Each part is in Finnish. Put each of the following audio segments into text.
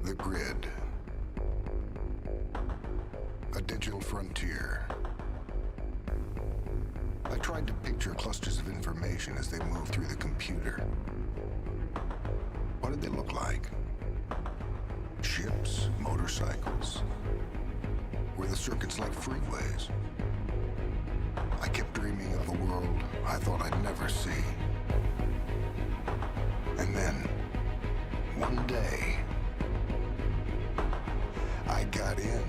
The grid. A digital frontier. I tried to picture clusters of information as they moved through the computer. What did they look like? Ships, motorcycles? Were the circuits like freeways? I kept dreaming of a world I thought I'd never see. And then, one day, I got in.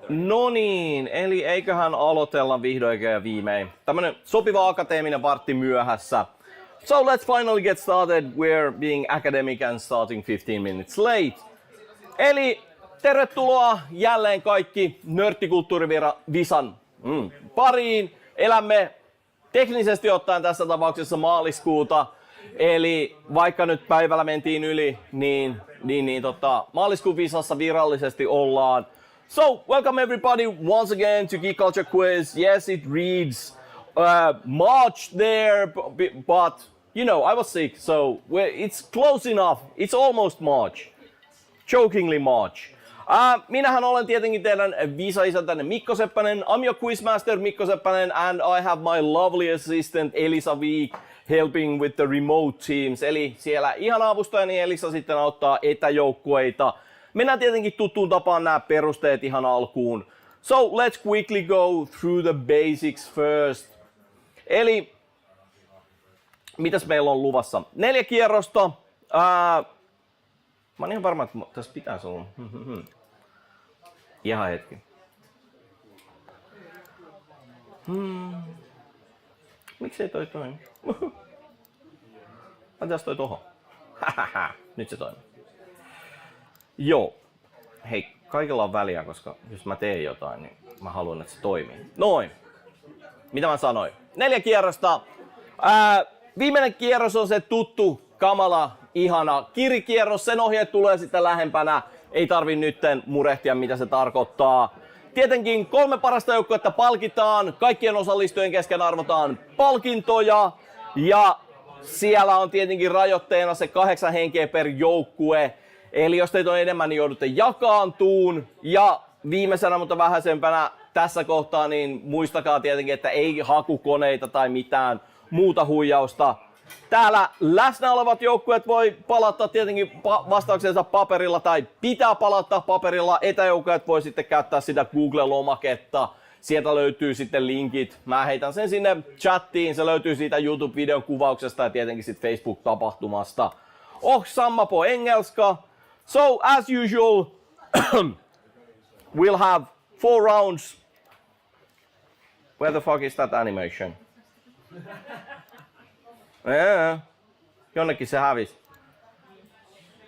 No niin, eli eiköhän aloitella vihdoin ja viimein. Tämmönen sopiva akateeminen vartti myöhässä. So let's finally get started. We're being academic and starting 15 minutes late. Eli tervetuloa jälleen kaikki Nörttikulttuurivisan pariin. Elämme teknisesti ottaen tässä tapauksessa maaliskuuta. Eli vaikka nyt päivällä mentiin yli, niin maaliskuun visassa virallisesti ollaan. So, welcome everybody once again to Geek Culture Quiz. Yes, it reads March there, but you know, I was sick, so it's close enough. It's almost March. Jokingly March. Minähän olen tietenkin teidän visa-isäntänne Mikko Seppänen. I'm your quizmaster Mikko Seppänen, and I have my lovely assistant Elisa Viik helping with the remote teams. Eli siellä ihan avustajani Elisa sitten auttaa etäjoukkueita. Mennään tietenkin tuttuun tapaan nämä perusteet ihan alkuun. So let's quickly go through the basics first. Eli mitäs meillä on luvassa? 4 kierrosta. Mä oon ihan varma, että tässä pitäisi olla. Ihan hetki. Miksei toi toimi? Antaas toi tohon. Nyt se toimii. Joo. Hei, kaikilla on väliä, koska jos mä teen jotain, niin mä haluan, että se toimii. Noin. Mitä mä sanoin? 4 kierrosta. Viimeinen kierros on se tuttu, kamala, ihana kirikierros. Sen ohjeet tulee sitten lähempänä. Ei tarvi nytten murehtia, mitä se tarkoittaa. Tietenkin 3 parasta joukkuetta palkitaan. Kaikkien osallistujien kesken arvotaan palkintoja. Ja siellä on tietenkin rajoitteena se 8 henkeä per joukkue. Eli jos teitä on enemmän, niin joudutte jakaantuun. Ja viimeisenä, mutta vähäisempänä tässä kohtaa, niin muistakaa tietenkin, että ei hakukoneita tai mitään muuta huijausta. Täällä läsnä olevat joukkueet voi palata tietenkin vastauksensa paperilla tai pitää palata paperilla. Etäjoukkueet voi sitten käyttää sitä Google-lomaketta. Sieltä löytyy sitten linkit. Mä heitän sen sinne chattiin. Se löytyy siitä YouTube-videon kuvauksesta ja tietenkin sitten Facebook-tapahtumasta. Samma på engelska. So, as usual, we'll have 4 rounds. Where the fuck is that animation? Yeah, jonnekin se hävisi.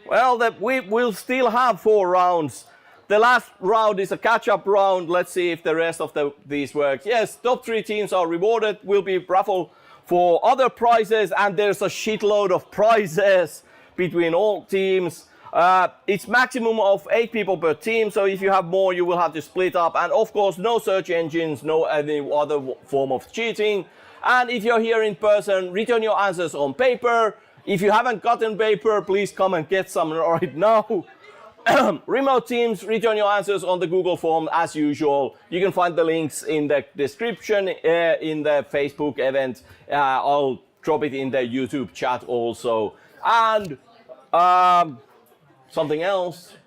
Well, we will still have 4 rounds. The last round is a catch-up round. Let's see if the rest of these works. Yes, top 3 teams are rewarded. Will be raffle for other prizes, and there's a shitload of prizes between all teams. It's maximum of 8 people per team, so if you have more, you will have to split up. And of course, no search engines, no any other form of cheating. And if you're here in person, return your answers on paper. If you haven't gotten paper, please come and get some right now. Remote teams, return your answers on the Google form as usual. You can find the links in the description in the Facebook event. I'll drop it in the YouTube chat also. And something else.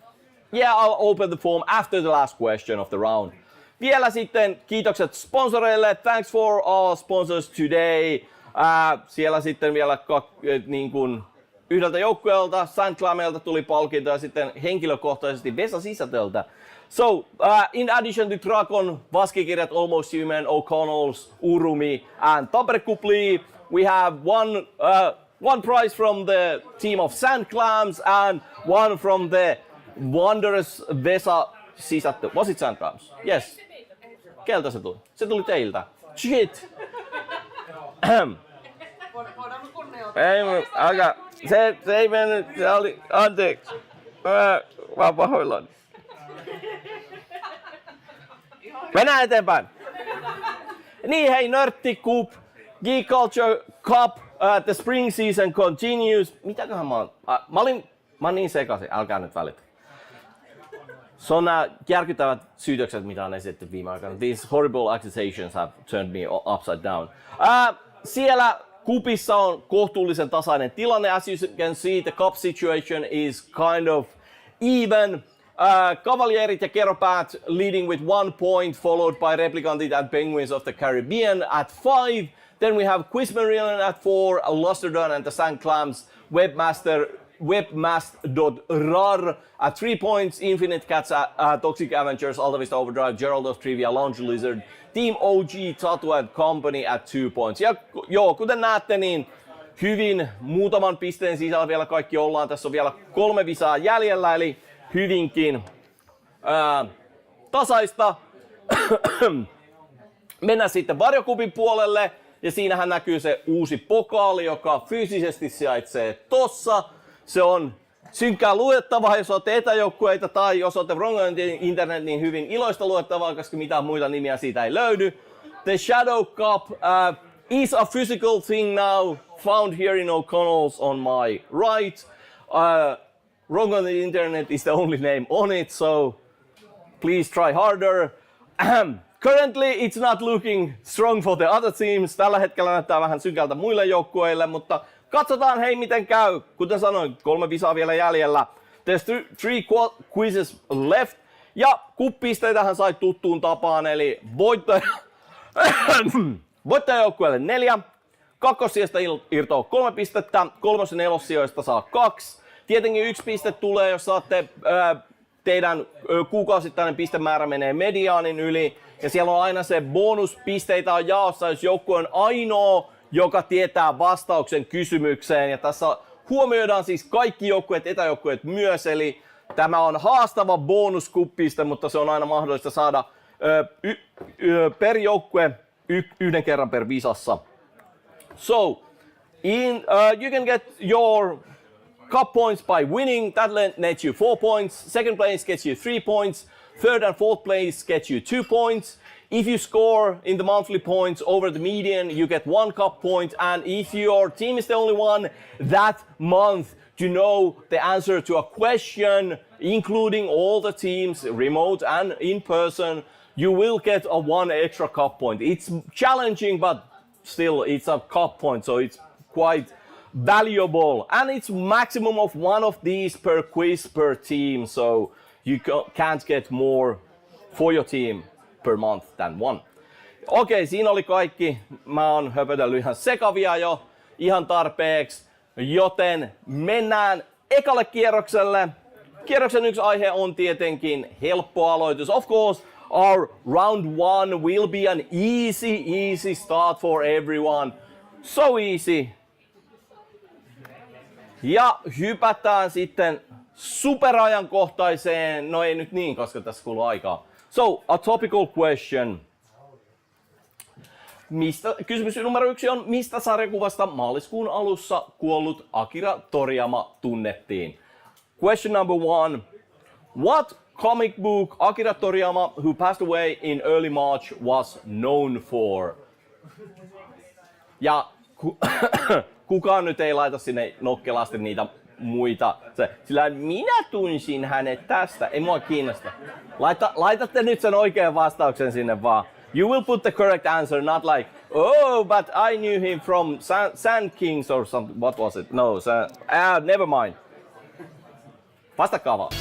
Yeah, I'll open the form after the last question of the round. Vielä sitten kiitokset sponsoreille. Thanks for our sponsors today. Siellä sitten vielä niin kuin yhdeltä joukkueelta, Sandclamelta tuli palkinto ja sitten henkilökohtaisesti Vesa Sisältöltä. So, in addition to Drakon, Vaskikirjat, Almost Human, O'Connell's, Urumi and Tampere Kupli, we have one prize from the team of Sandclams and one from the wondrous Vesa Sisältö. Was it Sandclams? Yes. Keltä se tuli? Se tuli teiltä. Shit! Ei, se ei mennyt, se oli, anteeksi. Mä oon pahoillani. Mennään eteenpäin. Niin hei, Nörtticup, Geek Culture Cup, the spring season continues. Mitäköhän mä oon? Mä oon niin sekaisin, älkää nyt välitä. Se on nämä järkyttävät syytökset, mitä on esitetty viime aikoina. These horrible accusations have turned me upside down. Siellä kupissa on kohtuullisen tasainen tilanne. As you can see, the cup situation is kind of even. Kavaljeerit ja Keropäät leading with 1 point, followed by Replikantit and Penguins of the Caribbean at 5. Then we have Quizmarillion at 4, Lusterdon and the Sandclams, Webmaster webmast.rar at 3 points, Infinite Cats, Toxic Avengers, Altavista Overdrive, Gerald of Trivia, Launch Lizard, Team OG, Tatu and Company at 2 points. Ja joo, kuten näette, niin hyvin muutaman pisteen sisällä vielä kaikki ollaan. Tässä on vielä 3 visaa jäljellä, eli hyvinkin tasaista. Mennään sitten varjokupin puolelle, ja siinähän näkyy se uusi pokaali, joka fyysisesti sijaitsee tossa. Se on synkkää luettavaa, jos olette etäjoukkueita tai jos olette Wrong Internet, niin hyvin iloista luettavaa, koska mitään muita nimiä siitä ei löydy. The Shadow Cup is a physical thing now, found here in O'Connell's on my right. Wrong on the Internet is the only name on it, so please try harder. Currently it's not looking strong for the other teams. Tällä hetkellä näyttää vähän synkältä muille joukkueille, mutta katsotaan hei miten käy. Kuten sanoin, 3 visaa vielä jäljellä. There's 3 quizzes left. Ja kuppisteitähän sai tuttuun tapaan, eli voittajajoukkueelle 4. Kakkosijasta irtoaa 3 pistettä, 3. ja 4. sijoista saa 2. Tietenkin 1 piste tulee, jos saatte teidän kuukausittainen pistemäärä menee mediaanin yli. Ja siellä on aina se bonuspisteitä on jaossa, jos joukkue on ainoa, joka tietää vastauksen kysymykseen. Ja tässä huomioidaan siis kaikki joukkueet, etäjoukkueet myös. Eli tämä on haastava bonuskuppiste, mutta se on aina mahdollista saada per joukkue yhden kerran per visassa. So, you can get your cup points by winning. That nets you 4 points. Second place gets you 3 points. Third and fourth place gets you 2 points. If you score in the monthly points over the median, you get 1 cup point. And if your team is the only one that month to know the answer to a question, including all the teams, remote and in person, you will get a 1 extra cup point. It's challenging, but still it's a cup point, so it's quite valuable. And it's maximum of 1 of these per quiz per team, so you can't get more for your team per month than 1. Okei, siinä oli kaikki. Mä oon höpötellyt ihan sekavia jo ihan tarpeeksi, joten mennään ekalle kierrokselle. Kierroksen 1 aihe on tietenkin helppo aloitus. Of course, our round 1 will be an easy start for everyone. So easy. Ja hypätään sitten superajankohtaiseen, no ei nyt niin, koska tässä kuluu aikaa. So, a topical question. Kysymys numero 1 on, mistä sarjakuvasta maaliskuun alussa kuollut Akira Toriyama tunnettiin? Question number 1. What comic book Akira Toriyama, who passed away in early March, was known for? Ja kukaan nyt ei laita sinne nokkelasti niitä muita. Sillä minä tunsin hänet tästä. Ei mua kiinnosta. Laitatte nyt sen oikean vastauksen sinne vaan. You will put the correct answer, not like, oh, but I knew him from Sand Kings or something. What was it? No, never mind. Vastatkaa vaan.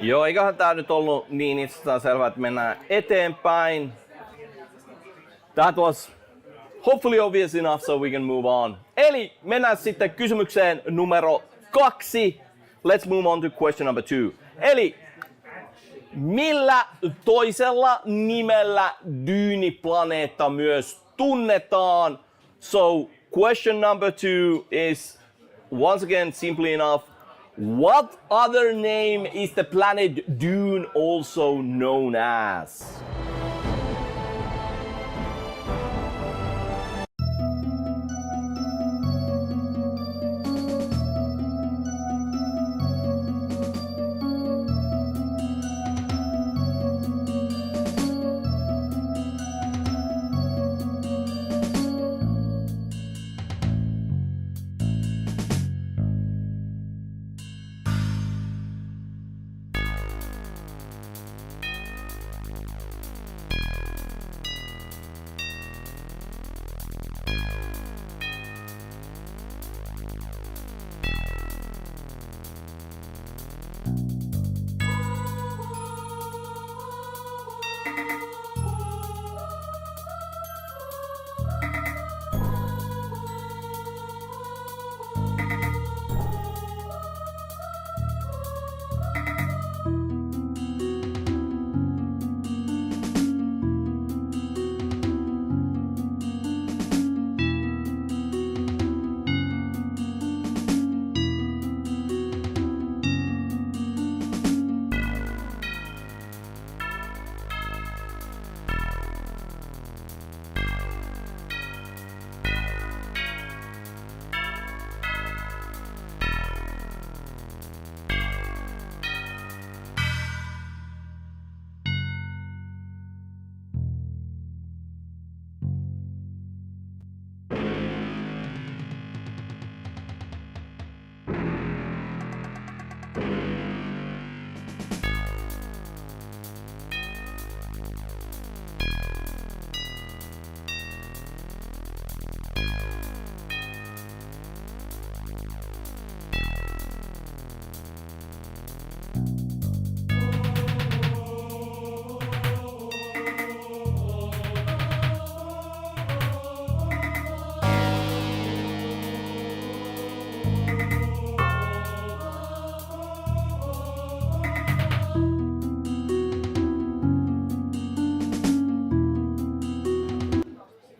Joo, eiköhän tää nyt ollut niin itsestään selvää, että mennään eteenpäin. That was hopefully obvious enough so we can move on. Eli mennään sitten kysymykseen numero 2. Let's move on to question number 2. Eli millä toisella nimellä Dyyni-planeetta myös tunnetaan? So question number 2 is once again simply enough. What other name is the planet Dune also known as?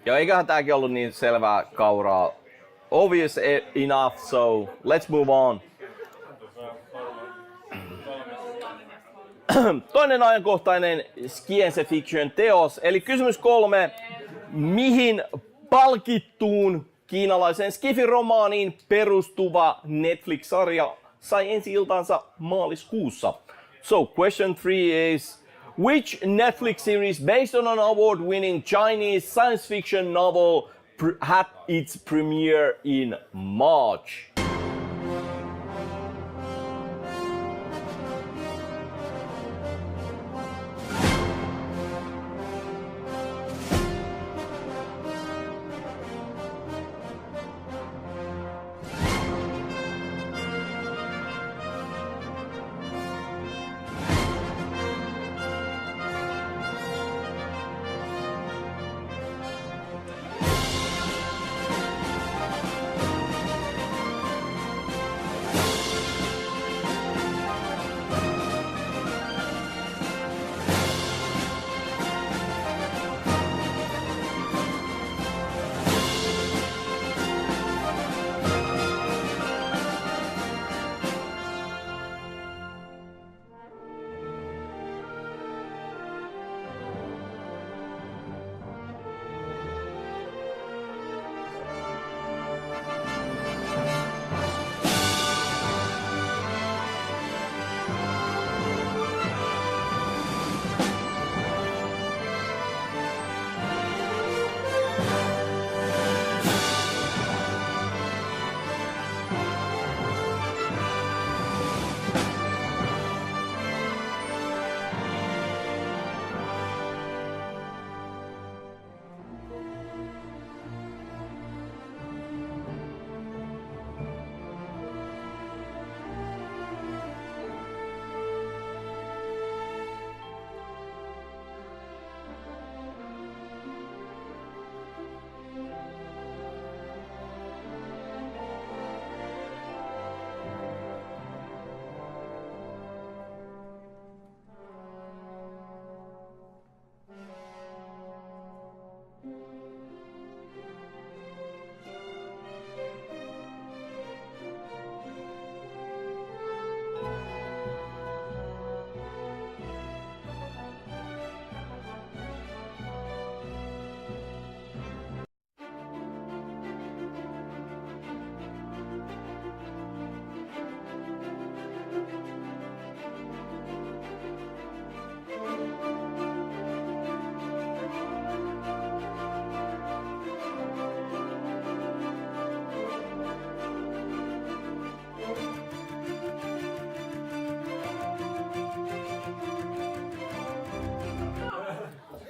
Ja eiköhän tääkin ollut niin selvää kauraa. Obvious enough, so let's move on. Toinen ajankohtainen science fiction teos, eli kysymys 3. Mihin palkittuun kiinalaiseen skifi-romaaniin perustuva Netflix-sarja sai ensi-iltansa maaliskuussa? So question 3 is, which Netflix series based on an award-winning Chinese science fiction novel had its premiere in March?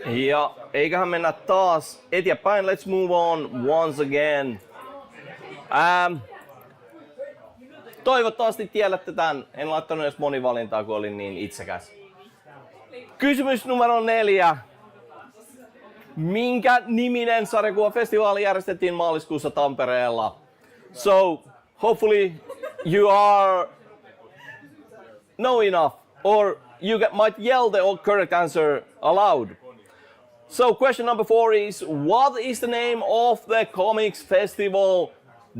Ja eiköhän mennä taas eteenpäin. Let's move on once again. Toivottavasti tiedätte tämän. En laittanut edes monivalintaa, kun olin niin itsekäs. Kysymys numero 4. Minkä niminen sarjakuvafestivaali järjestettiin maaliskuussa Tampereella? So, hopefully you are know enough, or you might yell the correct answer aloud. So, question number 4 is, what is the name of the comics festival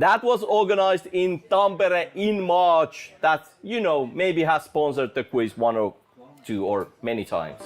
that was organized in Tampere in March that, you know, maybe has sponsored the quiz 1 or 2 or many times?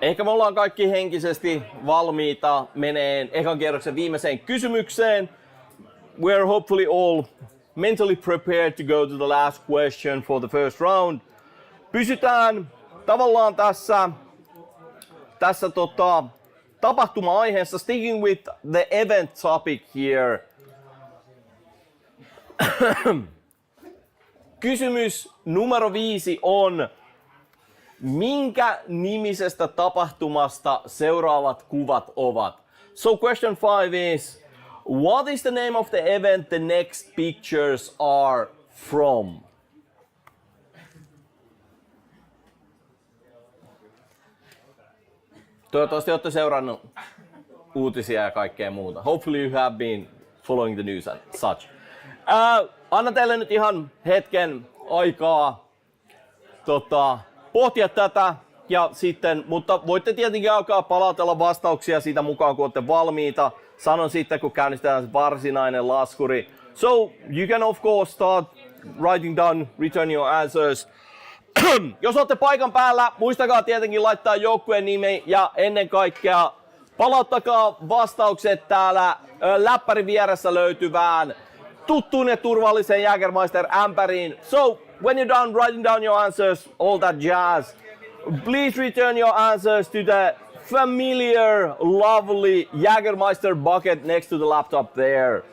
Ehkä me ollaan kaikki henkisesti valmiita meneen ekan kierroksen viimeiseen kysymykseen. We're hopefully all mentally prepared to go to the last question for the first round. Pysytään tavallaan tässä tapahtuma-aiheessa, sticking with the event topic here. Kysymys numero 5 on: minkä nimisestä tapahtumasta seuraavat kuvat ovat? So question 5 is, what is the name of the event the next pictures are from? Toivottavasti olette seurannut uutisia ja kaikkea muuta. Hopefully you have been following the news and such. Anna teille nyt ihan hetken aikaa pohtia tätä, ja sitten, mutta voitte tietenkin alkaa palautella vastauksia siitä mukaan, kun olette valmiita. Sanon sitten, kun käynnistetään varsinainen laskuri. So, you can of course start writing down, return your answers. Jos olette paikan päällä, muistakaa tietenkin laittaa joukkueen nimi ja ennen kaikkea palauttakaa vastaukset täällä läppärin vieressä löytyvään tuttuun ja turvalliseen Jägermeister-ämpäriin. So, when you're done writing down your answers, all that jazz, please return your answers to the familiar, lovely Jägermeister bucket next to the laptop there.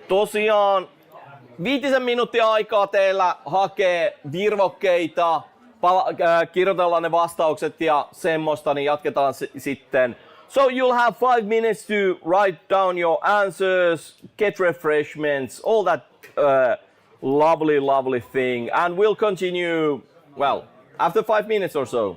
Tosiaan 5 minuuttia aikaa teillä hakee virvokkeita, kirjoitellaan ne vastaukset ja semmoista, niin jatketaan sitten. So you'll have 5 minutes to write down your answers, get refreshments, all that lovely thing, and we'll continue, well, after 5 minutes or so.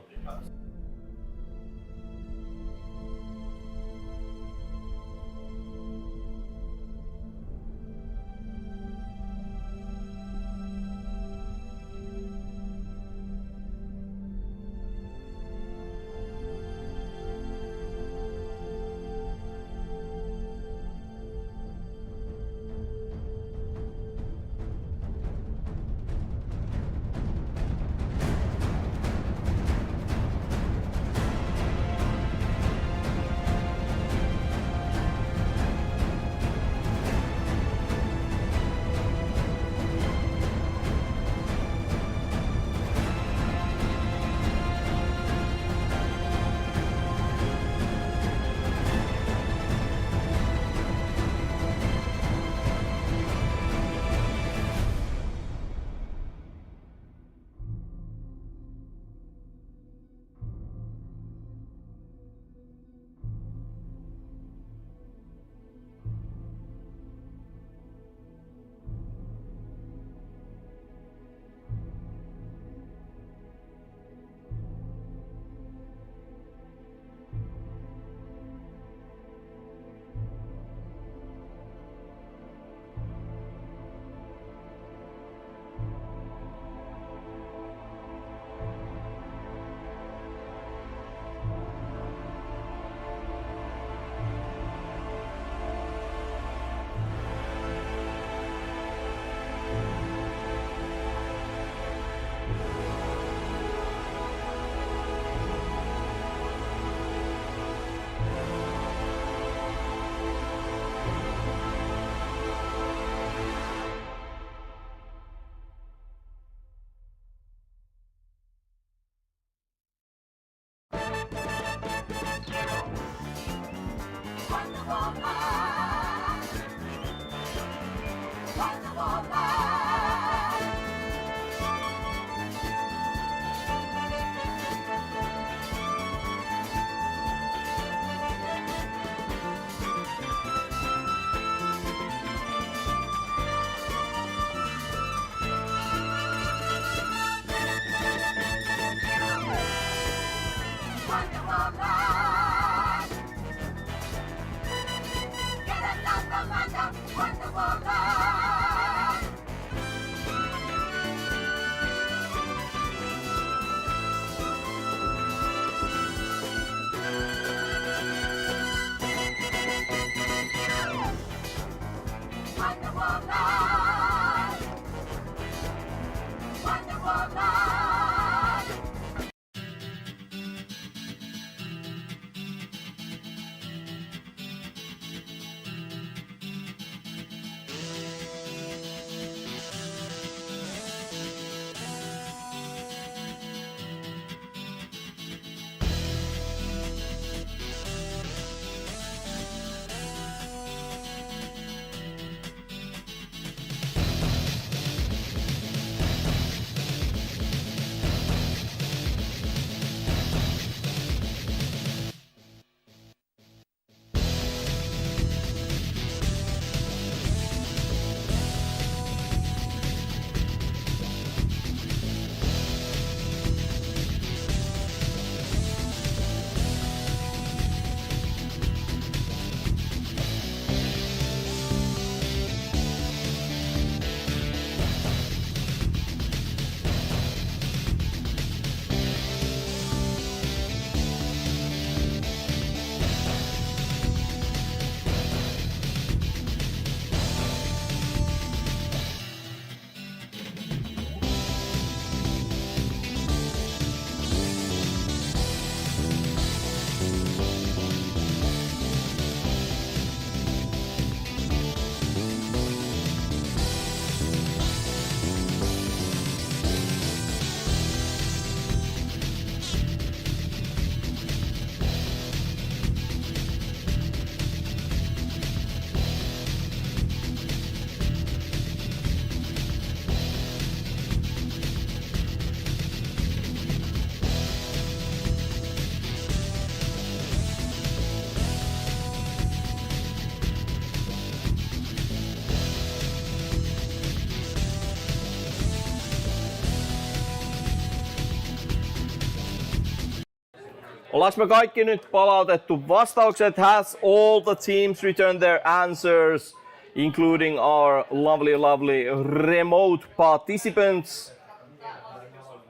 Ollaanko me kaikki nyt palautettu vastaukset? Has all the teams returned their answers, including our lovely remote participants?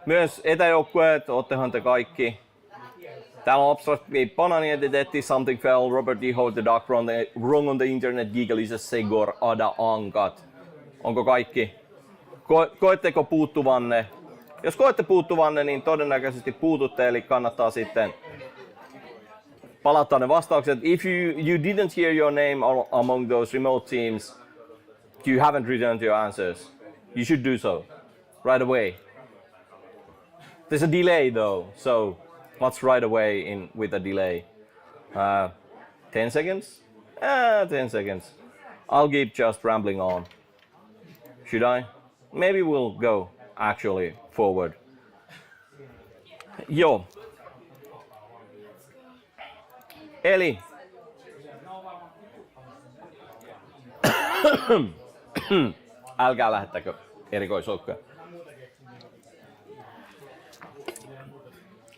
Myös etäjoukkueet, oottehan te kaikki. Täällä on Abstract Banani Identity, Something Fell, Robert D. Holt, The Dark Wrong on the Internet, Gigalisa, Segor, Ada Ankat. Onko kaikki? Koetteko puuttuvanne? Jos koette puuttuvanne, niin todennäköisesti puututte, eli kannattaa sitten palauttaa ne vastaukset. If you didn't hear your name among those remote teams, you haven't returned your answers. You should do so right away. There's a delay though, so what's right away with a delay? 10 seconds? 10 seconds. I'll keep just rambling on. Should I? Maybe we'll go actually forward. Joo. Eli älkää lähettäkö erikoisjoukkoja.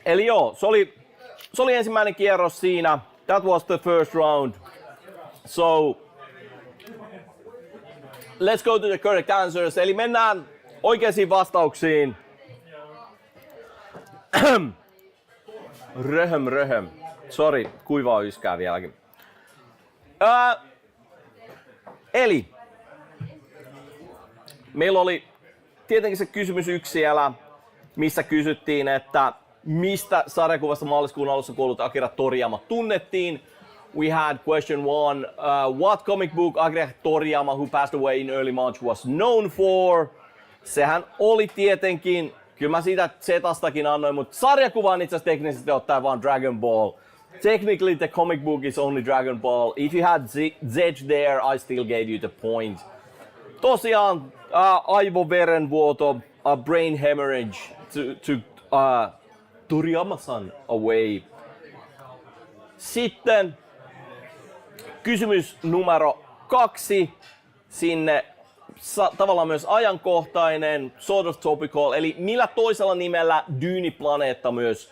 Eli joo, se oli ensimmäinen kierros siinä. That was the first round. So let's go to the correct answers. Eli mennään oikeisiin vastauksiin. Röhöm. Sori, kuivaa yskää vieläkin. Eli meillä oli tietenkin se kysymys 1 siellä, missä kysyttiin, että mistä sarjakuvasta maaliskuun alussa kuollut Akira Toriyama tunnettiin. We had question 1. What comic book Akira Toriyama, who passed away in early March, was known for? Sehän oli tietenkin, kyllä mä siitä Zetastakin annoin, mutta sarjakuva on itse asiassa teknisesti ottaen vaan Dragon Ball. Technically the comic book is only Dragon Ball. If you had Z there, I still gave you the point. Tosiaan aivoverenvuoto, a brain hemorrhage to Toriyama-san away. Sitten kysymys numero 2. Sinne tavallaan myös ajankohtainen, sort of topical, eli millä toisella nimellä Dyyni-planeetta myös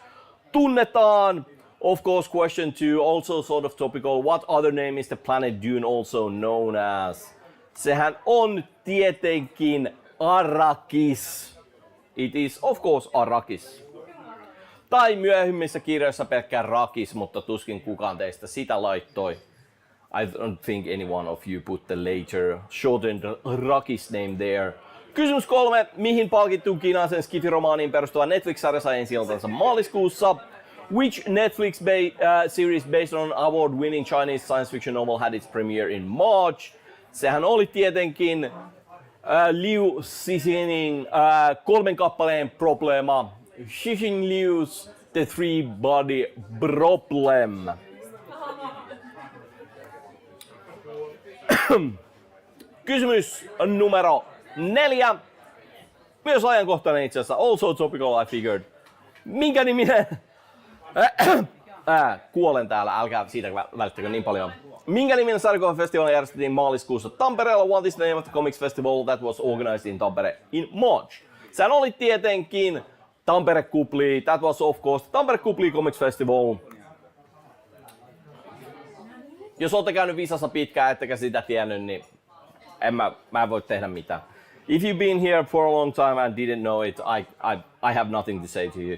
tunnetaan. Of course, question 2, also sort of topical. What other name is the planet Dune also known as? Sehän on tietenkin Arrakis. It is of course Arrakis. Tai myöhemmissä kirjoissa pelkkää Rakis, mutta tuskin kukaan teistä sitä laittoi. I don't think any one of you put the later shortened Rakis name there. Kysymys 3. Mihin palkittuun kiinaisen skifi-romaaniin perustuva Netflix-sarja sai ensi-iltansa maaliskuussa? Which Netflix series based on award-winning Chinese science fiction novel had its premiere in March? Sehän oli tietenkin Liu Cixinin 3 kappaleen problema. Cixin Liu's The Three Body Problem. Kysymys numero 4. Myös ajankohtainen itse asiassa. Also topical, I figured. Minkä niminen... Kuolen täällä, älkää siitä välittäkö niin paljon. Minkä niminen sarjakuvafestivaali järjestettiin maaliskuussa Tampereella? What is the name of the comics festival that was organized in Tampere in March? Sehän oli tietenkin Tampere Kupli. That was of course Tampere Kupli Comics Festival. Jos olette käynyt visassa pitkään ettekä sitä tiennyt, niin mä en voi tehdä mitään. If you've been here for a long time and didn't know it, I have nothing to say to you.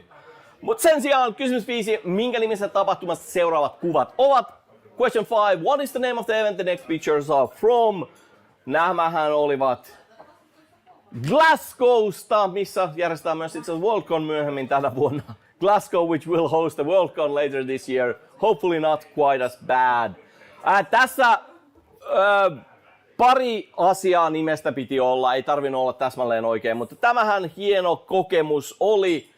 Mut sen sijaan kysymys 5. Minkä nimissä tapahtumasta seuraavat kuvat ovat? Question 5. What is the name of the event the next pictures are from? Nämähän olivat Glasgowsta, missä järjestetään myös itse asiassa Worldcon myöhemmin tänä vuonna. Glasgow, which will host the Worldcon later this year. Hopefully not quite as bad. Tässä pari asiaa nimestä piti olla, ei tarvinnut olla täsmälleen oikein, mutta tämähän hieno kokemus oli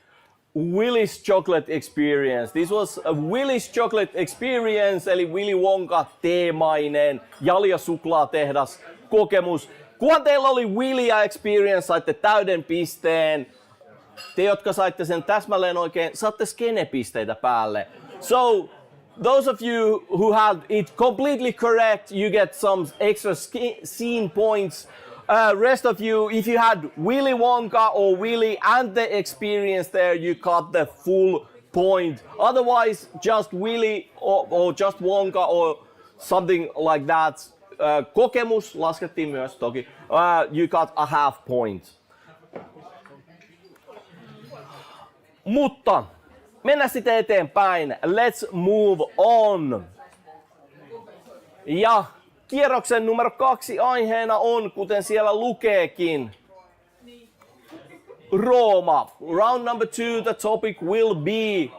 Willy's Chocolate Experience. This was a Willy's Chocolate Experience, eli Willy Wonka-teemainen jaljasuklaatehdas kokemus. Kunhan teillä oli Willyä Experience, saitte täyden pisteen. Te, jotka saitte sen täsmälleen oikein, saatte skenepisteitä päälle. So, those of you who had it completely correct, you get some extra scene points. Rest of you, if you had Willy Wonka or Willy and the experience there, you got the full point. Otherwise, just Willy or just Wonka or something like that. Kokemus laskettiin myös toki. You got a half point. Mutta mennään sitten eteenpäin. Let's move on. Ja kierroksen numero 2 aiheena on, kuten siellä lukeekin, Rooma. Round number 2, the topic will be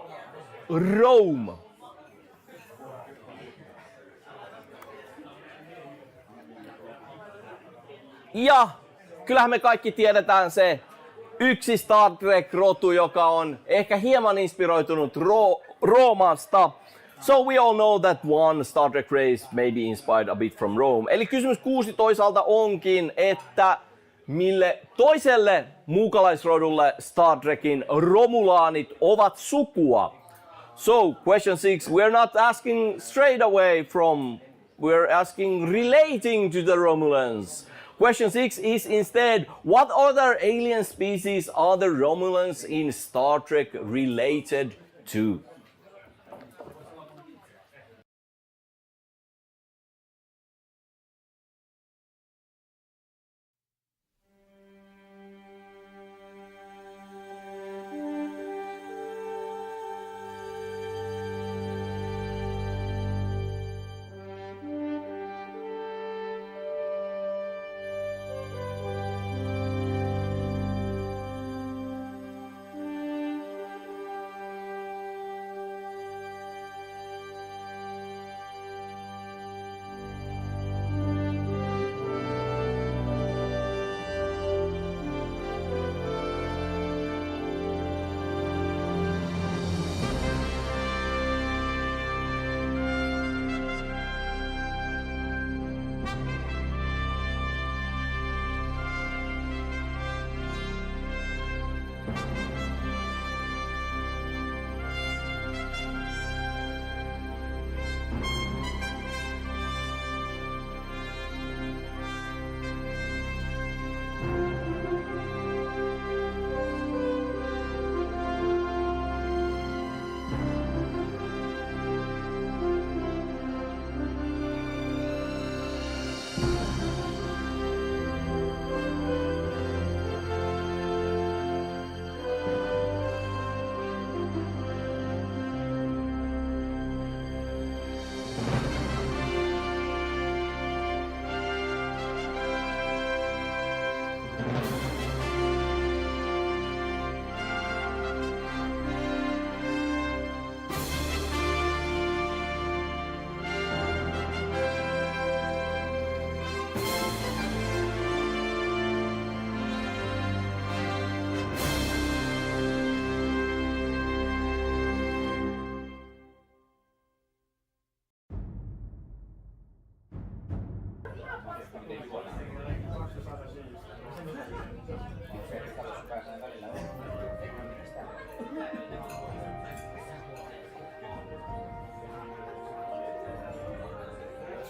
Rome. Ja kyllähän me kaikki tiedetään se yksi Star Trek-rotu, joka on ehkä hieman inspiroitunut Roomasta. So we all know that one Star Trek race may be inspired a bit from Rome. Eli kysymys 6 toisaalta onkin, että mille toiselle muukalaisrodulle Star Trekin romulaanit ovat sukua? So question 6, we're not asking straight away from, we're asking relating to the Romulans. Question 6 is instead, what other alien species are the Romulans in Star Trek related to?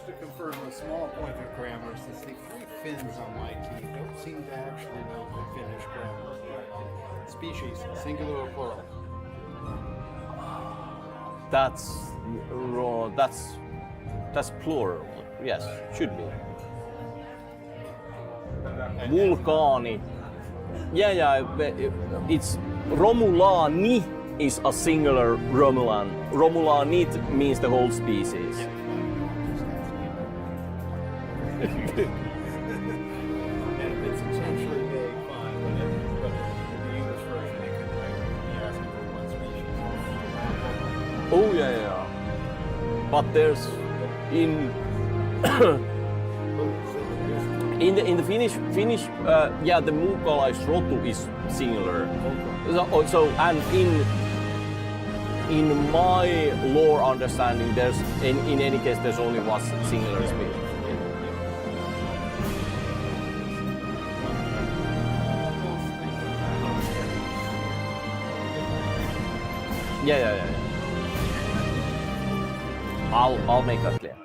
To confirm a small point of grammar, since the 3 fins on my teeth don't seem to actually know the Finnish grammar. Species, singular or plural? That's raw. That's plural. Yes, should be. Vulkaani. Yeah. It's Romulaani is a singular Romulan. Romulanit means the whole species. And if it's intentionally vague, fine, but in the English version, it could be asking for one species. Oh yeah. But there's in in the Finnish the muukalaisrotu is singular. So and in my lore understanding, there's in any case there's only one singular species. Yeah. I'll make that clear.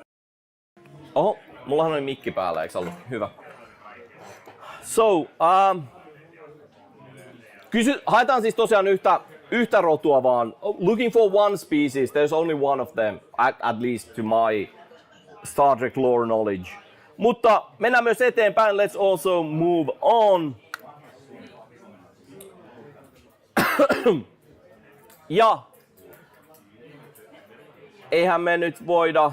Oho, mullahan oli mikki päällä, eikö ollut? Hyvä. So, haetaan siis tosiaan yhtä yhtä rotua vaan. Looking for one species, there's only one of them, at least to my Star Trek lore knowledge. Mutta mennään myös eteenpäin, let's also move on. Ja eihän me nyt voida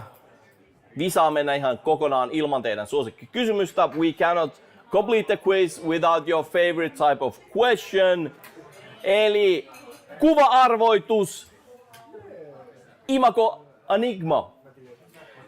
visaan mennä ihan kokonaan ilman teidän suosikkikysymystä. We cannot complete the quiz without your favorite type of question. Eli kuva-arvoitus, imago enigma.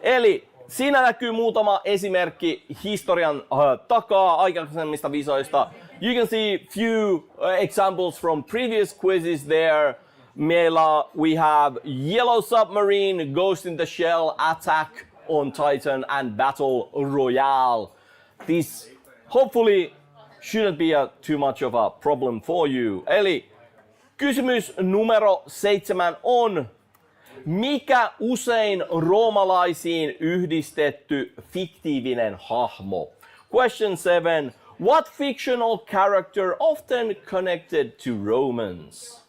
Eli siinä näkyy muutama esimerkki historian takaa aikaisemmista visoista. You can see few examples from previous quizzes there. Meillä we have Yellow Submarine, Ghost in the Shell, Attack on Titan and Battle Royale. This hopefully shouldn't be too much of a problem for you. Eli kysymys numero 7 on: mikä usein roomalaisiin yhdistetty fiktiivinen hahmo? Question 7. What fictional character often connected to Romans?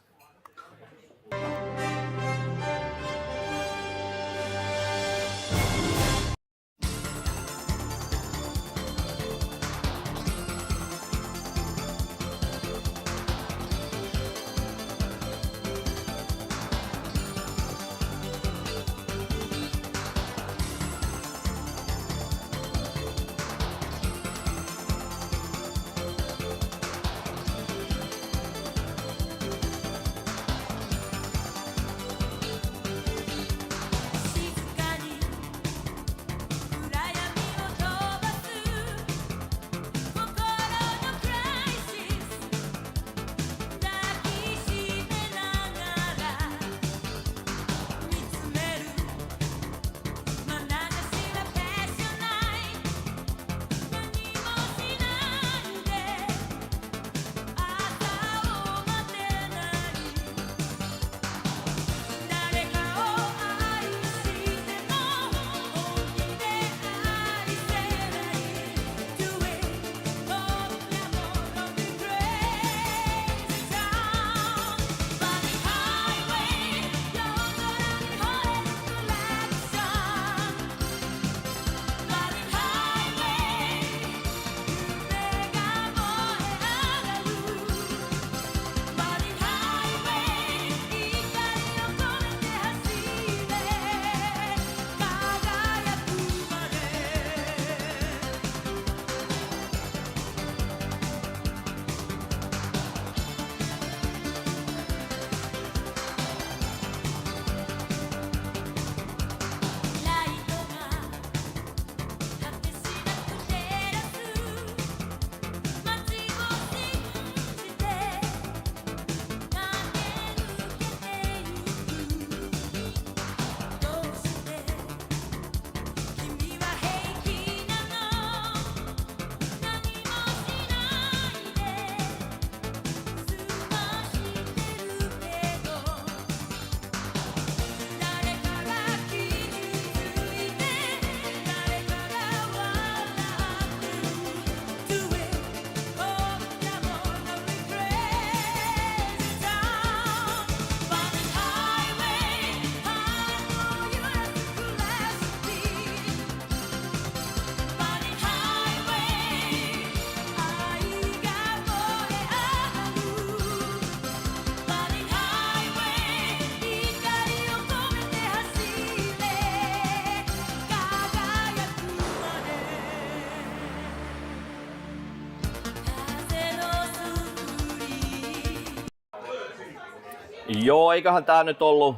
Joo, eiköhän tää nyt ollut,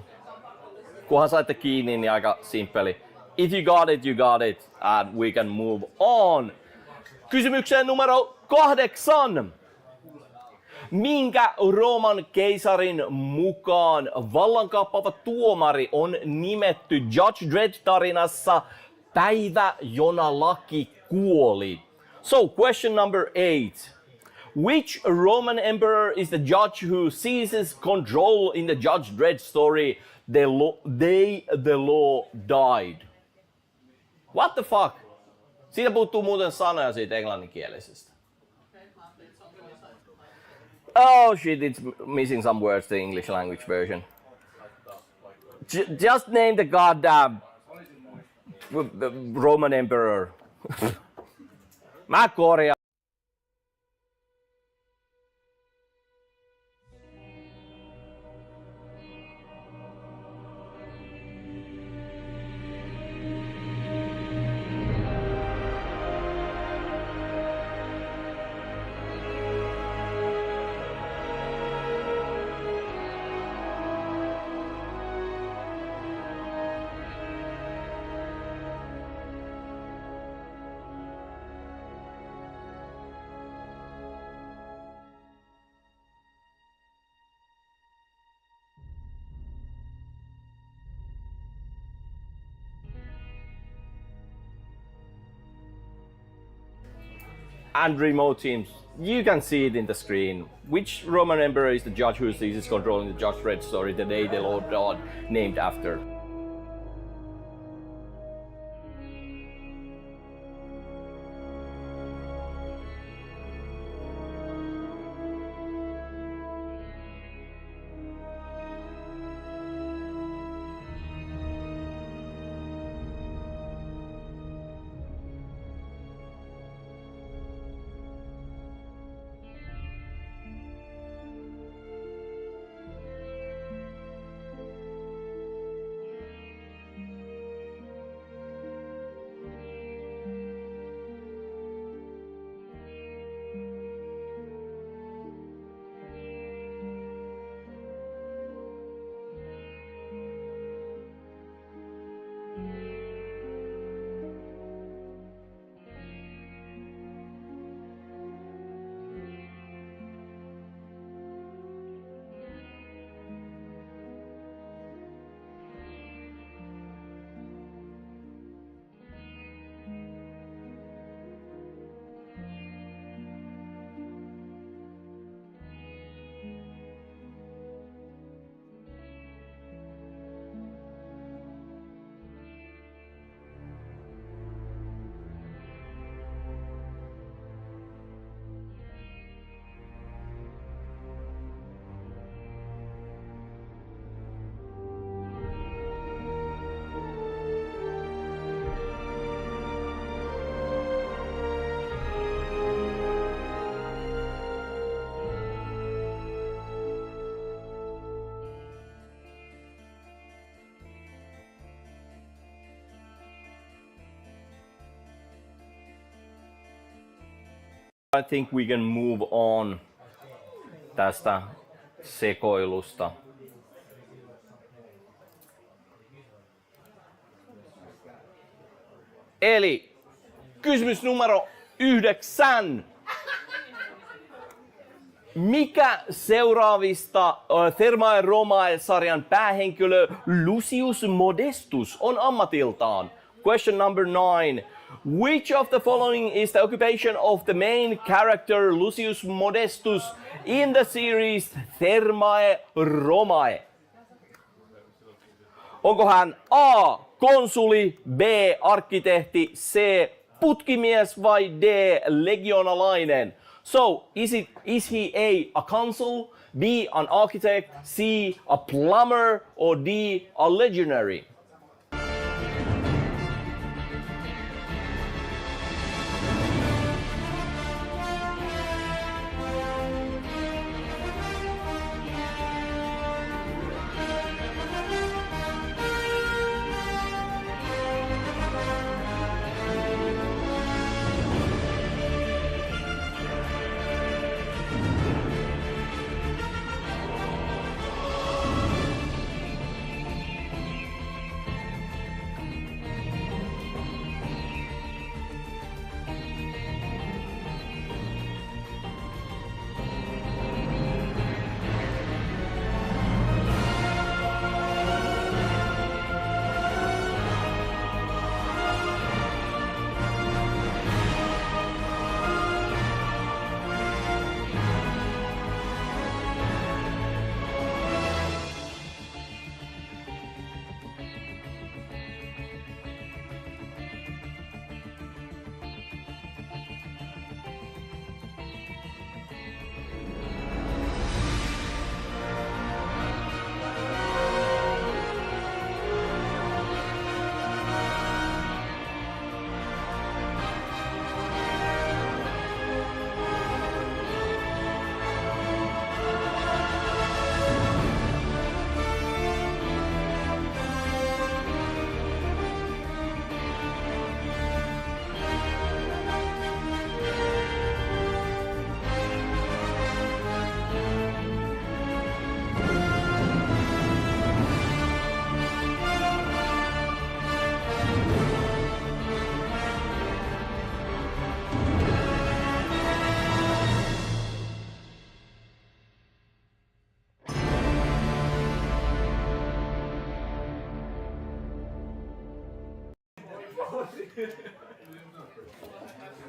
kunhan saitte kiinni, niin aika simppeli. If you got it, you got it, and we can move on. Kysymykseen numero 8. Minkä Rooman keisarin mukaan vallankaappaava tuomari on nimetty Judge Dredd-tarinassa päivä, jona laki kuoli? So, question number 8. Which Roman emperor is the judge who seizes control in the Judge Dredd story, The Law Died? What the fuck? Siitä puuttuu muuten sanoja siitä englanninkielisestä. Oh shit, it's missing some words, the English language version. Just name the goddamn Roman emperor. Mä korjaan. And remote teams, you can see it in the screen. Which Roman emperor is the judge who is controlling the Judge Red story, the day the Lord God named after? I think we can move on tästä sekoilusta. Eli kysymys numero 9. Mikä seuraavista Thermae Romae-sarjan päähenkilö Lucius Modestus on ammatiltaan? Question number 9. Which of the following is the occupation of the main character Lucius Modestus in the series Thermae Romae? Onko hän A. Konsuli, B. Arkkitehti, C. Putkimies vai D. Legionalainen? So, is he A consul, B. an architect, C. a plumber, or D. a legionary?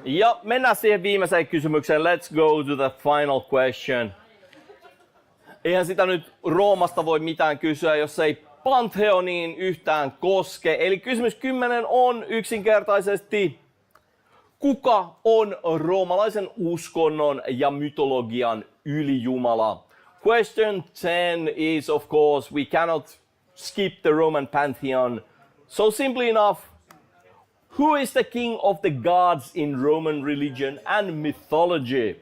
Ja mennään siihen viimeiseen kysymykseen. Let's go to the final question. Eihän sitä nyt Roomasta voi mitään kysyä, jos ei Pantheoniin yhtään koske. Eli kysymys 10 on yksinkertaisesti: kuka on roomalaisen uskonnon ja mytologian ylijumala? Question 10 is, of course, we cannot skip the Roman pantheon. So simply enough, who is the king of the gods in Roman religion and mythology?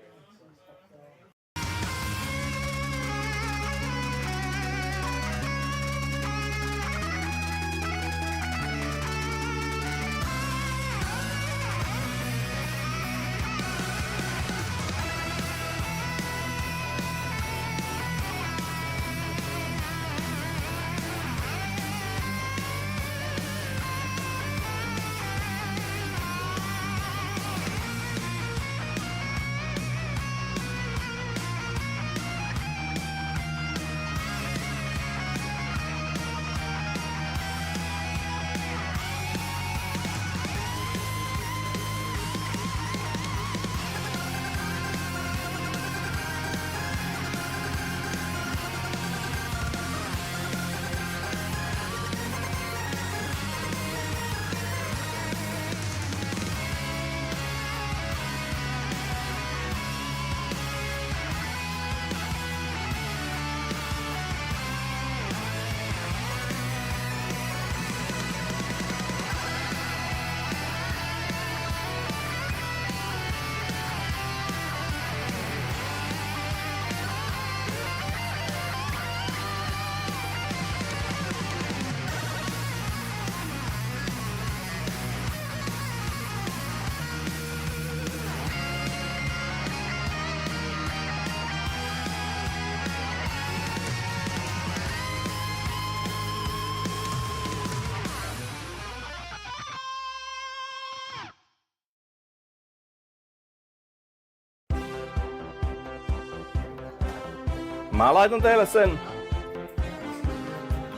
Mä laitan teille sen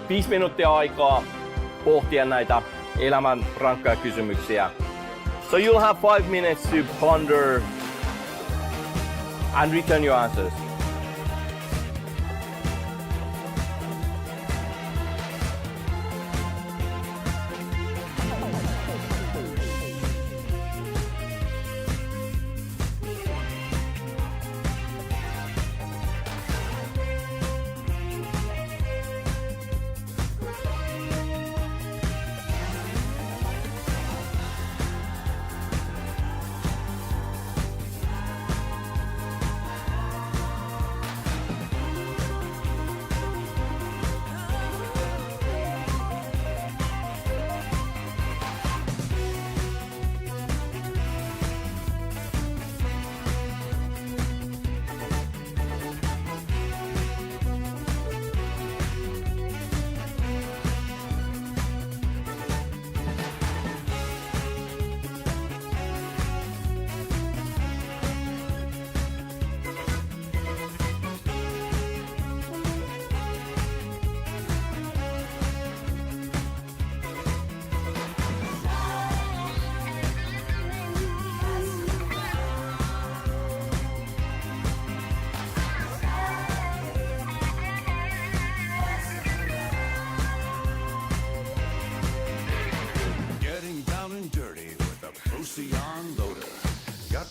5 minuuttia aikaa pohtia näitä elämän rankkoja kysymyksiä. So you'll have 5 minutes to ponder and return your answers.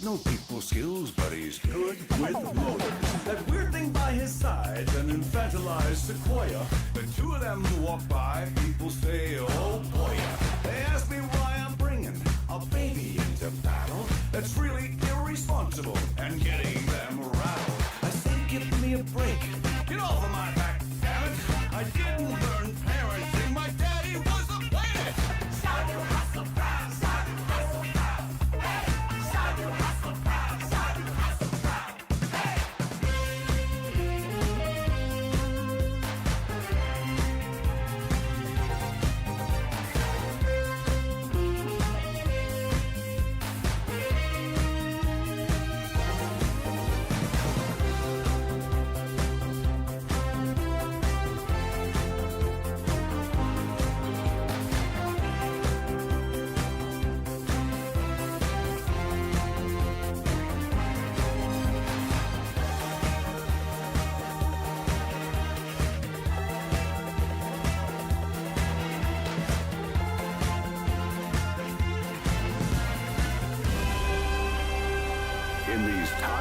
No people skills, but he's good with motor. That weird thing by his side, an infantilized sequoia. The two of them walk by, people say, oh boy. They ask me why I'm bringing a baby into battle. That's really irresponsible and getting them rattled. I say, give me a break. Get off of my back, damn it. I didn't learn parenting. My daddy was a planet. Start to hustle proud, start to hustle proud. Hey, start to hustle proud, start to hustle proud. Hey.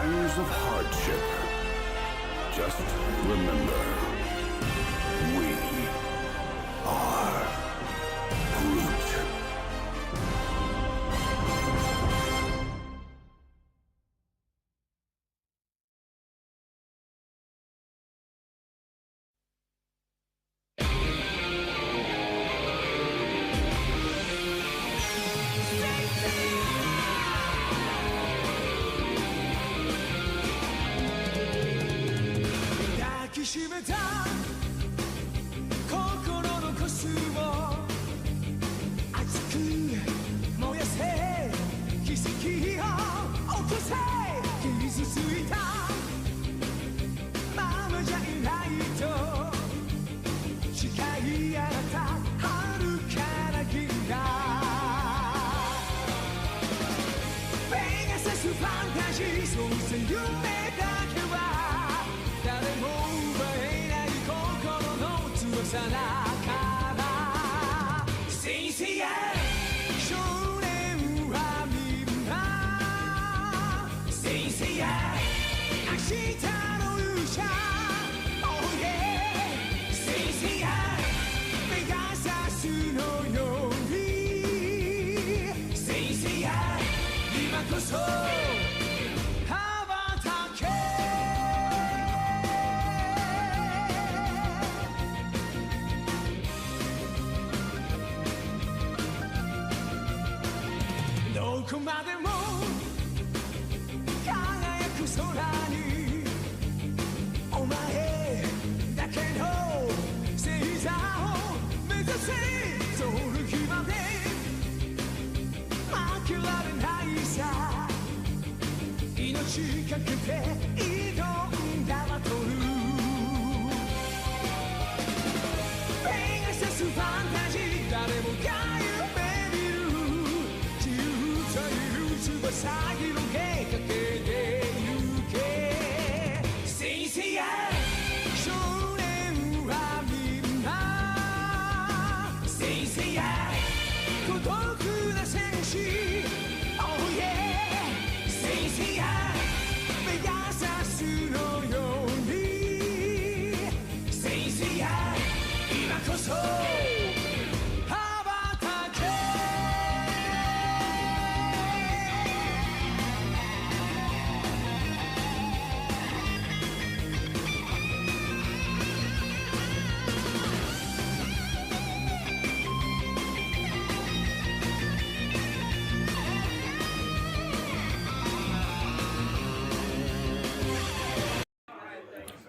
times of hardship, just remember, we are Groot.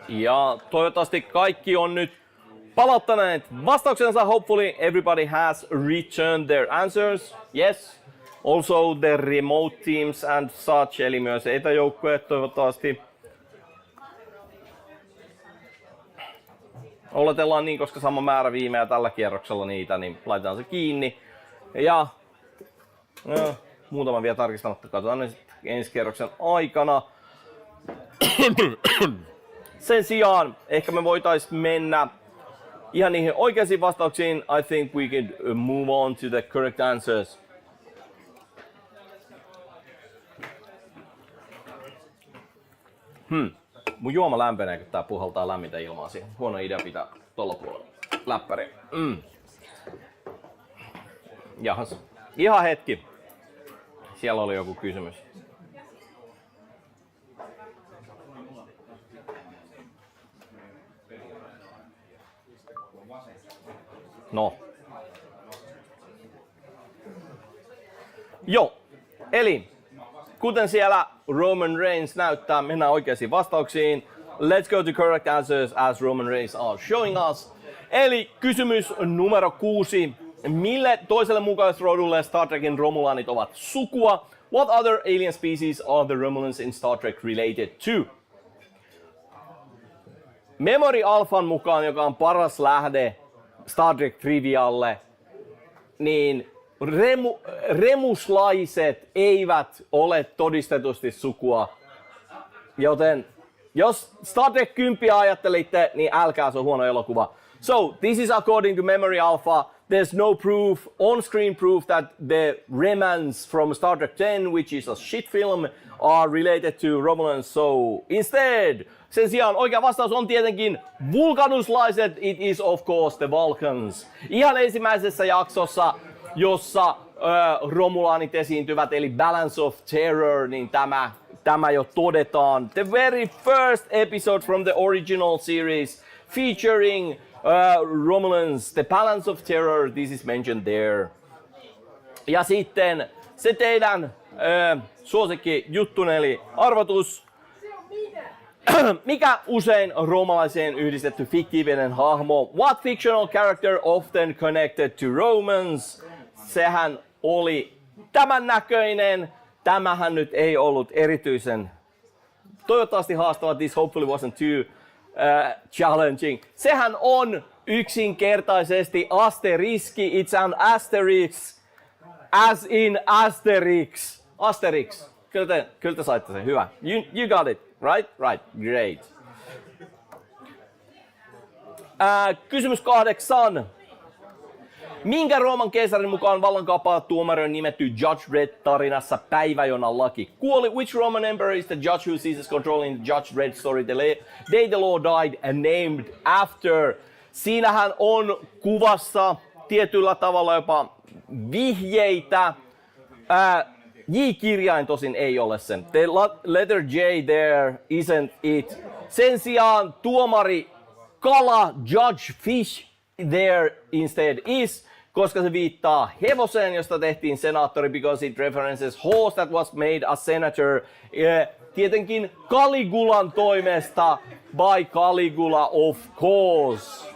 Ja toivottavasti kaikki on nyt palauttaneet vastauksensa. Hopefully everybody has returned their answers. Yes. Also the remote teams and such, eli myös etäjoukkueet toivottavasti. Oletellaan niin, koska sama määrä viimeä tällä kierroksella niitä, niin laitetaan se kiinni. Ja muutama vielä tarkistamatta, katsotaan ne sitten ensi kierroksen aikana. Sen sijaan ehkä me voitais mennä ihan niihin oikeisiin vastauksiin. I think we could move on to the correct answers. Mun juoma lämpenee, kun tää puhaltaa lämmintä ilmaa siihen. Huono idea pitää tolla puolella läppäriä. Jahas. Ihan hetki. Siellä oli joku kysymys. No. Joo. Eli kuten siellä Roman Reigns näyttää, mennään oikeisiin vastauksiin. Let's go to correct answers as Roman Reigns are showing us. Eli kysymys numero 6. Mille toiselle mukaisrodulle Star Trekin Romulanit ovat sukua? What other alien species are the Romulans in Star Trek related to? Memory Alphan mukaan, joka on paras lähde Star Trek Trivialle, niin remuslaiset eivät ole todistetusti sukua. Joten jos Star Trek 10 ajattelitte, niin älkää, se on huono elokuva. So this is according to Memory Alpha. There's no proof, on-screen proof that the remnants from Star Trek X, which is a shit film, are related to Romulans. So instead, sen sijaan oikea vastaus on tietenkin vulkanuslaiset. It is of course the Vulcans. Ihan ensimmäisessä jaksossa, jossa Romulaanit esiintyvät, eli Balance of Terror, niin tämä jo todetaan. The very first episode from the original series featuring Romulans, The Balance of Terror, this is mentioned there. Ja sitten se teidän suosikki juttu, eli arvotus. Mikä usein roomalaiseen yhdistetty fiktiivinen hahmo? What fictional character often connected to Romans? Sehän oli tämän näköinen. Tämähän nyt ei ollut erityisen toivottavasti haastava. This hopefully wasn't too challenging. Sehän on yksinkertaisesti asteriski. It's an asterisk. As in Asterix. Asterix. Kyllä te saitte sen. Hyvä. You got it. Right? Right. Great. Kysymys 8. Minkä Rooman keisarin mukaan vallankaappaava tuomari on nimetty Judge Red-tarinassa Päivä, jona laki kuoli? Which Roman emperor is the judge who seizes control in the Judge Red story? The day the law died and named after. Siinähän on kuvassa tietyllä tavalla jopa vihjeitä. J-kirjain tosin ei ole sen. The letter J there isn't it. Sen sijaan tuomari kala, Judge Fish there instead is, koska se viittaa hevoseen, josta tehtiin senaattori, because it references horse that was made a senator. Tietenkin Caligulan toimesta, by Caligula of course.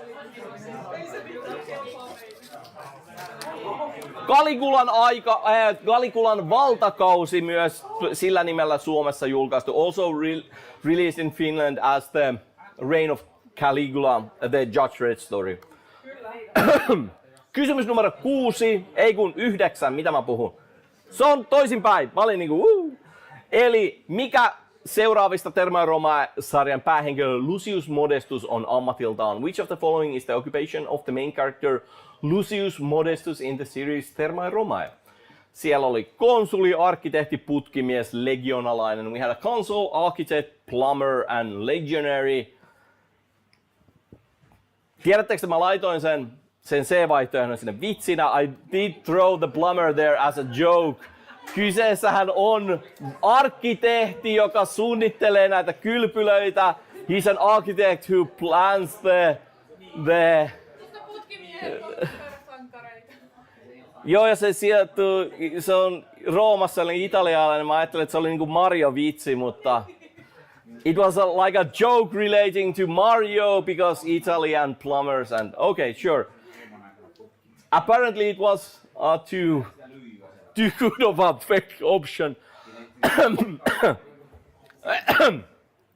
Caligulan valtakausi myös sillä nimellä Suomessa julkaistu. Also released in Finland as the Reign of Caligula, the Judge Red story. Kysymys numero 6, ei kun 9, mitä mä puhun? Se on toisinpäin. Mä olin niinku Eli mikä seuraavista Thermae Romae-sarjan päähenkilö Lucius Modestus on ammatiltaan? Which of the following is the occupation of the main character Lucius Modestus in the series Thermae Romae? Siellä oli konsuli, arkkitehti, putkimies, legionalainen. We had a consul, architect, plumber and legionary. Tiedättekö, että mä laitoin sen C-vaihtoehdon sinne vitsinä? I did throw the plumber there as a joke. Kyseessähän on arkkitehti, joka suunnittelee näitä kylpylöitä. He's an architect who plans the Joo, ja se on Roomassa eli italialainen. Mä ajattelin, että se oli niinku Mario-vitsi, mutta it was like a joke relating to Mario because Italian plumbers and okay, sure. Apparently it was too good of a fake option.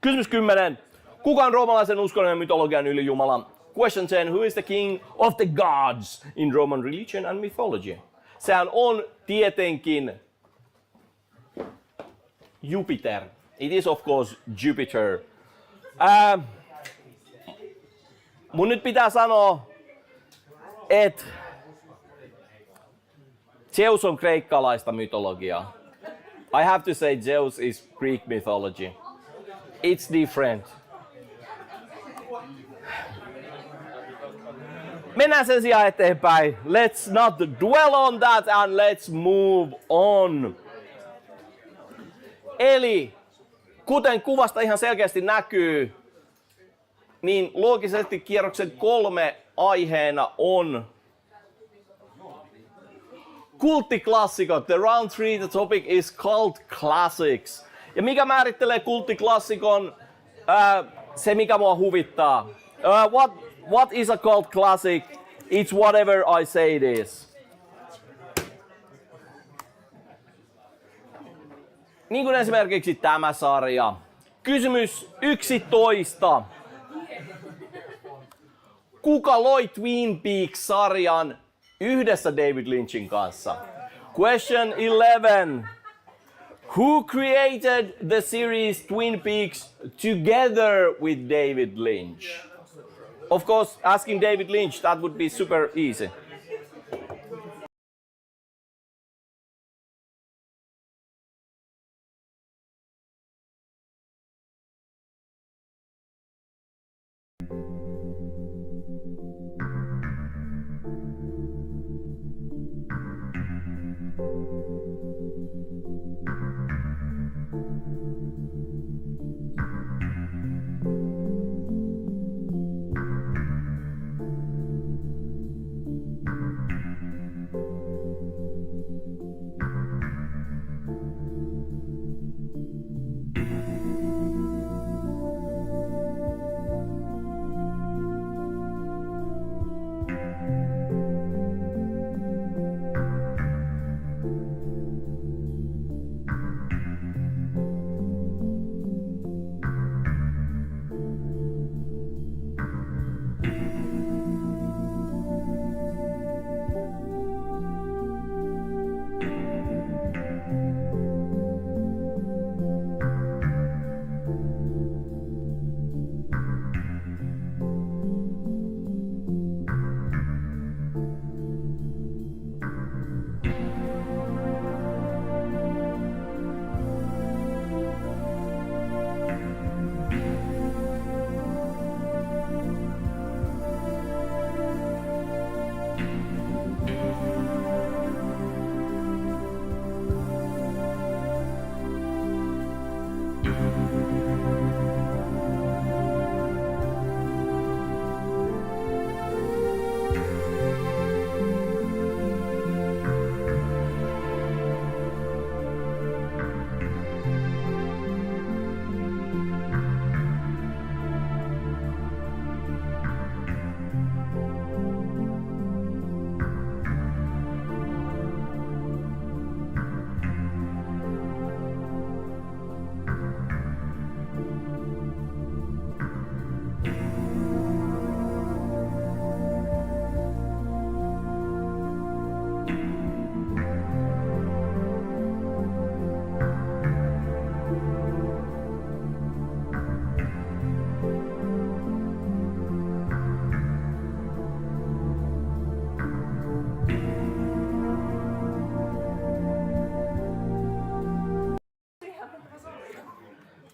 Kysymys 10. Kuka on roomalaisen uskonnon ja mytologian ylijumala? Question 10. Who is the king of the gods in Roman religion and mythology? Sehän on tietenkin Jupiter. It is of course Jupiter. Mun nyt pitää sanoa, että Zeus on kreikkalaista mytologiaa. I have to say Zeus is Greek mythology. It's different. Mennään sen sijaan eteenpäin. Let's not dwell on that and let's move on. Eli kuten kuvasta ihan selkeästi näkyy, niin loogisesti kierroksen 3 aiheena on kulttiklassikot. The round 3, the topic is cult classics. Ja mikä määrittelee kulttiklassikon? Se mikä mua huvittaa. What is a cult classic? It's whatever I say it is. Niin kuin esimerkiksi tämä sarja. Kysymys 11. Kuka loi Twin Peaks-sarjan yhdessä David Lynchin kanssa? Question 11. Who created the series Twin Peaks together with David Lynch? Of course, asking David Lynch, that would be super easy.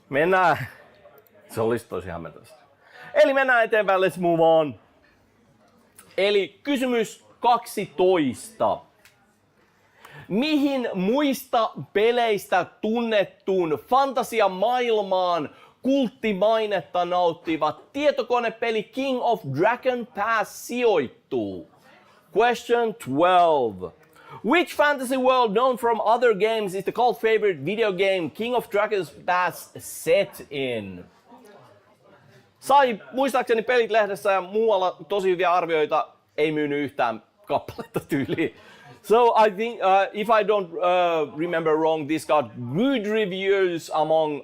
Mennään. Se olisi tosi hämmentävästi. Eli mennään eteenpäin, let's move on. Eli kysymys 12. Mihin muista peleistä tunnettuun fantasiamaailmaan kulttimainetta nauttiva tietokonepeli King of Dragon Pass sijoittuu? Question 12. Which fantasy world known from other games is the cult favorite video game King of Dragons Pass set in? Sai muistaakseni Pelit-lehdessä ja muualla tosi hyviä arvioita, ei myynyt yhtään kappaletta tyyliin. So I think, if I don't remember wrong, this got good reviews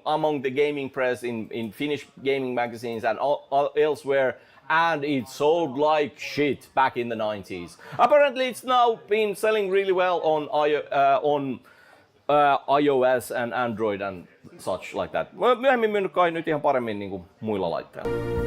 among the gaming press in Finnish gaming magazines and elsewhere, and it sold like shit back in the 90s. Apparently it's now been selling really well on iOS and Android and such like that. Myöhemmin myynyt kai nyt ihan paremmin niin kuin muilla laitteilla.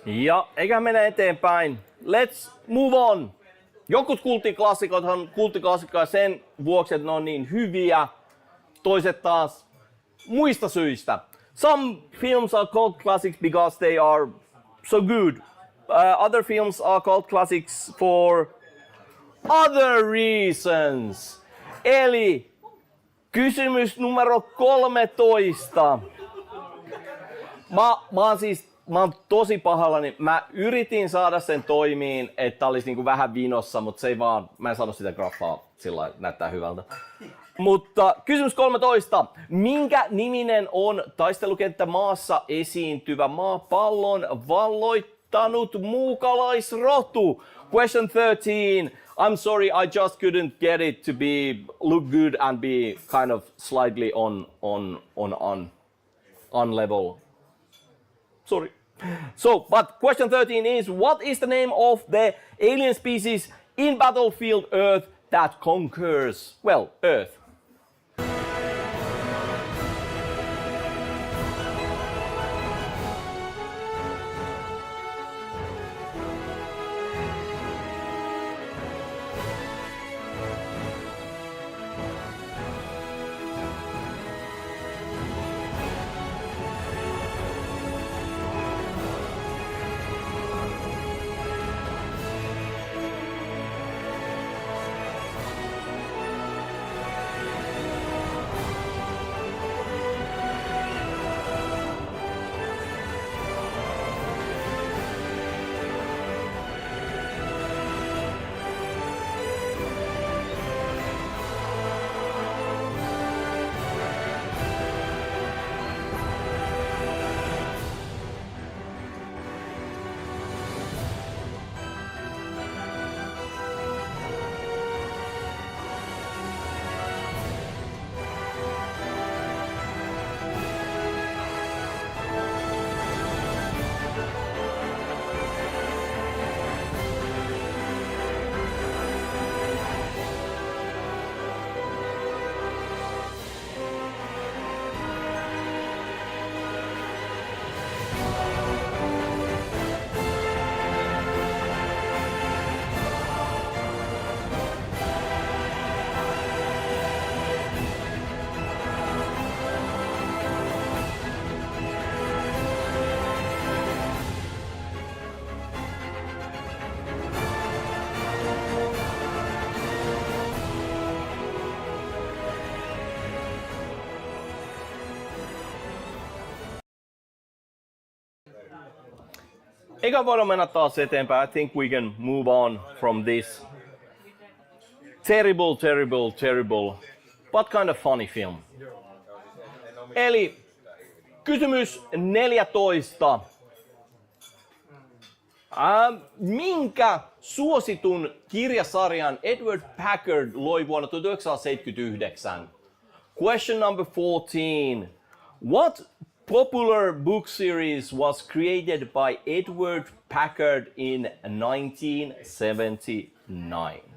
Ja eikä mennä eteenpäin. Let's move on. Jokut kulttiklassikothan kulttiklassikkoja sen vuoksi, että ne on niin hyviä. Toiset taas muista syistä. Some films are called classics because they are so good. Other films are called classics for other reasons. Eli kysymys numero 13. Mä oon tosi pahallani. Mä yritin saada sen toimiin, että olisi niinku vähän vinossa, mutta se ei vaan, mä en saanut sitä graffaa, sillä näyttää hyvältä. Mutta kysymys 13. Minkä niminen on taistelukenttä maassa esiintyvä maapallon valloittanut muukalaisrotu? Question 13. I'm sorry, I just couldn't get it to look good and be kind of slightly on level. Sorry. So, but question 13 is, what is the name of the alien species in Battlefield Earth that conquers, well, Earth? Eikä voida mennä taas eteenpäin. I think we can move on from this terrible, but kind of funny film. Eli kysymys 14. Minkä suositun kirjasarjan Edward Packard loi vuonna 1979? Question number 14. What popular book series was created by Edward Packard in 1979?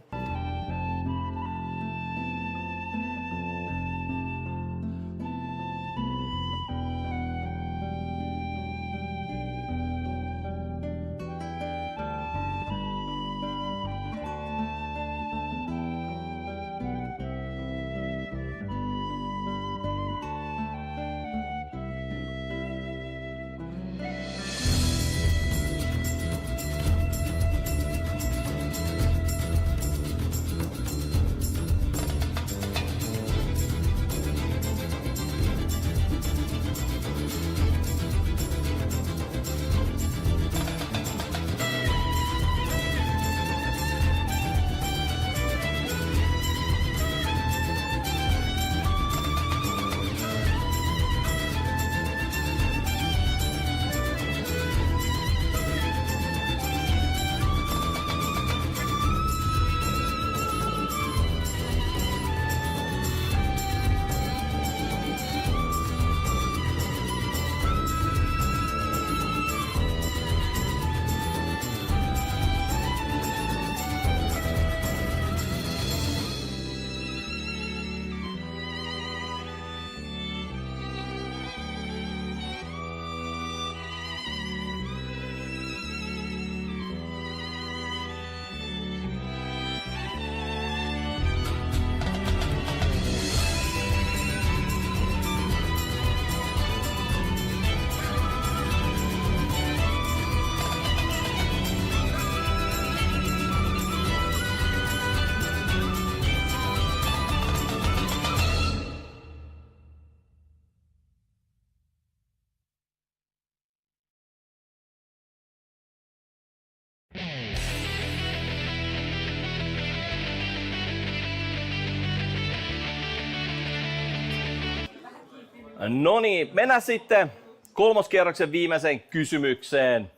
No niin, mennään sitten kolmoskierroksen viimeiseen kysymykseen.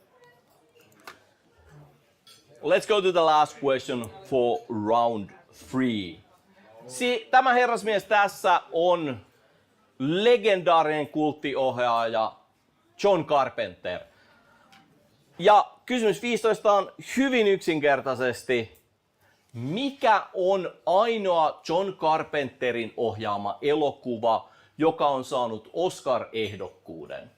Let's go to the last question for round 3. Tämä herrasmies tässä on legendaarinen kulttiohjaaja John Carpenter. Ja kysymys 15 on hyvin yksinkertaisesti, mikä on ainoa John Carpenterin ohjaama elokuva, joka on saanut Oscar-ehdokkuuden?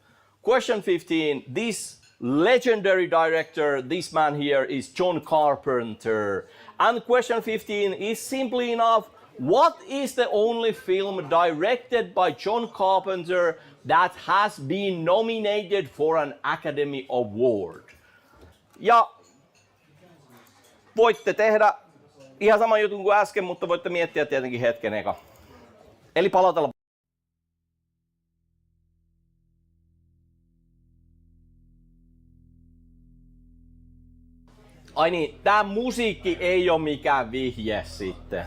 Question 15, this legendary director, this man here is John Carpenter. And question 15 is simply enough, what is the only film directed by John Carpenter that has been nominated for an Academy Award? Ja voitte tehdä ihan saman jutun kuin äsken, mutta voitte miettiä tietenkin hetken eka. Eli palautella. Ai niin, tää musiikki ei ole mikään vihje sitten.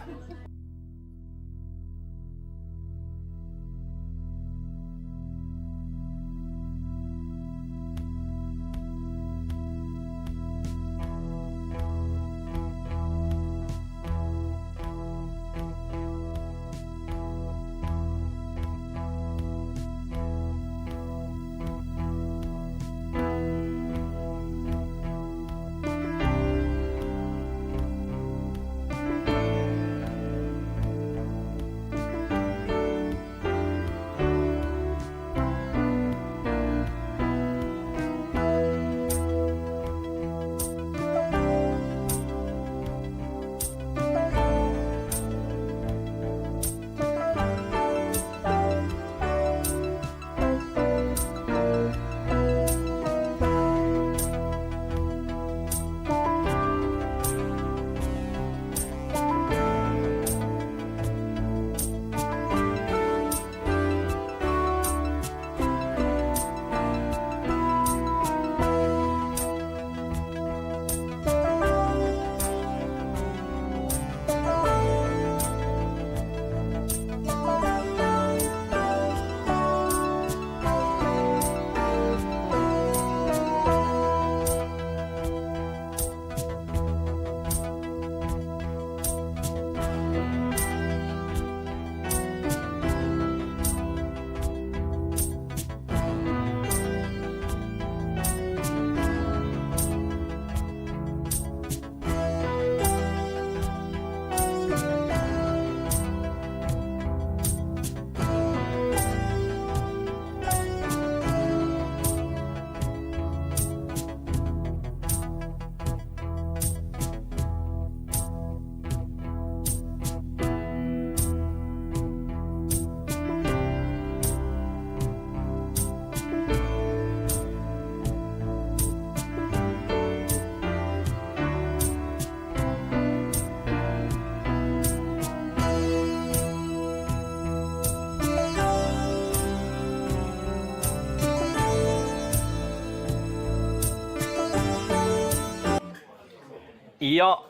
Ja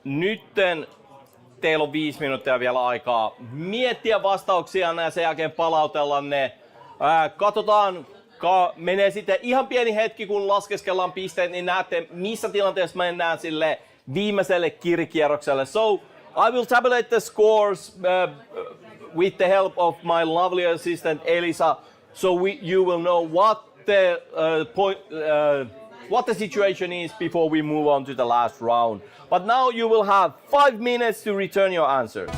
nytten teillä on 5 minuuttia vielä aikaa miettiä vastauksia ja sen jälkeen palautella ne. Katsotaan, menee sitten ihan pieni hetki, kun laskeskellaan pisteet, niin näette, missä tilanteessa mennään sille viimeiselle kirikierrokselle. So, I will tabulate the scores with the help of my lovely assistant Elisa, so you will know what the situation is before we move on to the last round. But now you will have 5 minutes to return your answers.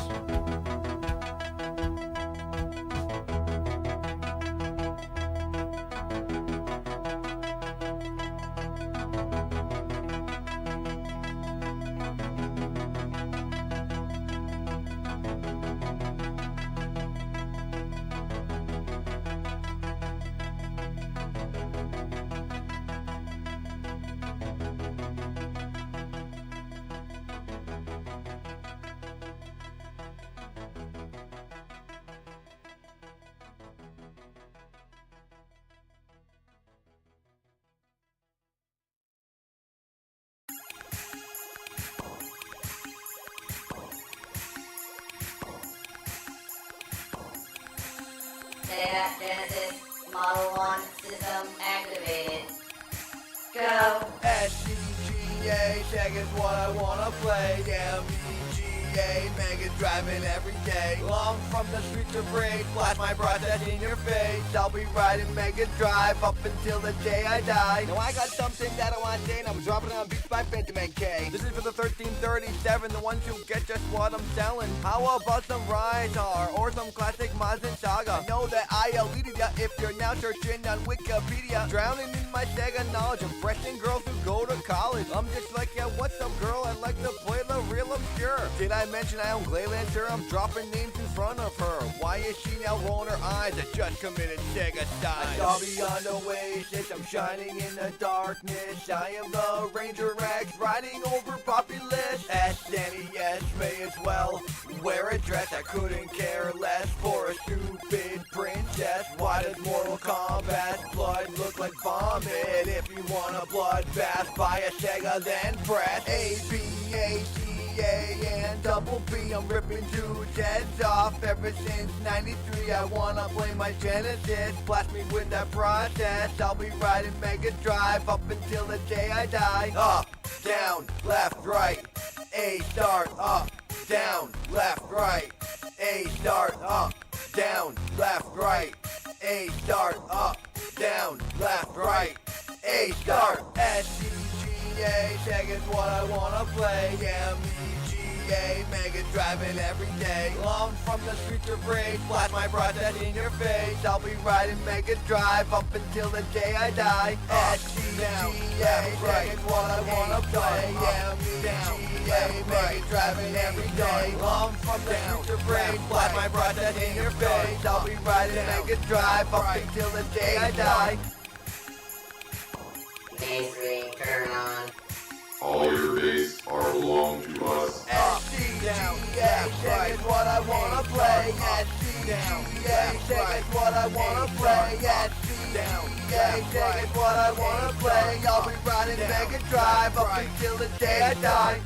Sega Genesis Model 1 system activated. Go! SCGA, Sega's what I wanna play. MEGA, Mega driving every day. Long from the streets of rage, flash my process in your face. I'll be riding Mega Drive up until the day I die. Now I got something that I want to say, and I'm dropping it on beats by Phantom K. This is for the 1337, the ones who get just what I'm selling. How about some Rydar or some classic Mazda Saga? I know that I eluded ya if you're now searching on Wikipedia. Drowning in my Sega knowledge, impressing girls who go to college. I'm just like, yeah, what's up, girl? I'd like to play the real obscure. Did I mention I own Glaylander? I'm dropping names in front of her. Why is she now rolling her eyes? I just committed Sega style. I saw beyond Oasis, I'm shining in the darkness. I am the Ranger X, riding over Populous. SNES may as well wear a dress. I couldn't care less for a stupid princess. Why does Mortal Kombat's blood look like vomit? If you want a bloodbath, buy a Sega, then press A, B, A, C, A, and double B. I'm ripping dudes' heads off ever since 93. I wanna play my Genesis, blast me with that process. I'll be riding Mega Drive up until the day I die. Up, down, left, right, A start, up, down, left, right, A start, up, down, left, right, A start, up, down, left, right, A start. SCGA, Sega's what I wanna play. MEGA, Mega driving every day. Long from the streets of rage, flash my process in your face. I'll be riding Mega Drive up until the day I die. SCGA, Sega's what I wanna play. MEGA, Mega driving every day. Long from the streets of rage, flash my process in your face. I'll be riding Mega Drive up until the day I die. Mainstream, turn on. All your base are belong to us. SCGA, Sega's what I wanna play. SCGA, Sega's what I wanna play. SCGA, Sega's what I wanna play. I'll be riding Mega Drive up until the day I die.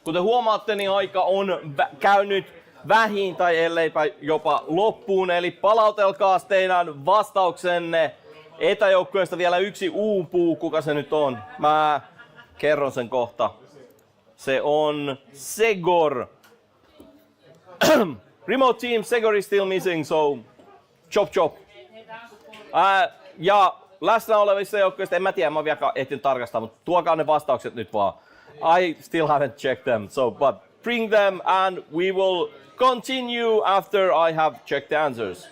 Kuten huomaatte, niin aika on käynyt vähin tai elleipä jopa loppuun, eli palautelkaa teidän vastauksenne. Etäjoukkueesta vielä yksi uupuu, kuka se nyt on? Mä kerron sen kohta. Se on Segor. Remote team, Segor is still missing, so chop chop. Ja läsnä olevissa joukkueista, en mä tiedä, mä oon vielä ehtinyt tarkastaa, mutta tuokaa ne vastaukset nyt vaan. I still haven't checked them, so but bring them and we will continue after I have checked the answers.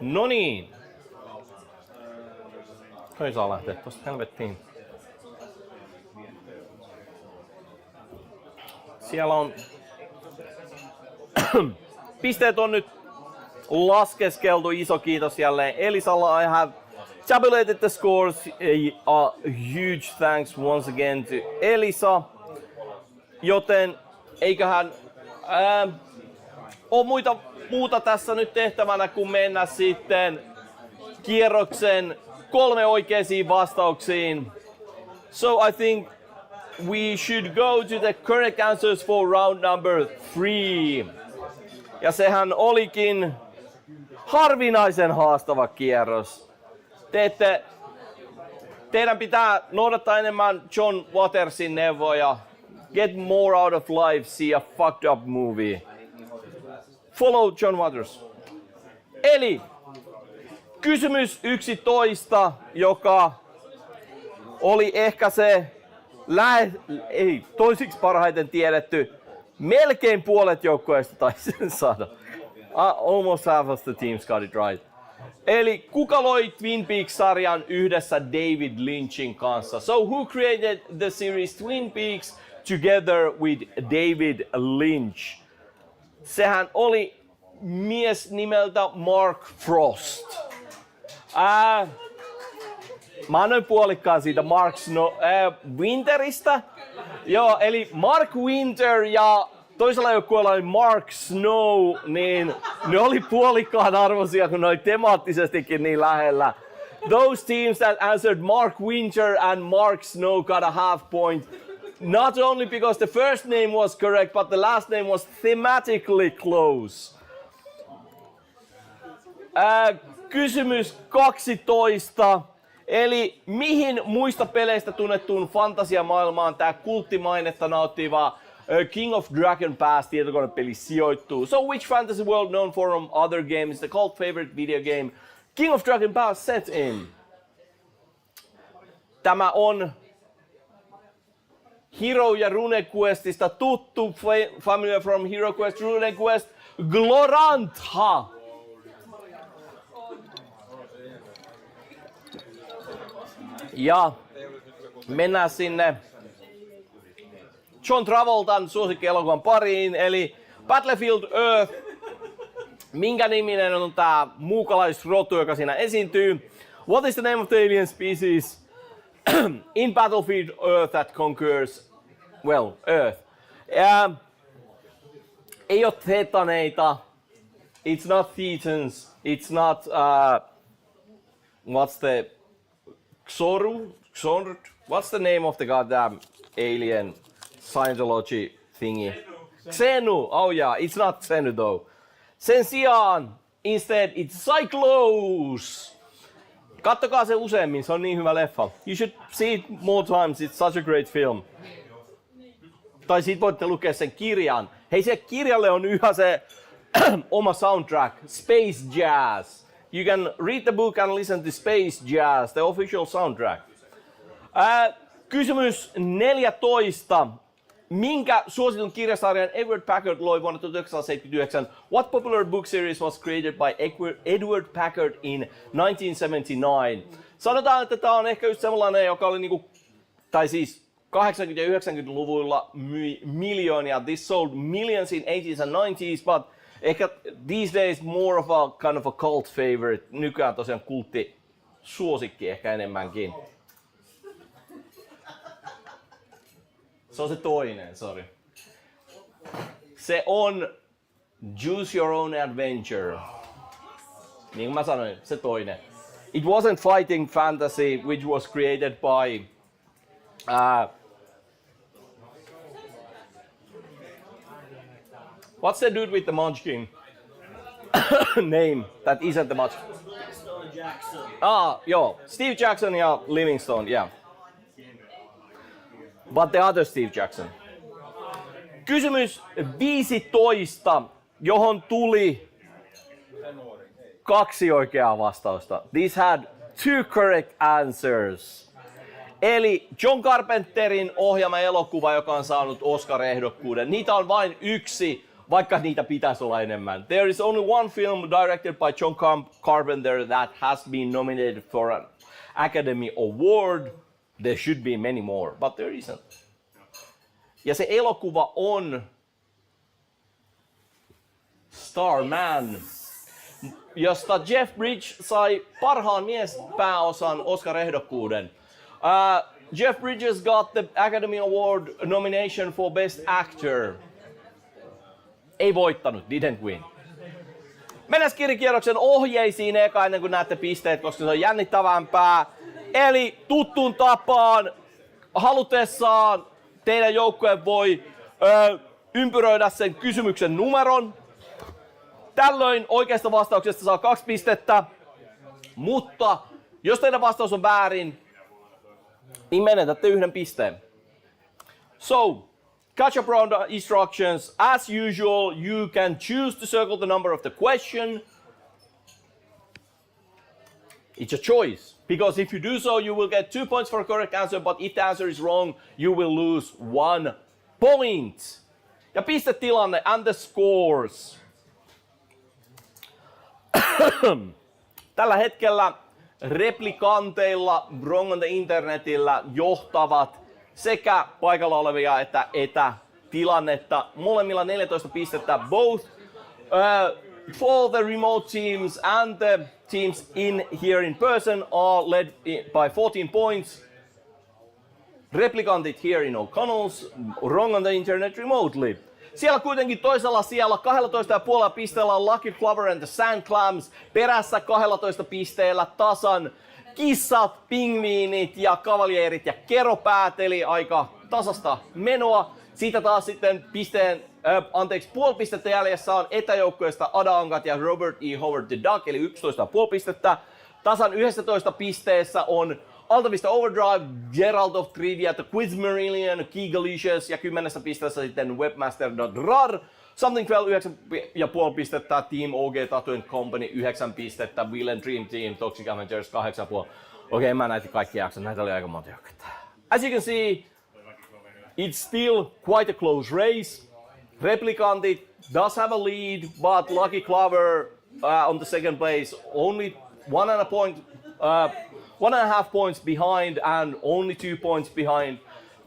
No niin. Toi saa lähteä tosta helvettiin. Siellä on... Pisteet on nyt laskeskeltu. Iso kiitos jälleen Elisalle. I have tabulated the scores. A huge thanks once again to Elisa. Joten eiköhän ole muuta tässä nyt tehtävänä, kun mennä sitten kierroksen 3 oikeisiin vastauksiin. So I think we should go to the correct answers for round number 3. Ja sehän olikin harvinaisen haastava kierros. Teidän pitää noudattaa enemmän John Watersin neuvoja. Get more out of life, see a fucked up movie. Follow John Waters. Eli kysymys 11, joka oli ehkä se toisiksi parhaiten tiedetty. Melkein puolet joukkueista taisi sen saada. Almost half of the teams got it right. Eli kuka loi Twin Peaks-sarjan yhdessä David Lynchin kanssa? So who created the series Twin Peaks together with David Lynch? Sehän oli mies nimeltä Mark Frost. Mä annoin puolikkaan siitä Winteristä. Joo, eli Mark Winter ja toisella joukkueella oli Mark Snow, niin ne oli puolikkaan arvoisia, kun ne oli temaattisestikin niin lähellä. Those teams that answered Mark Winter and Mark Snow got a half point. Not only because the first name was correct, but the last name was thematically close. Kysymys 12. Eli mihin muista peleistä tunnettuun fantasiamaailmaan tää kulttimainetta nauttiva King of Dragon Pass tietokonepeli sijoittuu? So which fantasy world known from other games is the cult favorite video game King of Dragon Pass set in? Tämä on Hero ja RuneQuestista tuttu, familiar from Hero Quest, RuneQuest, Glorantha. Ja mennään sinne John Travoltan suosikkielokuvan pariin, eli Battlefield Earth. Minkä niminen on tää muukalaisrotu, joka siinä esiintyy? What is the name of the alien species in Battlefield Earth that conquers, well, Earth? Ei oo thetaneita. It's not thetans. It's not, what's the... Xorud? What's the name of the goddamn alien Scientology thingy? Xenu! Oh yeah, it's not Xenu though. Sen sijaan, instead, it's Cyclos! Kattokaa se useammin, se on niin hyvä leffa. You should see it more times, it's such a great film. Tai sit voitte lukea sen kirjan. Hei, se kirjalle on yhä se oma soundtrack, Space Jazz. You can read the book and listen to Space Jazz, the official soundtrack. Kysymys 14. Minkä suositun kirjasarjan Edward Packard loi vuonna 1979? What popular book series was created by Edward Packard in 1979? Sanotaan, että tämä on ehkä just sellainen, joka oli niinku, tai siis 80- ja 90-luvuilla myi miljoonia. This sold millions in 80s and 90s, but ehkä these days more of a kind of a cult favorite. Nykyään tosiaan kultti suosikki ehkä enemmänkin. Se on se toinen, sorry. Se on Choose Your Own Adventure. Niin kuin mä sanoin, se toinen. It wasn't fighting fantasy, which was created by what's the dude with the Munchkin name that isn't the Munchkin? Joo, Steve Jackson ja Livingstone, yeah. But the other Steve Jackson. Kysymys 15, johon tuli 2 oikeaa vastausta. These had 2 correct answers. Eli John Carpenterin ohjaama elokuva, joka on saanut Oscar-ehdokkuuden. Niitä on vain 1 vaikka niitä pitäisi olla enemmän. There is only one film directed by John Carpenter that has been nominated for an Academy Award. There should be many more, but there isn't. Ja se elokuva on Starman, josta Jeff Bridges sai parhaan miespääosan Oscar-ehdokkuuden. Jeff Bridges got the Academy Award nomination for Best Actor. Ei voittanut, didn't win. Mennään kirjakierroksen ohjeisiin eka ennen kuin näette pisteet, koska se on jännittävämpää. Eli tuttuun tapaan halutessaan teidän joukkue voi ympyröidä sen kysymyksen numeron. Tällöin oikeasta vastauksesta saa 2 pistettä, mutta jos teidän vastaus on väärin, niin menetätte 1 pisteen. So, catch up round instructions. As usual, you can choose to circle the number of the question. It's a choice, because if you do so, you will get 2 points for a correct answer, but if the answer is wrong, you will lose 1 point. Ja pistetilanne and the scores. Tällä hetkellä replikanteilla Wrong on the Internetillä johtavat sekä paikalla olevia että etätilannetta. Molemmilla 14 pistettä. Both for the remote teams and the teams in here in person are led by 14 points. Replikantit here in O'Connell's, Wrong on the Internet remotely. Siellä kuitenkin toisella siellä 12,5 pisteellä on Lucky Clover and the Sand Clams. Perässä 12 pisteellä tasan kissat, pingviinit ja kavaljeerit ja keropäät, eli aika tasasta menoa. Siitä taas sitten puoli pistettä jäljessä on etäjoukkueesta Ada-Ankat ja Robert E. Howard the Duck, eli 11,5 pistettä. Tasan 11 pisteessä on Altavista Overdrive, Gerald of Trivia, The Quiz Marillion, Keegalicious ja 10 pisteessä sitten Webmaster.rar. Something Fell 9,5 pistettä, Team OG Tattoo and Company 9 pistettä, Will and Dream Team, Toxic Avengers 8,5. Okei, mä näitä kaikki jakson, näitä oli aika monta joukkoa. As you can see, it's still quite a close race. Replikantit does have a lead, but Lucky Clover on the second place, only 1.5 points behind, and only 2 points behind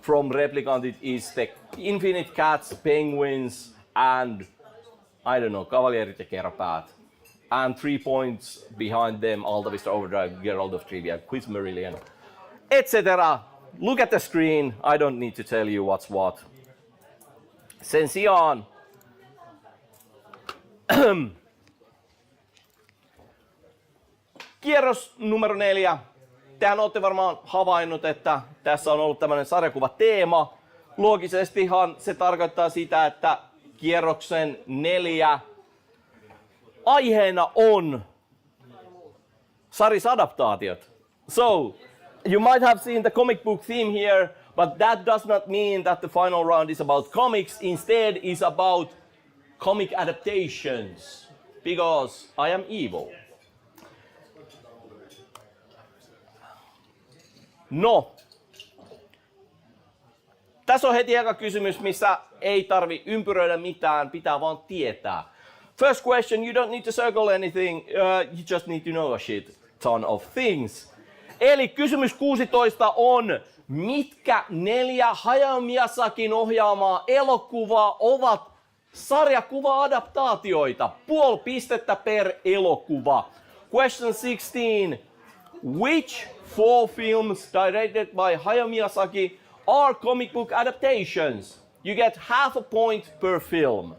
from Replikantit is the Infinite Cats, Penguins, and I don't know, Kavaljeerit ja Keropäät. And 3 points behind them, Altavista Overdrive, Gerald of Trivia, Quiz Marillion, etc. Look at the screen, I don't need to tell you what's what. Sen sijaan kierros numero 4. Tehän olette varmaan havainnut, että tässä on ollut tämmöinen sarjakuvateema. Loogisestihan se tarkoittaa sitä, että kierroksen 4 aiheena on sarisadaptaatiot. So, you might have seen the comic book theme here, but that does not mean that the final round is about comics. Instead, it's about comic adaptations, because I am evil. No, tässä on heti eka kysymys, missä ei tarvi ympyröidä mitään, pitää vaan tietää. First question, you don't need to circle anything, you just need to know a shit ton of things. Eli kysymys 16 on, mitkä 4 Hayao Miyazakin ohjaamaa elokuvaa ovat sarjakuva-adaptaatioita? Puoli pistettä per elokuva. Question 16, which 4 films directed by Hayao Miyazaki are comic book adaptations? You get half a point per film.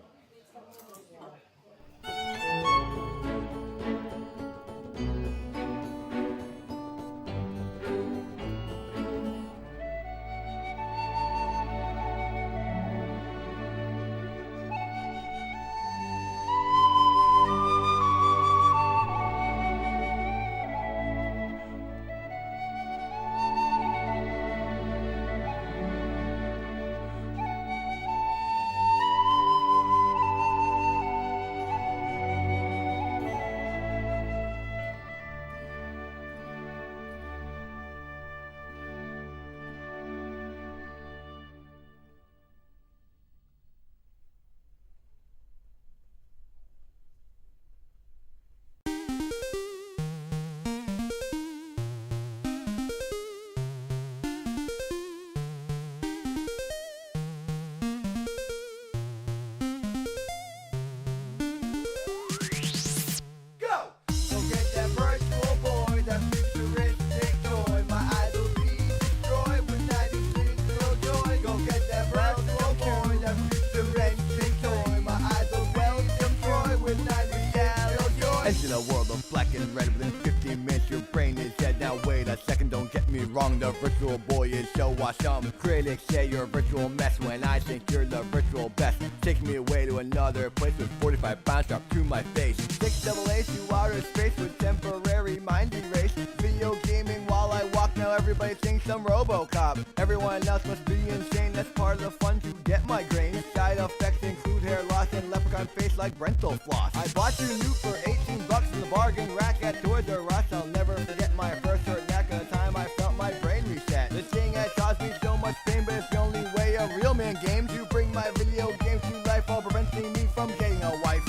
the virtual boy is so awesome. Critics say you're a virtual mess when I think you're the virtual best. Take me away to another place with 45 pounds strapped to my face. 6 double A's to outer space with temporary mind erase. Video gaming while I walk, now everybody thinks I'm RoboCop. Everyone else must be insane, that's part of the fun to get migraines. Side effects include hair loss and leprechaun face like Brental floss. I bought you new for $18 in the bargain rack at Toys R Us. I'll never forget my first hurt neck and the time I felt my brain reset. This thing has caused me so much pain, but it's the only way a real man game to bring my video games to life while preventing me from getting a wife.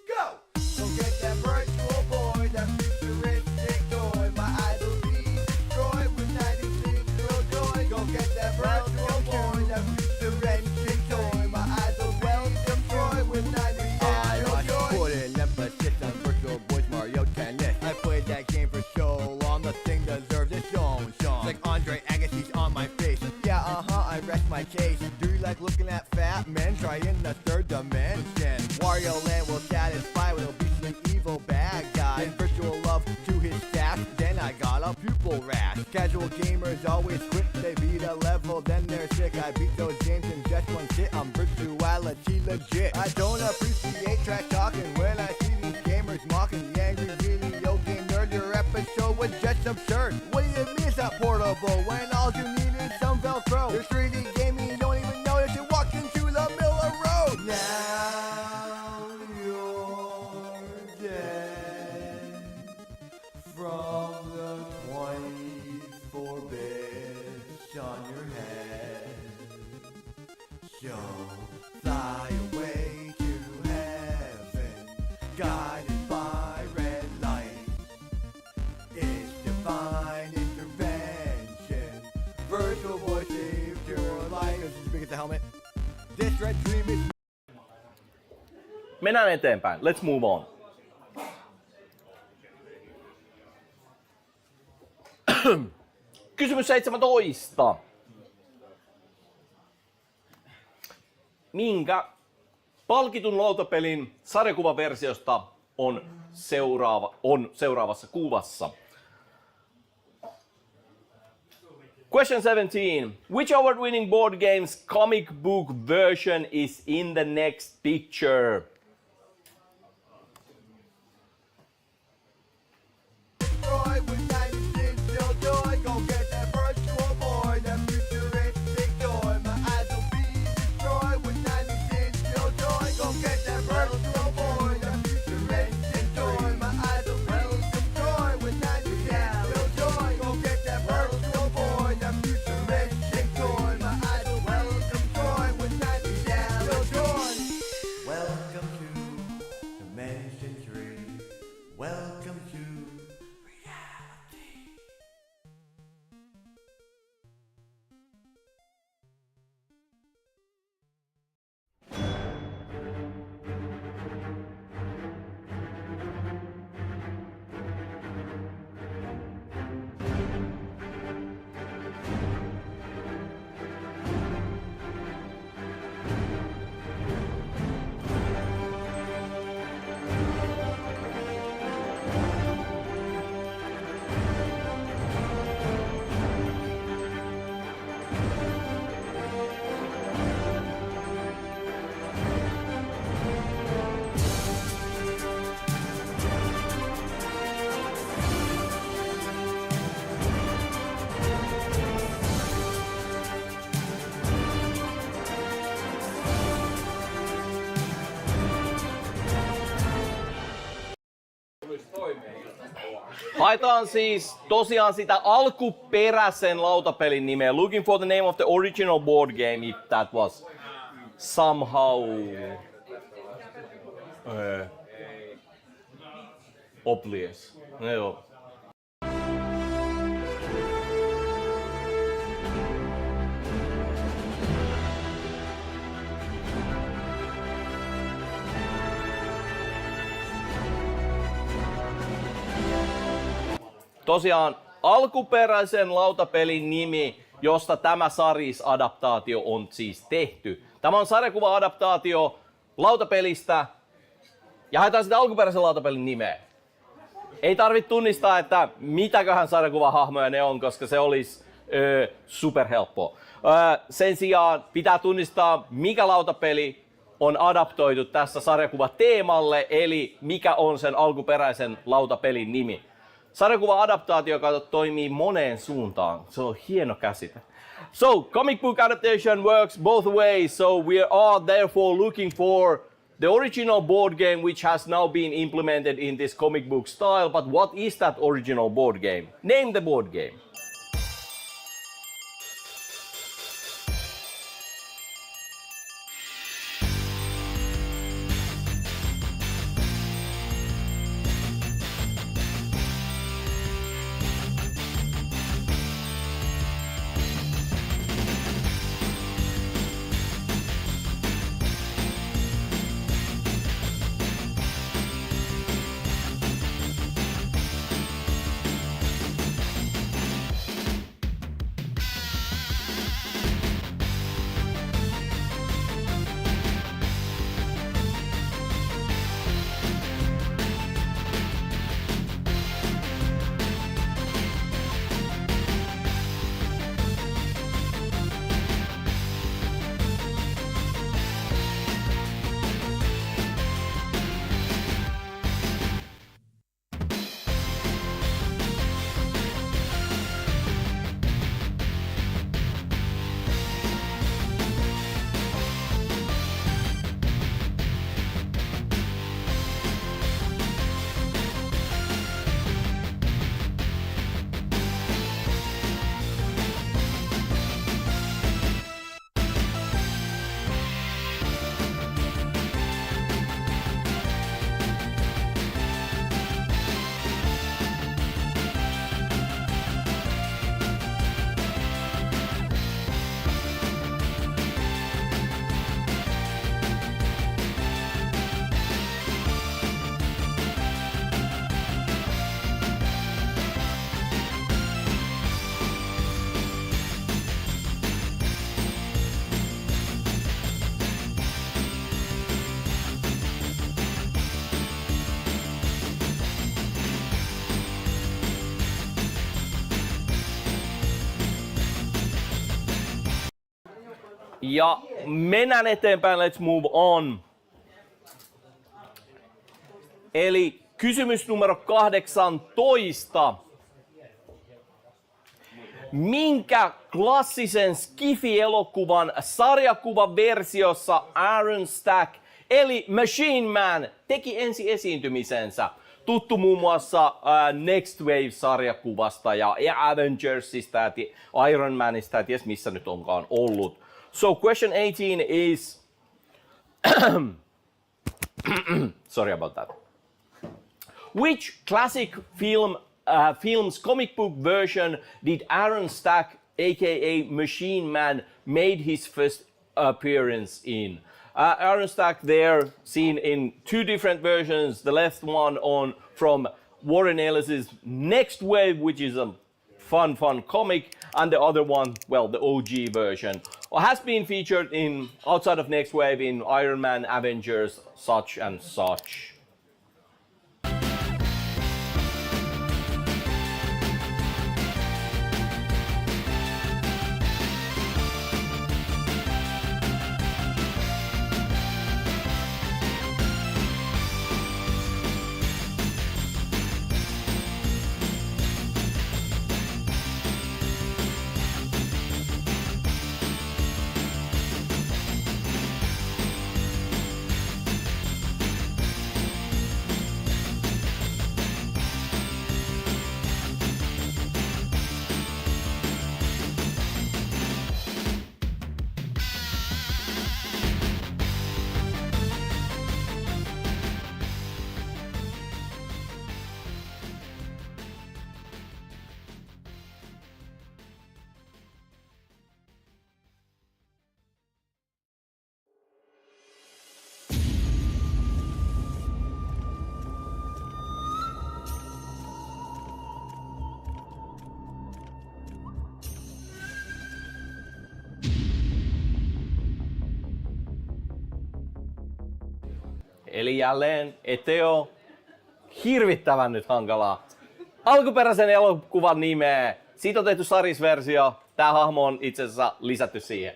Go! Go get that virtual boy, that futuristic toy. My eyes will be destroyed with 96 real joy. Go get that virtual boy, that futuristic toy. My eyes will be destroyed with 96 real joy. Put an emphasis on virtual boys, Mario Tennis. I played that game for so long, the thing deserves its own song. Like Andre Agassi's on my face. Yeah, I rest my case. Do you like looking at fat men trying the third dimension? Wario Land will satisfy with obesely evil bad guy. Then virtual love to his staff, then I got a pupil rash. Casual gamers always quit, they beat a level, then they're sick. I beat those games in just one hit, I'm virtuality legit. I don't appreciate trash talking when I see these gamers mocking the angry video game nerd. Your episode was just absurd. What do you mean it's not portable when all you need is some Velcro? You're 3D gaming, you don't even notice you walk into the middle of the road. Now you're dead from the 24 bits on your head. So fly away to heaven, guided by red light. It's divine intervention. Virtual voice saved your life. Speak at the helmet. This red dream is. Mennään eteenpäin. Let's move on. Kysymys 17. Minkä palkitun lautapelin sarjakuvaversiosta on seuraavassa kuvassa? Question 17. Which award-winning board game's comic book version is in the next picture? Destroy with 96 still joy. Go get that virtual boy, that futuristic toy. My eyes will be destroyed with 96 still joy. Go get that virtual boy, that futuristic toy. My eyes will be destroyed with 96 still joy. Go get that virtual boy, that futuristic toy. My eyes will be destroyed with 96 still joy. Welcome to Dimension 3. Welcome to Haetaan siis tosiaan sitä alkuperäisen lautapelin nimeä. Looking for the name of the original board game if that was somehow obvious. Joo. Tosiaan alkuperäisen lautapelin nimi, josta tämä Saris-adaptaatio on siis tehty. Tämä on sarjakuva-adaptaatio lautapelistä ja haetaan sitä alkuperäisen lautapelin nimeä. Ei tarvitse tunnistaa, että mitäköhän sarjakuvahahmoja ne on, koska se olisi superhelppoa. Sen sijaan pitää tunnistaa, mikä lautapeli on adaptoitu tässä sarjakuvateemalle, eli mikä on sen alkuperäisen lautapelin nimi. Sarjakuva-adaptaatio toimii moneen suuntaan. Se on hieno käsite. So, comic book adaptation works both ways, so we are therefore looking for the original board game which has now been implemented in this comic book style, but what is that original board game? Name the board game. Ja mennään eteenpäin, let's move on. Eli kysymys numero 18. Minkä klassisen Skifi-elokuvan sarjakuvaversiossa Aaron Stack eli Machine Man teki ensi esiintymisensä? Tuttu muun muassa Next Wave-sarjakuvasta ja Avengersista ja Iron Manista ja ties missä nyt onkaan ollut. So question 18 is, sorry about that. Which classic film's comic book version did Aaron Stack, aka Machine Man, made his first appearance in? Aaron Stack there seen in two different versions. The left one from Warren Ellis's Next Wave, which is a fun comic, and the other one, well, the OG version, has been featured in outside of Next Wave in Iron Man, Avengers, such and such. Eli jälleen Eteo hirvittävän nyt hankalaa. Alkuperäisen elokuvan nimeä. Siitä on tehty sarjisversio. Tää hahmo on itse asiassa lisätty siihen.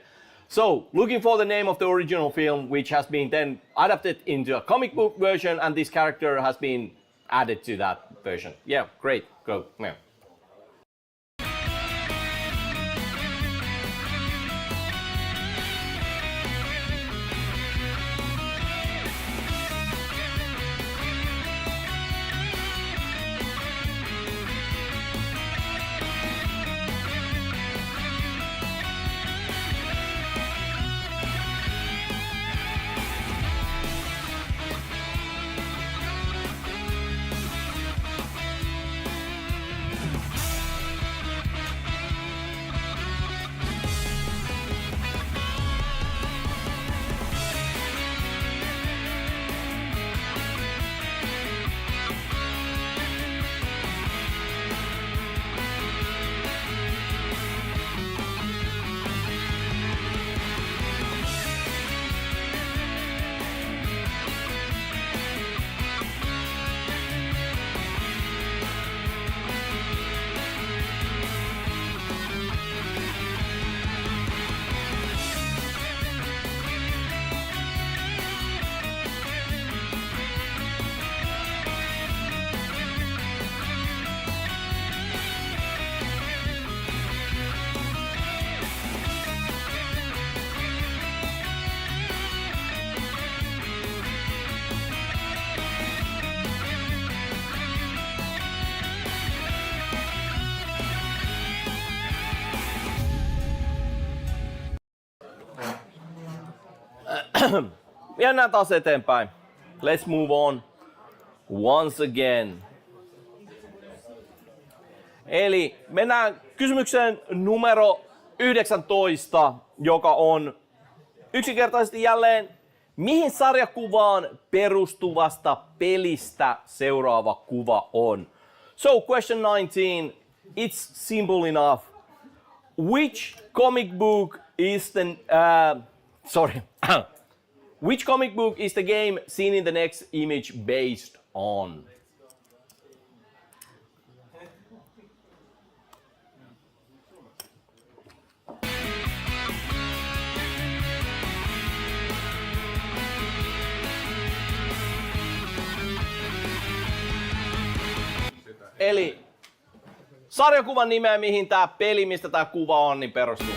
So, looking for the name of the original film, which has been then adapted into a comic book version, and this character has been added to that version. Yeah, great. Go. Yeah. Mennään taas eteenpäin. Let's move on once again. Eli mennään kysymykseen numero 19, joka on yksinkertaisesti jälleen, mihin sarjakuvaan perustuvasta pelistä seuraava kuva on? So question 19, it's simple enough. Which comic book is the Which comic book is the game seen in the next image based on? Eli sarjakuvan nimeä, mihin tää peli, mistä tää kuva on, niin perustuu.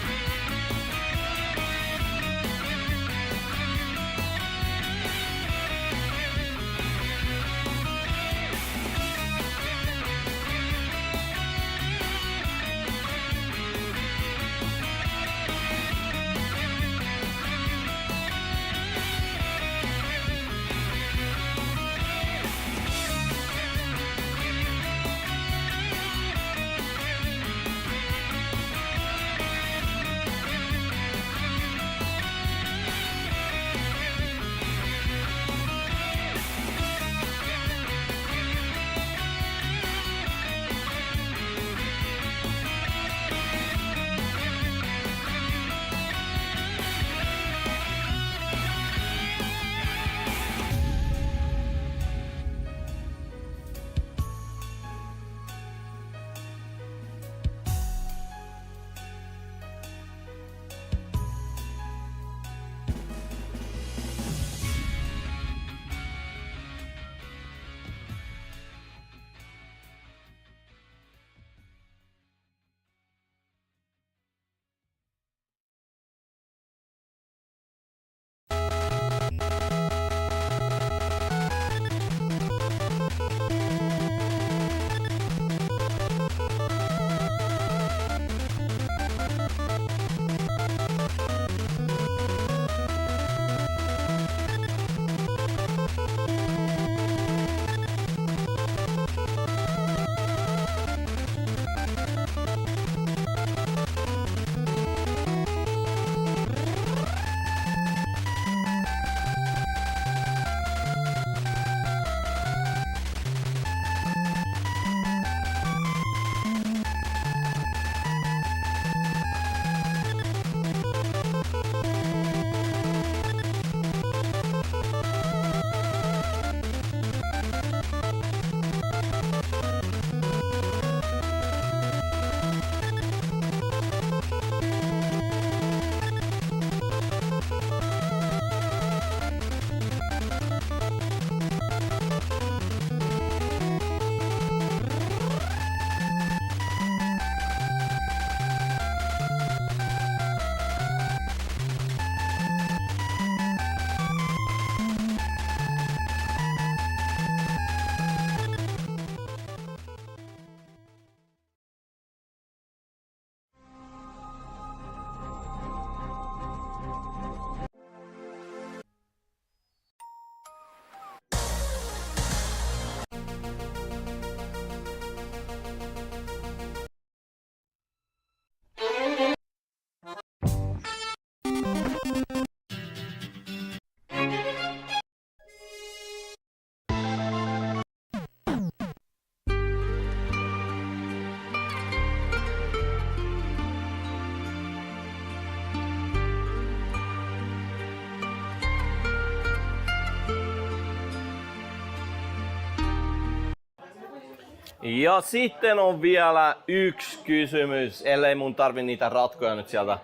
Ja sitten on vielä yksi kysymys, ellei mun tarvi niitä ratkoja nyt sieltä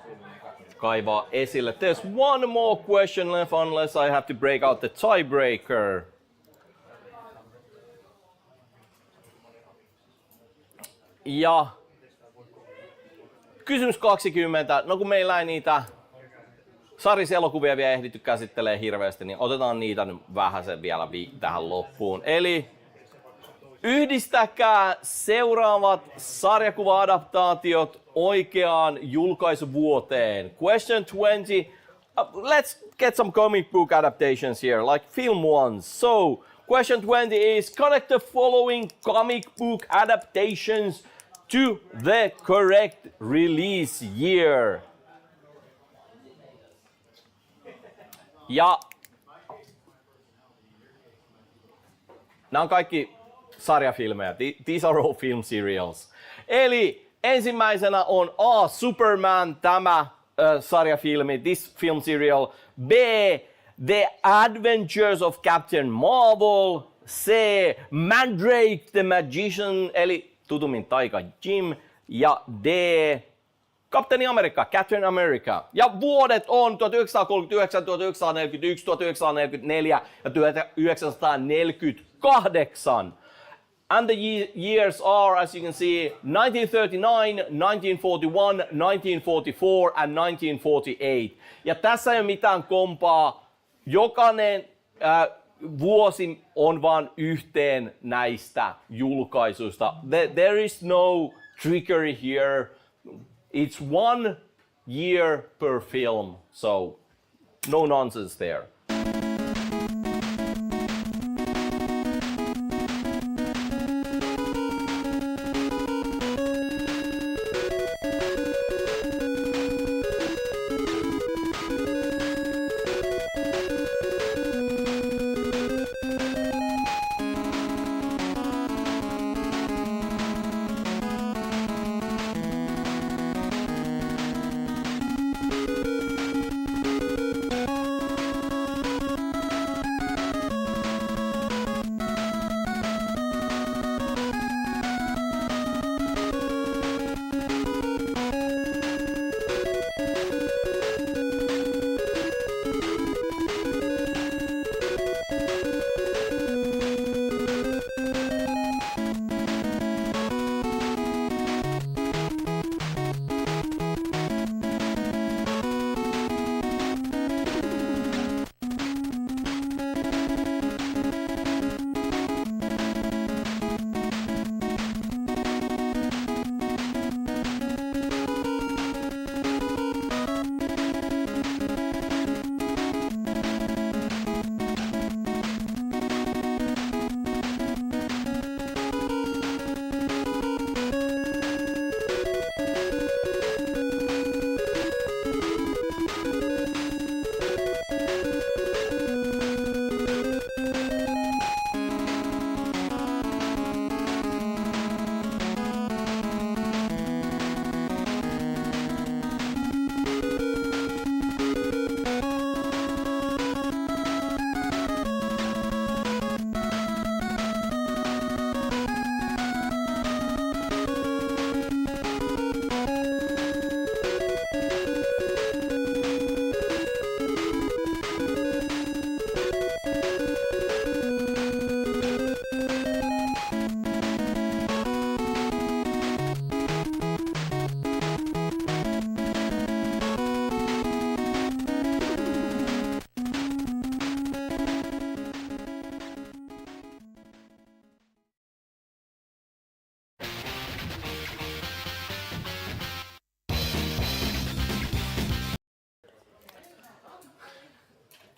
kaivaa esille. There's one more question left unless I have to break out the tiebreaker. Ja kysymys 20. No kun meillä ei niitä sarjiselokuvia vielä ehditty käsittelee hirveästi, niin otetaan niitä nyt vähäsen vielä tähän loppuun. Eli yhdistäkää seuraavat sarjakuva-adaptaatiot oikeaan julkaisuvuoteen. Question 20. Let's get some comic book adaptations here, like film ones. So, question 20 is connect the following comic book adaptations to the correct release year. Ja nämä on kaikki sarjafilmejä. These are all film serials. Eli ensimmäisenä on A. Superman, tämä sarjafilmi, this film serial. B. The Adventures of Captain Marvel. C. Mandrake the Magician, eli tutummin taika Jim. Ja D. Kapteeni Amerikka, Captain America. Ja vuodet on 1939, 1941, 1944 ja 1948. And the years are, as you can see, 1939, 1941, 1944 and 1948. Ja tässä ei ole mitään kompaa. Jokainen vuosi on vain yhteen näistä julkaisuista. There is no trickery here. It's 1 year per film, so no nonsense there.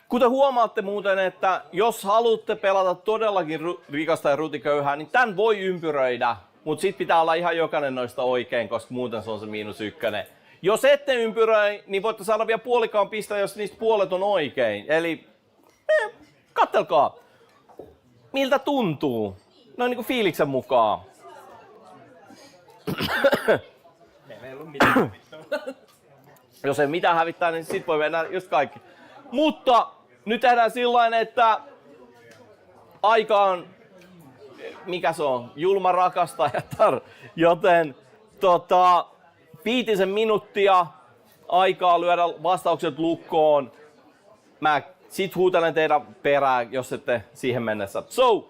Kuten huomaatte muuten, että jos haluatte pelata todellakin rikasta ja rutiköyhää, niin tän voi ympyröidä, mutta sit pitää olla ihan jokainen noista oikein, koska muuten se on se -1. Jos ette ympyröi, niin voitte saada vielä puolikaan pistää, jos niistä puolet on oikein. Eli kattelkaa, miltä tuntuu. Noin niinku fiiliksen mukaan. Meillä ei ollut mitään hävittää. Jos ei mitään hävittää, niin sit voi mennä just kaikki. Mutta nyt tehdään sillain, että aika on mikä se on, julma rakastajatar, joten 5 minuuttia aikaa lyödä vastaukset lukkoon. Mä sit huutelen teidän perään, jos ette siihen mennessä. So,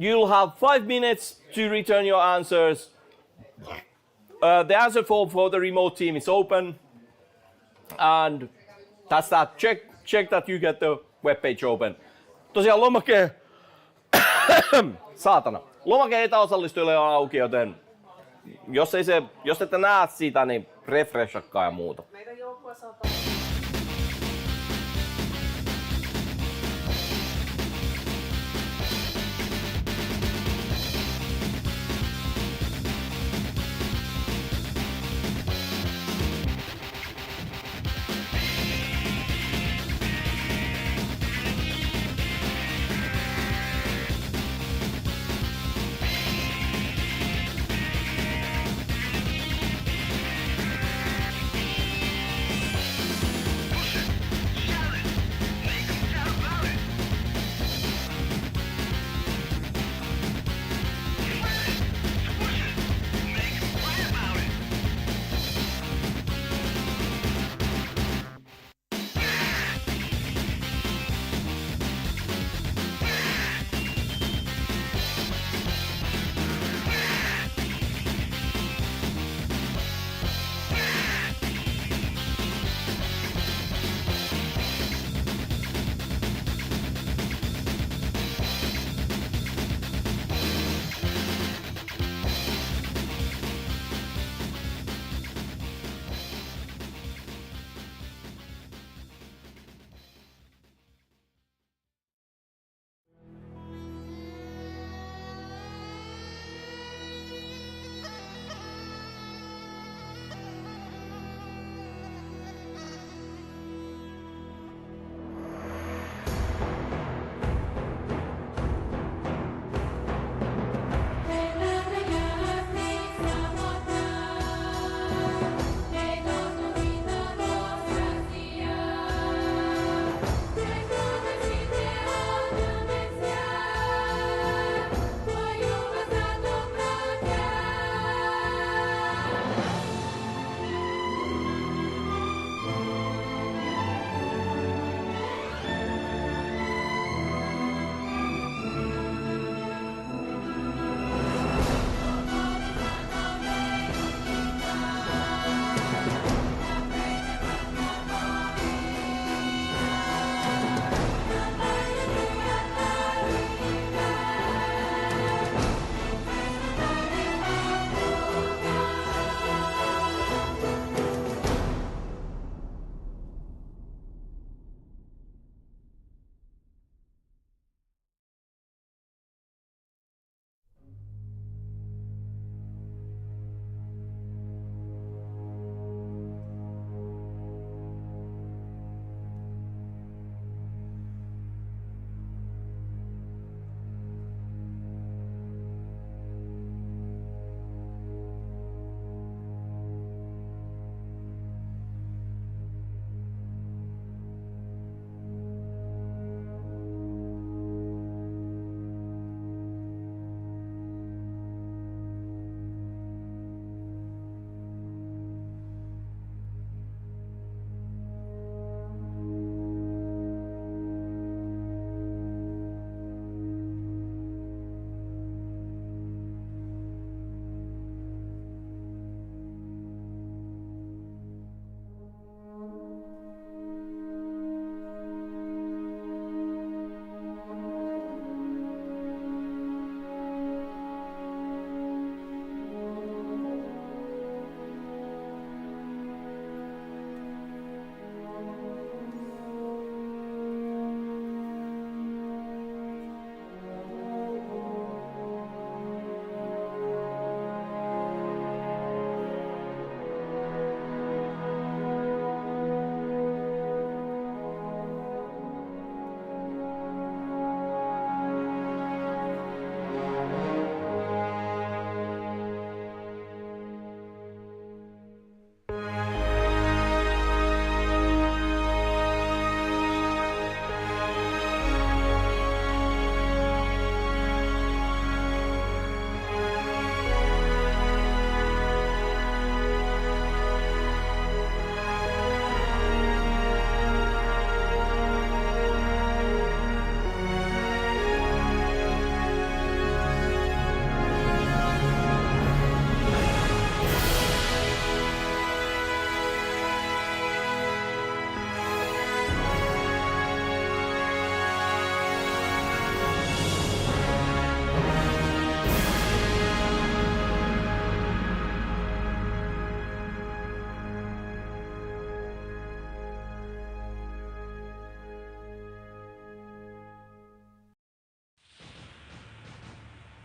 you'll have 5 minutes to return your answers. The answer form for the remote team is open. And that's that. Check that you get the webpage open. Tosiaan lomake... Saatana. Lomake etäosallistujille on auki, joten jos ette näe sitä, niin refreshakkaa ja muuta. Meidän joukkue saa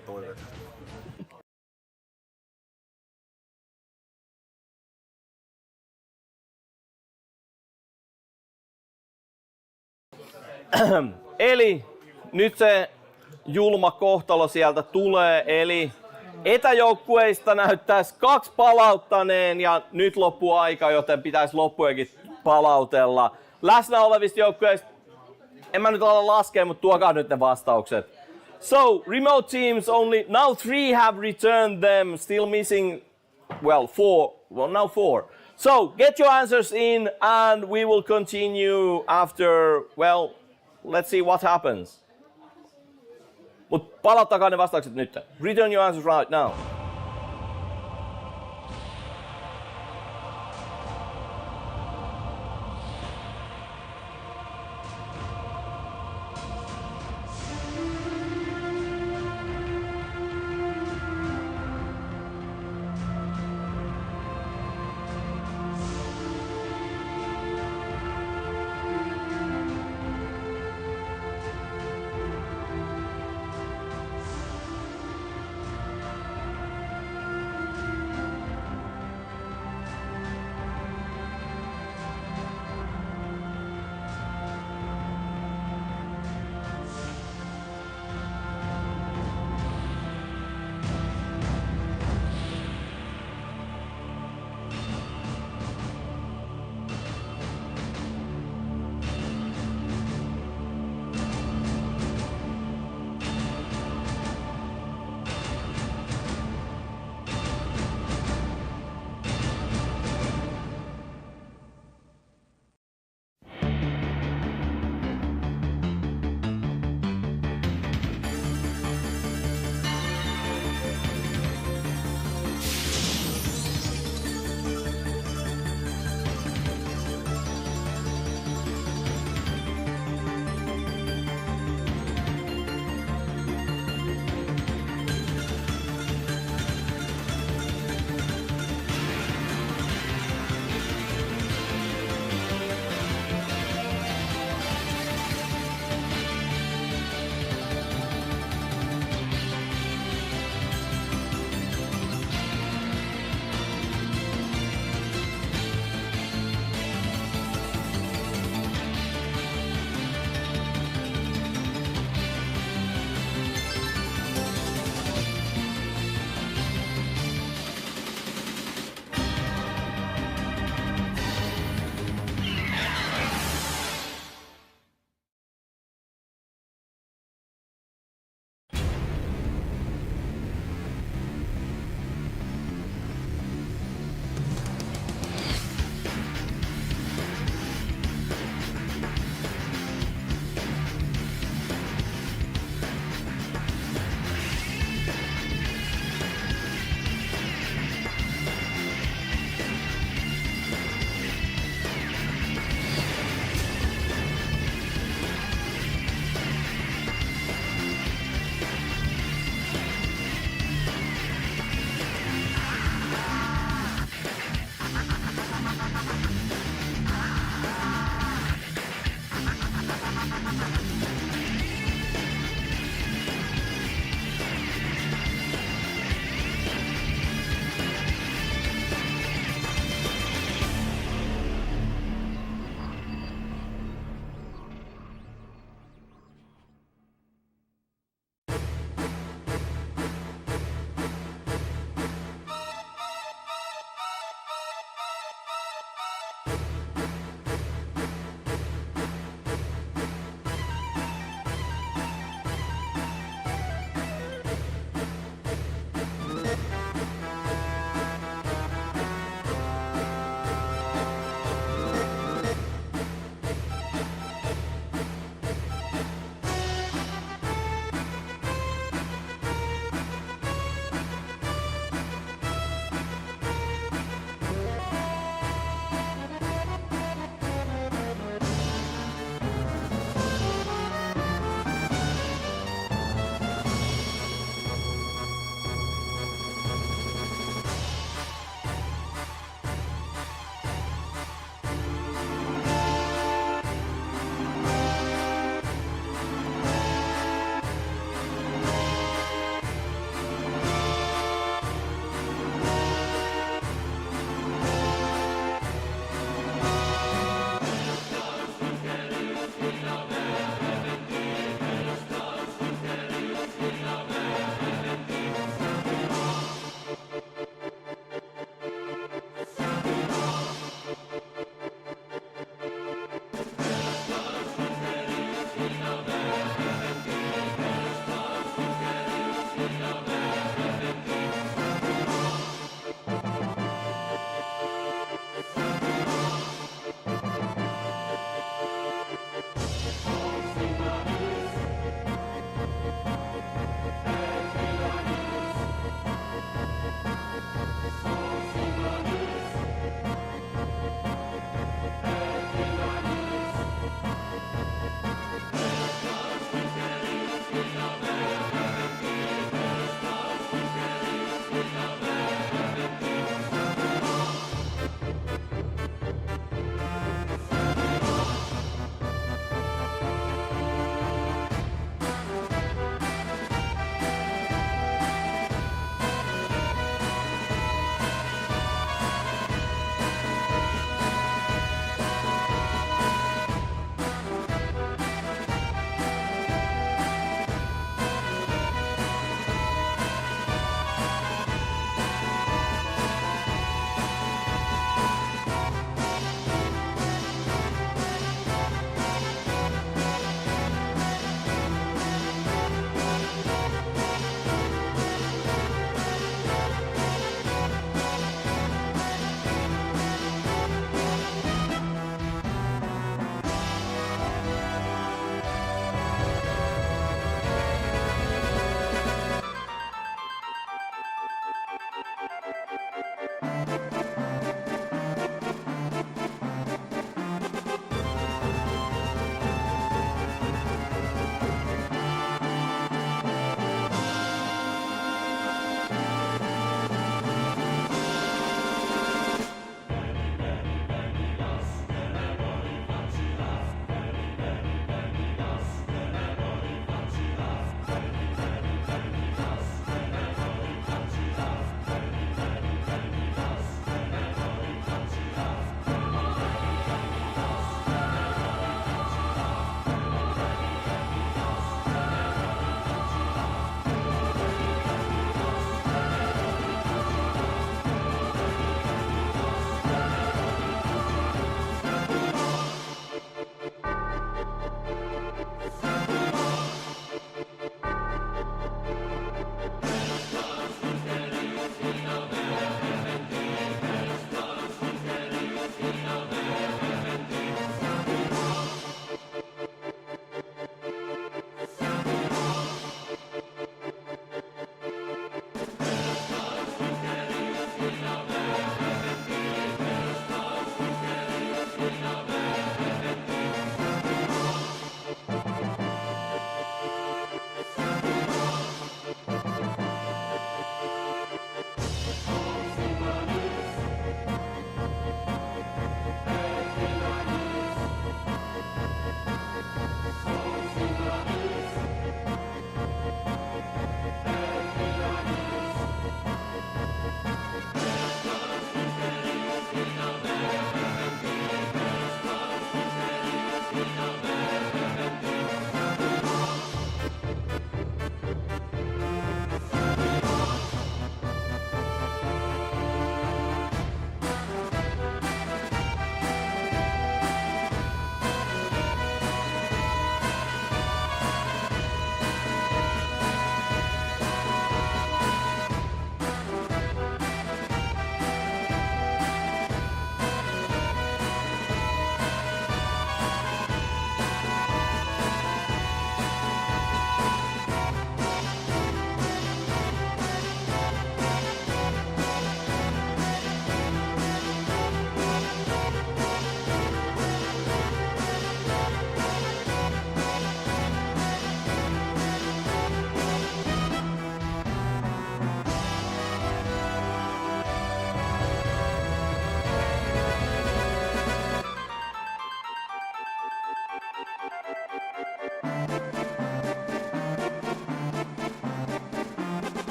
kaikki toiveet. Eli nyt se julma kohtalo sieltä tulee, eli etäjoukkueista näyttäisi 2 palauttaneen ja nyt loppuu aika, joten pitäisi loppujakin palautella. Läsnä olevista joukkueista, en mä nyt ala laskea, mutta tuokaa nyt ne vastaukset. So, remote teams only, now 3 have returned them, still missing, well, 4. So, get your answers in and we will continue after, well, let's see what happens. Mut palauttakaa ne vastaukset nyt. Return your answers right now.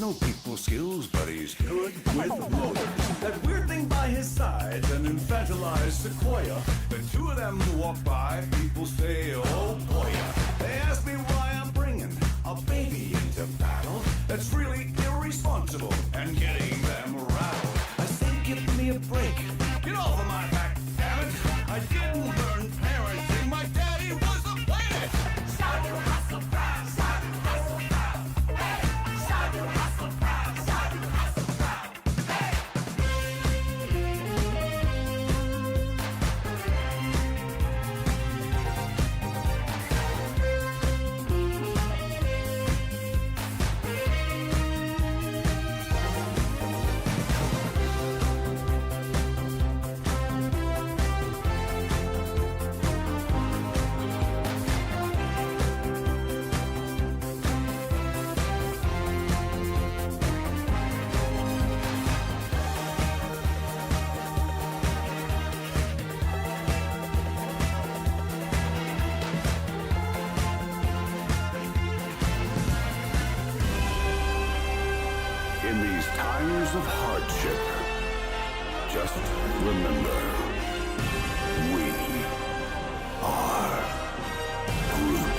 know people skills, but he's good with motive. That weird thing by his side, an infantilized sequoia. The two of them walk by, people say, oh boy. They ask me why I'm bringing a baby into battle. That's really irresponsible and getting them rattled. I say, give me a break. Get off of my back, damn it. I didn't learn parenting. My daddy was a planet. Shout you hustle proud, shout you hustle proud. Hey, shout you hustle proud, shout you hustle proud. Hey. In these times of hardship, just remember, we are Groot.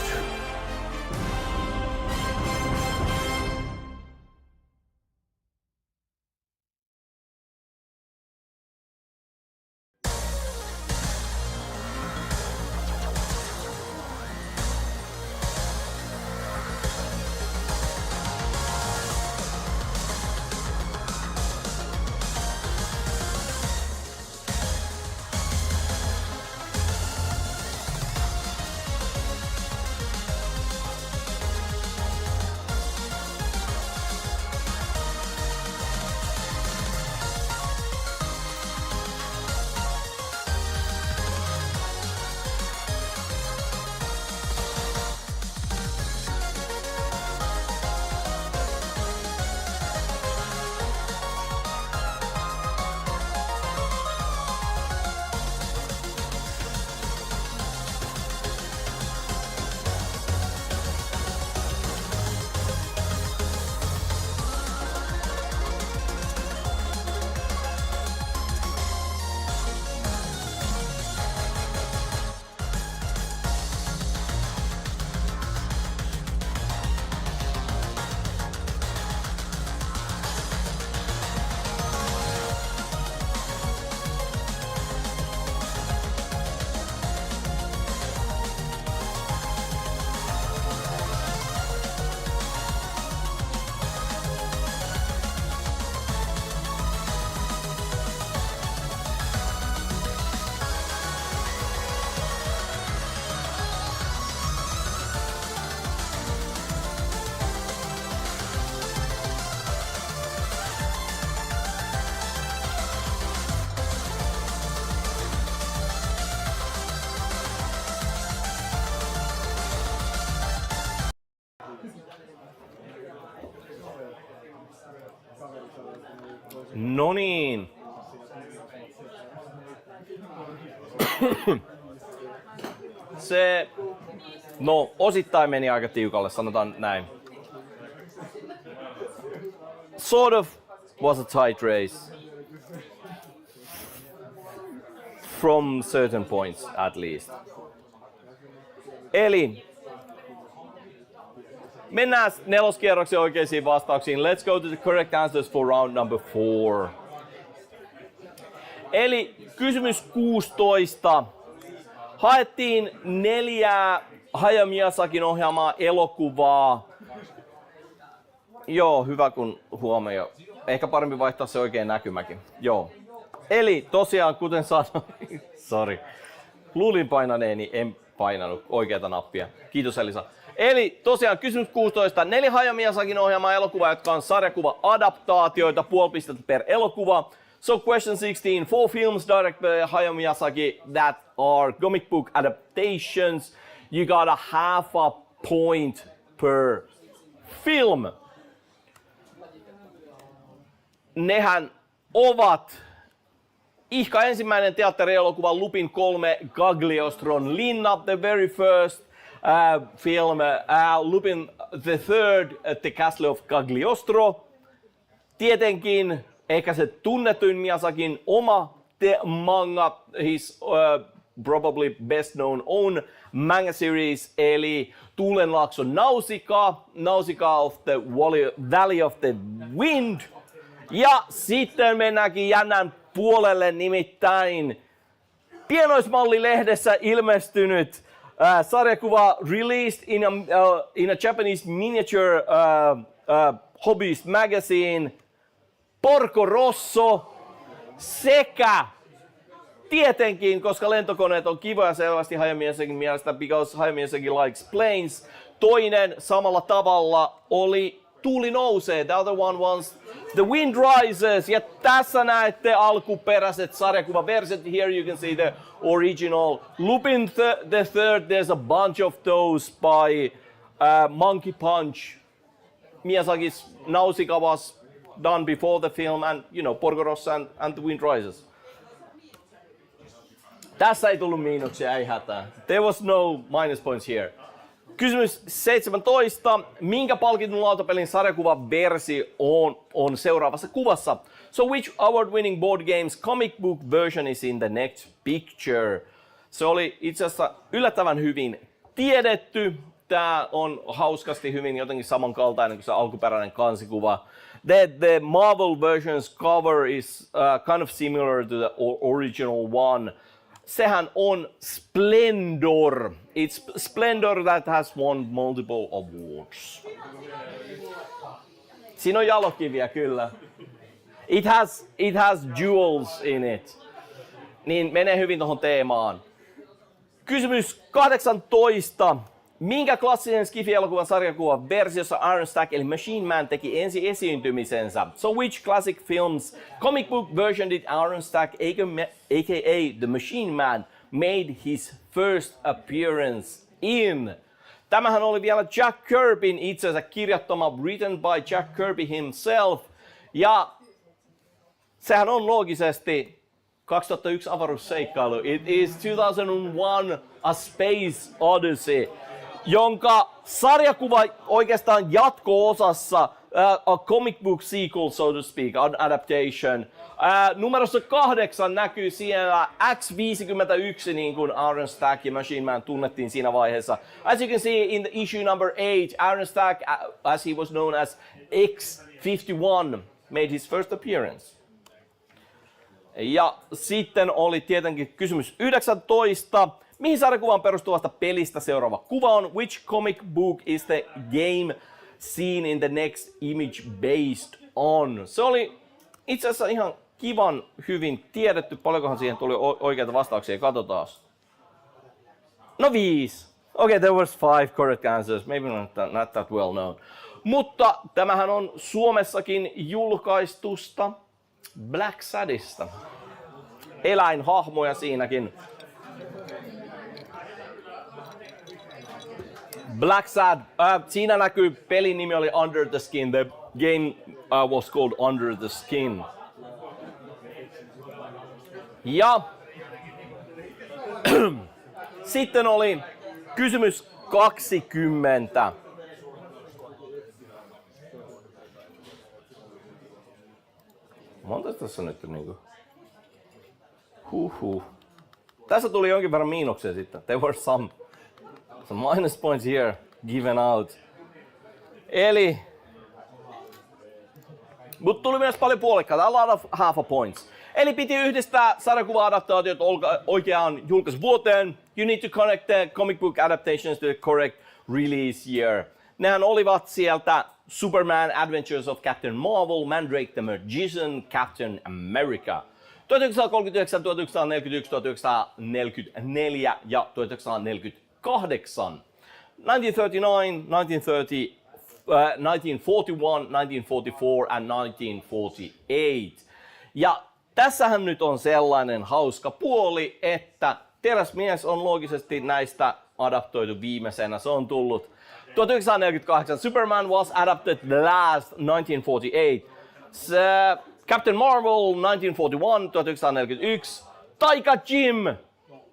No niin. Se, no osittain meni aika tiukalle, sanotaan näin. Sort of was a tight race. From certain points at least. Eli mennään neloskierroksen oikeisiin vastauksiin. Let's go to the correct answers for round number 4. Eli kysymys 16. Haettiin 4 Hayao Miyazakin ohjaamaa elokuvaa. Joo, hyvä kun huomio. Ehkä parempi vaihtaa se oikein näkymäkin. Joo. Eli tosiaan, kuten sanoin, sorry. Luulin painaneeni, en painanut oikeata nappia. Kiitos Elisa. Eli tosiaan kysymys 16. 4 Hayao Miyazakin ohjaamaa elokuvaa, jotka on sarjakuva-adaptaatioita, puoli pistettä per elokuva. So question 16, 4 films directed by Hayao Miyazaki that are comic book adaptations. You got a half a point per film. Nehän ovat ihka ensimmäinen teatterielokuva Lupin 3 Cagliostron linna, the very first film Lupin the Third, The Castle of Cagliostro, tietenkin ehkä se tunnetuin Miyazakin oma manga, his probably best known own manga series, eli Tuulenlaakso Nausicaa of the Valley of the Wind. Ja sitten mennäänkin jännän puolelle, nimittäin Pienoismalli-lehdessä ilmestynyt sarjakuva released in a Japanese miniature hobbyist magazine, Porco Rosso, sekä tietenkin, koska lentokoneet on kivoja selvästi Hayao Miyazakin mielestä, because Hayao Miyazaki likes planes, toinen samalla tavalla oli Tuuli nousee, the other one was The Wind Rises, ja tässä näette alkuperäiset sarjakuvaverset. Here you can see the original. Lupin the Third, there's a bunch of those by Monkey Punch. Miyazaki's Nausicaa was done before the film, and you know, Porco Rosso and The Wind Rises. Tässä ei tullut miinuksia, ei hätää. There was no minus points here. Kysymys 17. Minkä palkitun lautapelin sarjakuvaversio on seuraavassa kuvassa? So which award-winning board game's comic book version is in the next picture? Se oli itse asiassa yllättävän hyvin tiedetty. Tää on hauskasti hyvin jotenkin samankaltainen kuin se alkuperäinen kansikuva. The Marvel version's cover is kind of similar to the original one. Sehän on Splendor. It's Splendor that has won multiple awards. Siinä on jalokiviä kyllä. It has jewels in it. Niin menee hyvin tohon teemaan. Kysymys 18. Minkä klassisen Skifi-elokuvan sarjakuvan versiossa Iron Stack eli Machine Man teki ensi esiintymisensä? So which classic film's comic book version did Iron Stack aka The Machine Man made his first appearance in? Tämähän oli vielä Jack Kirbyn itsensä kirjoittama, written by Jack Kirby himself. Ja sehän on loogisesti 2001 avaruusseikkailu. It is 2001 A Space Odyssey, jonka sarjakuva oikeastaan jatko-osassa, a comic book sequel, so to speak, an adaptation. Numerossa 8 näkyy siellä X-51, niin kuin Iron Stack ja Machine Man tunnettiin siinä vaiheessa. As you can see in the issue number 8, Iron Stack, as he was known as X-51, made his first appearance. Ja sitten oli tietenkin kysymys 19. Mihin sarjakuvaan perustuvasta pelistä seuraava kuva on? Which comic book is the game seen in the next image based on? Se oli itse asiassa ihan kivan hyvin tiedetty. Paljonkohan siihen tuli oikeita vastauksia? Katsotaan. No 5. Okay, there was 5 correct answers. Maybe not that well known. Mutta tämähän on Suomessakin julkaistusta Black Sadista. Eläinhahmoja siinäkin. Black Sad, siinä näkyy, pelin nimi oli Under the Skin. The game was called Under the Skin. Ja sitten oli kysymys 20. Monta tässä nyt niinku? Tässä tuli jonkin verran miinuksia sitten. There were some minus points here given out. Eli mutta tuli myös paljon puolikkaita, a lot of half a points. Eli piti yhdistää sarjakuva-adaptaatiot oikeaan julkaisuvuoteen. You need to connect the comic book adaptations to the correct release year. Nehän olivat sieltä Superman Adventures of Captain Marvel, Mandrake the Magician, Captain America. 1939, 1941, 1944 ja 1948. 1939, 1941, 1944 and 1948. Ja tässähän nyt on sellainen hauska puoli, että Teräsmies on loogisesti näistä adaptoitu viimeisenä. Se on tullut 1948. Superman was adapted last 1948. Captain Marvel 1941, 1941. Taika Jim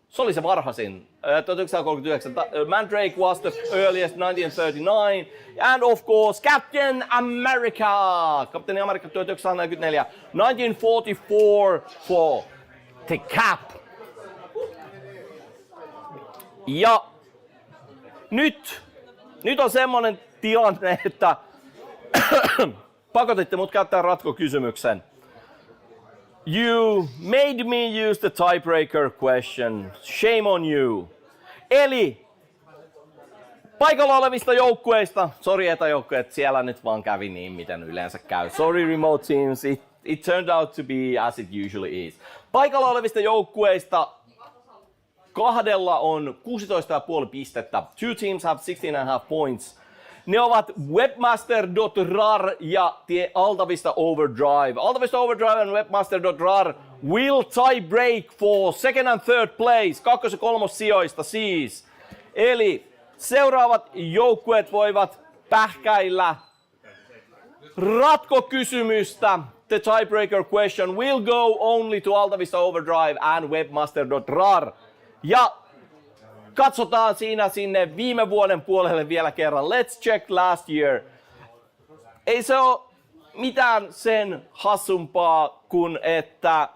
Se oli se varhaisin. 1939. Mandrake was the earliest, 1939. And of course, Captain America. Kapteeni Amerikka 1944. 1944 for the Cap. Ja nyt on semmonen tilanne, että pakotitte mut käyttää ratkokysymyksen. You made me use the tiebreaker question. Shame on you. Eli paikalla olevista joukkueista, sorry etäjoukkueet, siellä nyt vaan kävi niin, miten yleensä käy. Sorry remote teams, it turned out to be as it usually is. Paikalla olevista joukkueista kahdella on 16,5 pistettä. Two teams have 16.5 points. Ne ovat webmaster.rar ja Altavista Overdrive. Altavista Overdrive and webmaster.rar will tie break for second and third place. 2. ja 3. sijoista siis. Eli seuraavat joukkueet voivat pähkäillä ratkokysymystä. The tiebreaker question will go only to Altavista Overdrive and webmaster.rar. Ja katsotaan siinä sinne viime vuoden puolelle vielä kerran. Let's check last year. Ei se ole mitään sen hassumpaa kuin että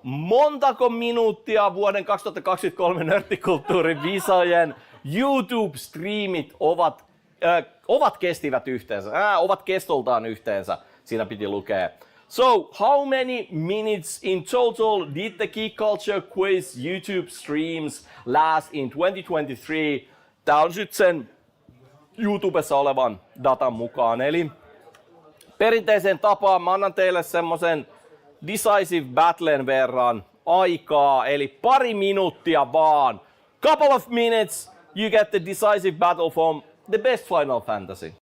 montako minuuttia vuoden 2023 Nörttikulttuurivisojen YouTube-striimit ovat kestivät yhteensä. Ovat kestoltaan yhteensä. Siinä piti lukea. So, how many minutes in total did the Geek Culture Quiz YouTube streams last in 2023? Tää on nyt sen YouTubessa olevan datan mukaan. Eli perinteiseen tapaan mä annan teille semmosen decisive battlen verran aikaa, eli pari minuuttia vaan. Couple of minutes, you get the decisive battle from the best Final Fantasy.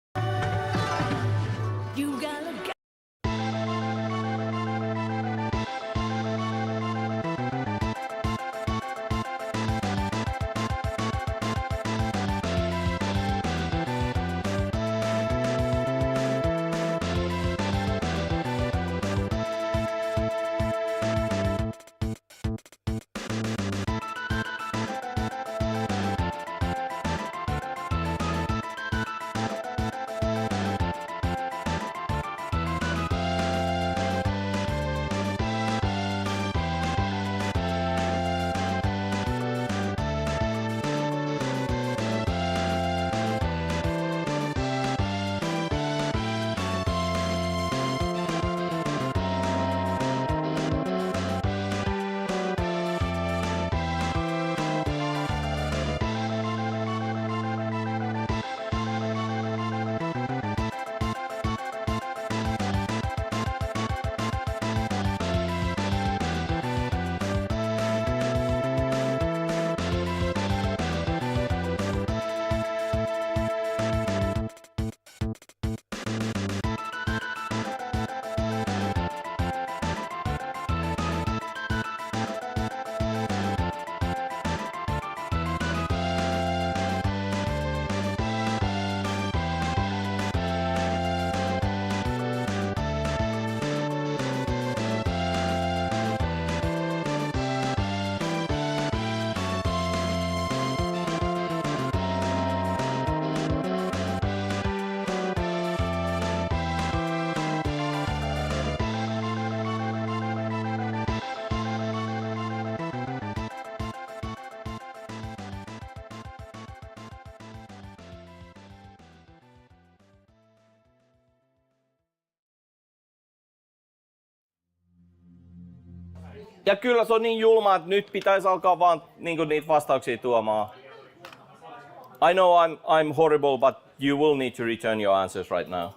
Ja kyllä se on niin julmaa, että nyt pitäisi alkaa vaan niitä vastauksia tuomaan. I know I'm horrible, but you will need to return your answers right now.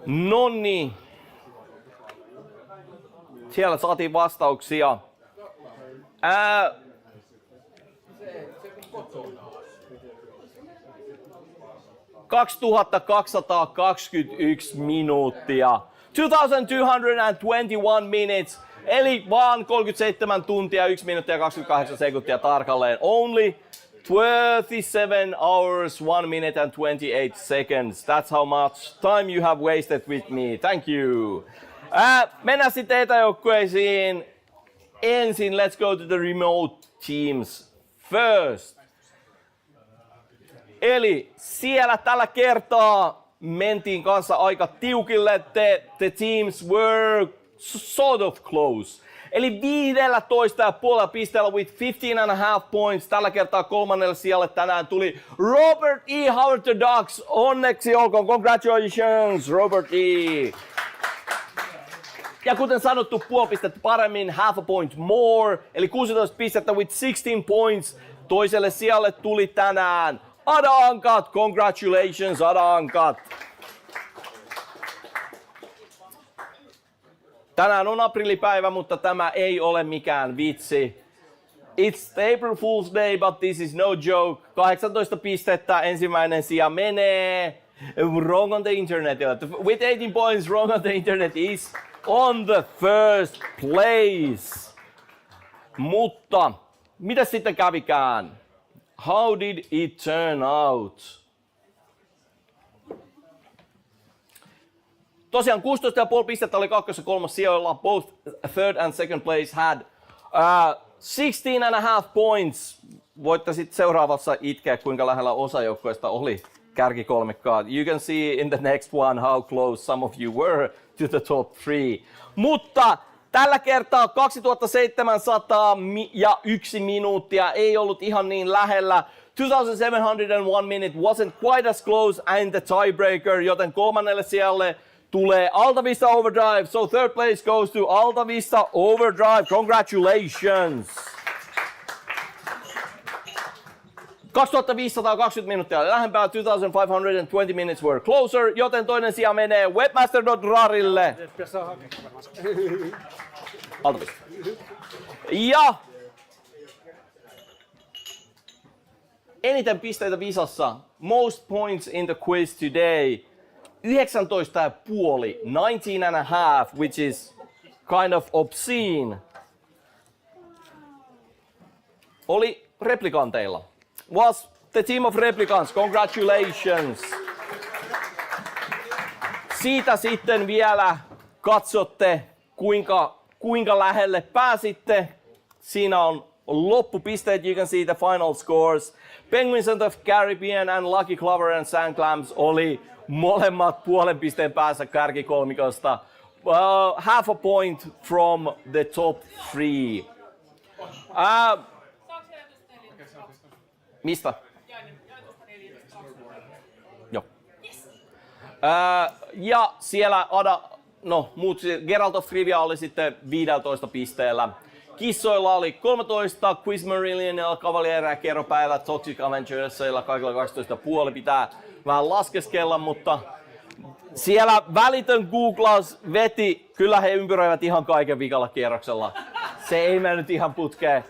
Nonni. Siellä saatiin vastauksia. 2221 minuuttia. 2221 minutes. Eli vaan 37 tuntia, 1 minuuttia ja 28 sekuntia tarkalleen. Only 27 hours, 1 minute and 28 seconds. That's how much time you have wasted with me. Thank you. Mennään sitten etäjoukkueisiin. Ensin let's go to the remote teams first. Eli siellä tällä kertaa mentiin kanssa aika tiukille. The teams were sort of close. Eli 15,5 pisteellä with 15.5 points. Tällä kertaa kolmannelle sijalle tänään tuli Robert E. Howard the Ducks. Onneksi olkoon. Congratulations, Robert E. Ja kuten sanottu, puoli pistettä paremmin, half a point more. Eli 16 pistettä with 16 points. Toiselle sijalle tuli tänään Adankat. Congratulations, Adankat. Tänään on aprillipäivä, mutta tämä ei ole mikään vitsi. It's April Fool's Day, but this is no joke. 18 pistettä, ensimmäinen sija menee. Wrong on the internet. With 18 points, wrong on the internet is on the first place. Mutta, mitä sitten kävikään? How did it turn out? Tosiaan 16,5 pistettä oli kakkos- ja kolmas sijoilla. Both third and second place had 16.5 points. Voitte sitten seuraavassa itkeä, kuinka lähellä osa joukkueesta oli kärkikolmikkaa. You can see in the next one how close some of you were to the top 3. Mutta tällä kertaa 2701 minuuttia ei ollut ihan niin lähellä. 2701 minute wasn't quite as close and the tiebreaker, joten kolmannelle sijalle tulee Alta Vista Overdrive. So third place goes to Alta Vista Overdrive. Congratulations! 2520 minuuttia oli lähempää, 2520 minutes were closer, joten toinen sija menee Webmaster.rarille. Alta Vista. Ja eniten pisteitä visassa, most points in the quiz today, 19,5, 19.5, which is kind of obscene, oli replikanteilla. Was the team of replicants. Congratulations. Siitä sitten vielä katsotte, kuinka lähelle pääsitte. Siinä on loppupisteet. You can see the final scores. Penguins of the Caribbean and Lucky Clover and Sand Clams oli molemmat puolen pisteen päässä kärkikolmikosta. Half a point from the top 3. Mistä? Joo. Ja siellä Geralt of Rivia oli sitten 15 pisteellä. Kissoilla oli 13, Quiz Marillion, Kavaljeerit ja Keropäät, Toxic Avengersilla kaikilla 12,5 pitää vähän laskeskella, mutta siellä välitön googlaus veti, kyllä he ympyröivät ihan kaiken vikalla kierroksella. Se ei mennyt ihan putkeen.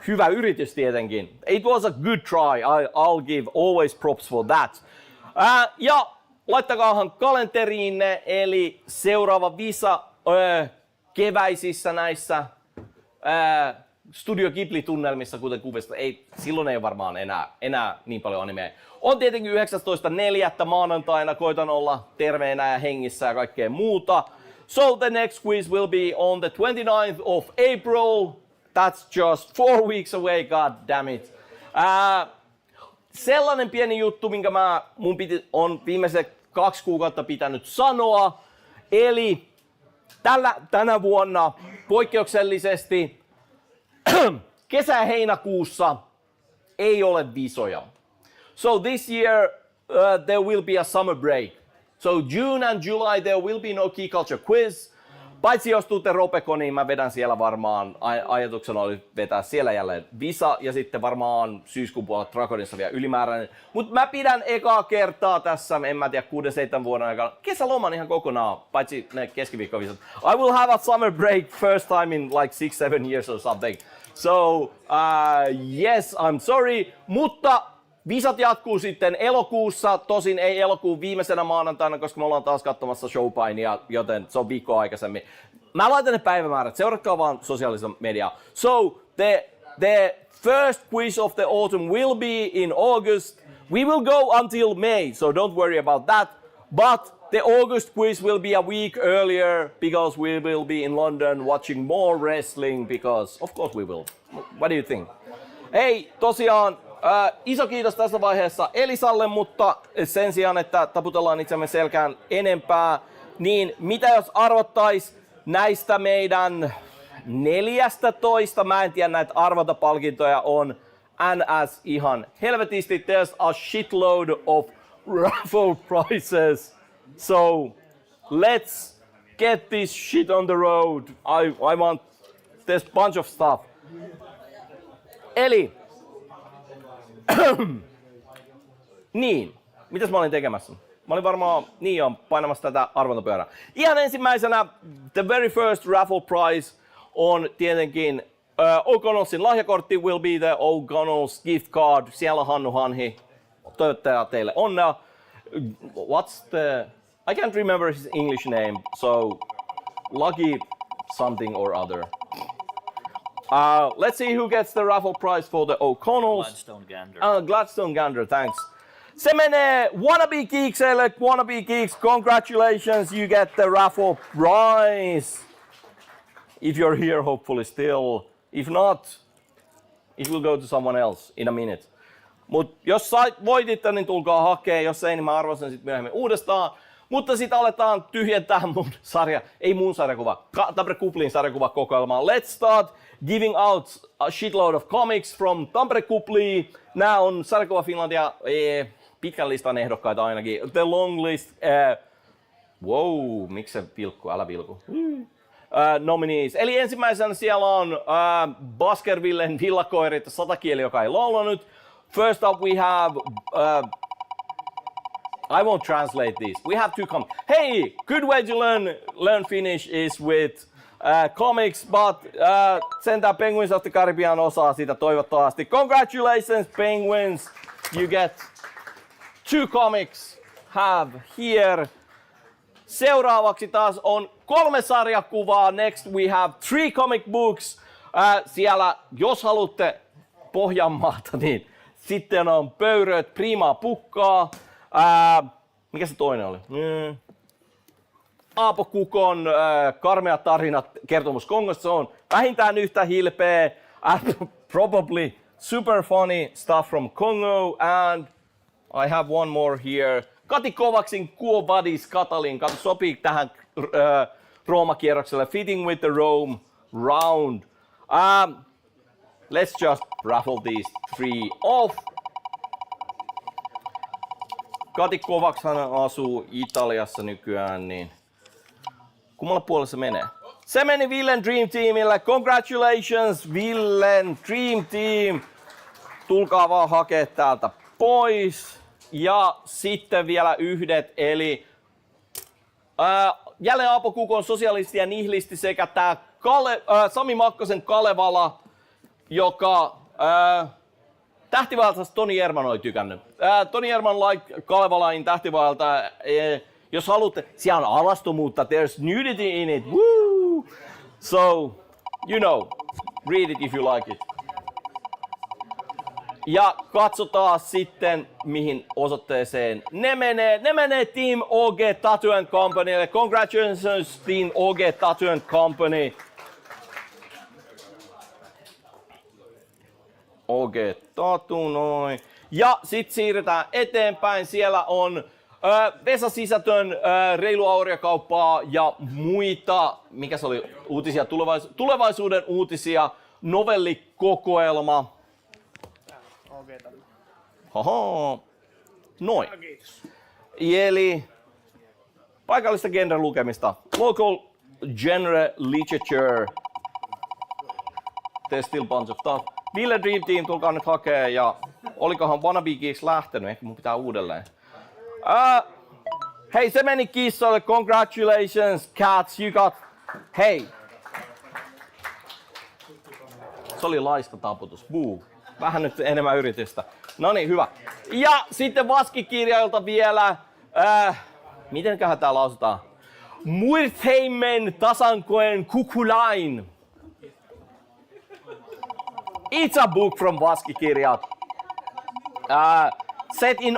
Hyvä yritys tietenkin. It was a good try. I'll give always props for that. Ja laittakaahan kalenteriinne, eli seuraava visa keväisissä näissä Studio Ghibli-tunnelmissa, kuten kuvista. Silloin ei varmaan enää niin paljon animea. On tietenkin 19.4. maanantaina. Koitan olla terveenä ja hengissä ja kaikkea muuta. So the next quiz will be on the 29th of April. That's just 4 weeks away, god damn it. Sellainen pieni juttu, minkä on viimeiset 2 kuukautta pitänyt sanoa. Eli tänä vuonna poikkeuksellisesti kesä-heinäkuussa ei ole visoja. So this year there will be a summer break. So June and July there will be no Geek Culture Quiz. Paitsi jos tuutte Ropeconiin, mä vedän siellä varmaan, ajatuksena oli vetää siellä jälleen Visa ja sitten varmaan syyskuun puolella Dragonissa vielä ylimääräinen. Mut mä pidän ekaa kertaa tässä, en mä tiedä, 6-7 vuoden aikana kesäloman ihan kokonaan, paitsi ne keskiviikkovisat. I will have a summer break first time in like 6-7 years or something. So, yes, I'm sorry, mutta visat jatkuu sitten elokuussa, tosin ei elokuun viimeisenä maanantaina, koska me ollaan taas katsomassa showpainia, joten se on viikkoa aikaisemmin. Mä laitan ne päivämäärät, seuratkaa vaan sosiaalista mediaa. So, the first quiz of the autumn will be in August. We will go until May, so don't worry about that. But the August quiz will be a week earlier because we will be in London watching more wrestling because of course we will. What do you think? Hei, tosiaan iso kiitos tässä vaiheessa Elisalle, mutta sen sijaan, että taputellaan itsemme selkään enempää, niin mitä jos arvottais näistä meidän 14, mä en tiedä, näitä arvotapalkintoja on NS ihan helvetisti. There's a shitload of raffle prizes. So let's get this shit on the road. I want this bunch of stuff. Eli niin, mitäs mä olin tekemässä? Mä olin varmaan painamassa tätä arvontapyörää. Ihan ensimmäisenä, the very first raffle prize on tietenkin O'Connellsin lahjakortti, will be the O'Connell's gift card. Siellä on Hannu Hanhi. Toivottavasti teille onnea. What's the... I can't remember his English name, so Lucky something or other. Let's see who gets the raffle prize for the O'Connells. Gladstone Gander. Gladstone Gander, thanks. Se menee Wannabe Geeksille. Wannabe Geeks, congratulations, you get the raffle prize. If you're here, hopefully still. If not, it will go to someone else in a minute. Mut jos voititte, niin tulkaa hakee. Jos ei, niin mä arvoisin sit myöhemmin uudestaan. Mutta sitten aletaan tyhjentää mun sarja, ei mun sarjakuva, Tampere Kuplin sarjakuvakokoelmaa. Let's start giving out a shitload of comics from Tampere Kupli. Nää on sarjakuva Finlandia, pitkän listan ehdokkaita ainakin. The long list, wow, miksi se vilkku, älä vilku. Nominees. Eli ensimmäisenä siellä on Baskervillen villakoirit, satakieli, joka ei laulanut. First up we have... I won't translate these. We have two comics. Hey, good way to learn Finnish is with comics, but sentään Penguins of the Caribbean osaa sitä toivottavasti. Congratulations, Penguins! You get 2 comics. Have here. Seuraavaksi taas on 3 sarjakuvaa. Next we have 3 comic books. Siellä, jos haluatte Pohjanmaata, niin sitten on Pöyröt, Prima Pukkaa. Mikä se toinen oli? Aapo Kukon karmeat tarinat kertomus Kongosta. Se on vähintään yhtä hilpeä. Probably super funny stuff from Congo. And I have one more here. Kati Kovaksin Quo Vadis Katalin. Sopii tähän Rooma-kierrokselle. Fitting with the Rome round. Let's just raffle these 3 off. Kati Kovakshan asuu Italiassa nykyään, niin kummalla puolella se menee? Se meni Villen Dream Teamille. Congratulations, Villen Dream Team. Tulkaa vaan hakea täältä pois. Ja sitten vielä yhdet, eli jälleen Aapo Kukon sosialisti ja nihilisti sekä tää Sami Makkosen Kalevala, joka... Tähtivaelta Toni Jerman oli tykännyt. Toni Jerman like Kalevalain Tähtivaelta. Jos haluatte, siellä on alastomuutta. There's nudity in it. Woo! So, you know, read it if you like it. Ja katsotaan sitten, mihin osoitteeseen ne menee. Ne menee Team OG Tattoo & Companylle. Congratulations Team OG Tattoo & Company. OG Tatu, noin. Ja sit siirrytään eteenpäin. Siellä on Vesa Sisätön, Reilu Auriokauppaa ja muita, mikä se oli, uutisia, tulevaisuuden uutisia, novellikokoelma. Haha, noin. Eli paikallista genren lukemista. Local genre literature. There's still a bunch of stuff. Ville Dream Team, tulkaa nyt hakee ja olikohan Wannabe Geeks lähtenyt? Ehkä mun pitää uudelleen. Hei, se meni kissoille. Congratulations, cats. You got... Hei. Se oli laiska taputus. Buu. Vähän nyt enemmän yritystä. Noniin, hyvä. Ja sitten vaskikirjailta vielä. Mitenköhän tää lausutaan? Muirtheimen tasankoen kukulain. It's a book from vaskikirjat. Set in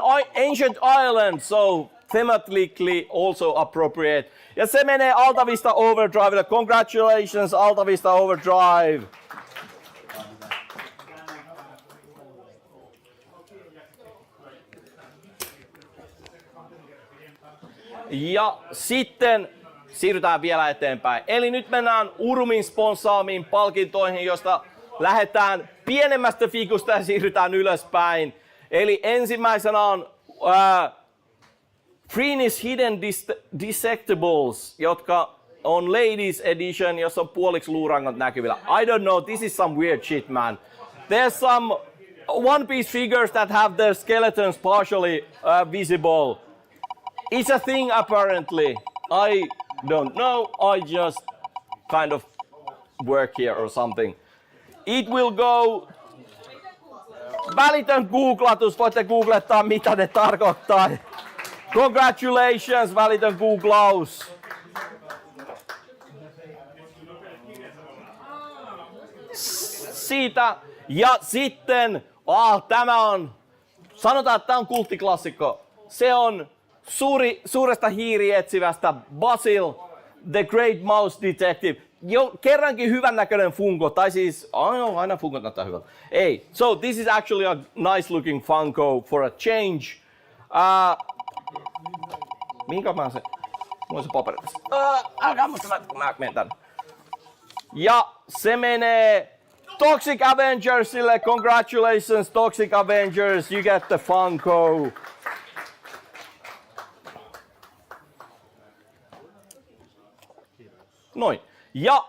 ancient Ireland, so thematically also appropriate. Ja se menee Alta Vista Overdrivelle. Congratulations, Alta Vista Overdrive. Ja sitten siirrytään vielä eteenpäin. Eli nyt mennään Urumin sponssaamiin palkintoihin, josta lähdetään pienemmästä figusta ja siirrytään ylöspäin. Eli ensimmäisenä on Freeney's Hidden Dissectables, jotka on Ladies Edition, jossa on puoliksi luurangot näkyvillä. I don't know, this is some weird shit, man. There's some one-piece figures that have their skeletons partially visible. It's a thing apparently. I don't know, I just kind of work here or something. It will go... Välitön googlatus, voitte googlettaa mitä ne tarkoittaa. Congratulations, välitön googlaus. Siitä ja sitten, tämä on, sanotaan, että tämä on kulttiklassikko. Se on suuresta hiirietsivästä Basil, the Great Mouse Detective. Jo kerrankin hyvän näköinen Funko, tai siis, aina Funko näyttää hyvältä. Ei, so this is actually a nice looking Funko for a change. Mihinkä mä se? Mulla on se paperi tässä. Älkää musta kun mä menen tänne. Ja se menee Toxic Avengersille. Congratulations Toxic Avengers, you get the Funko. Noin. Ja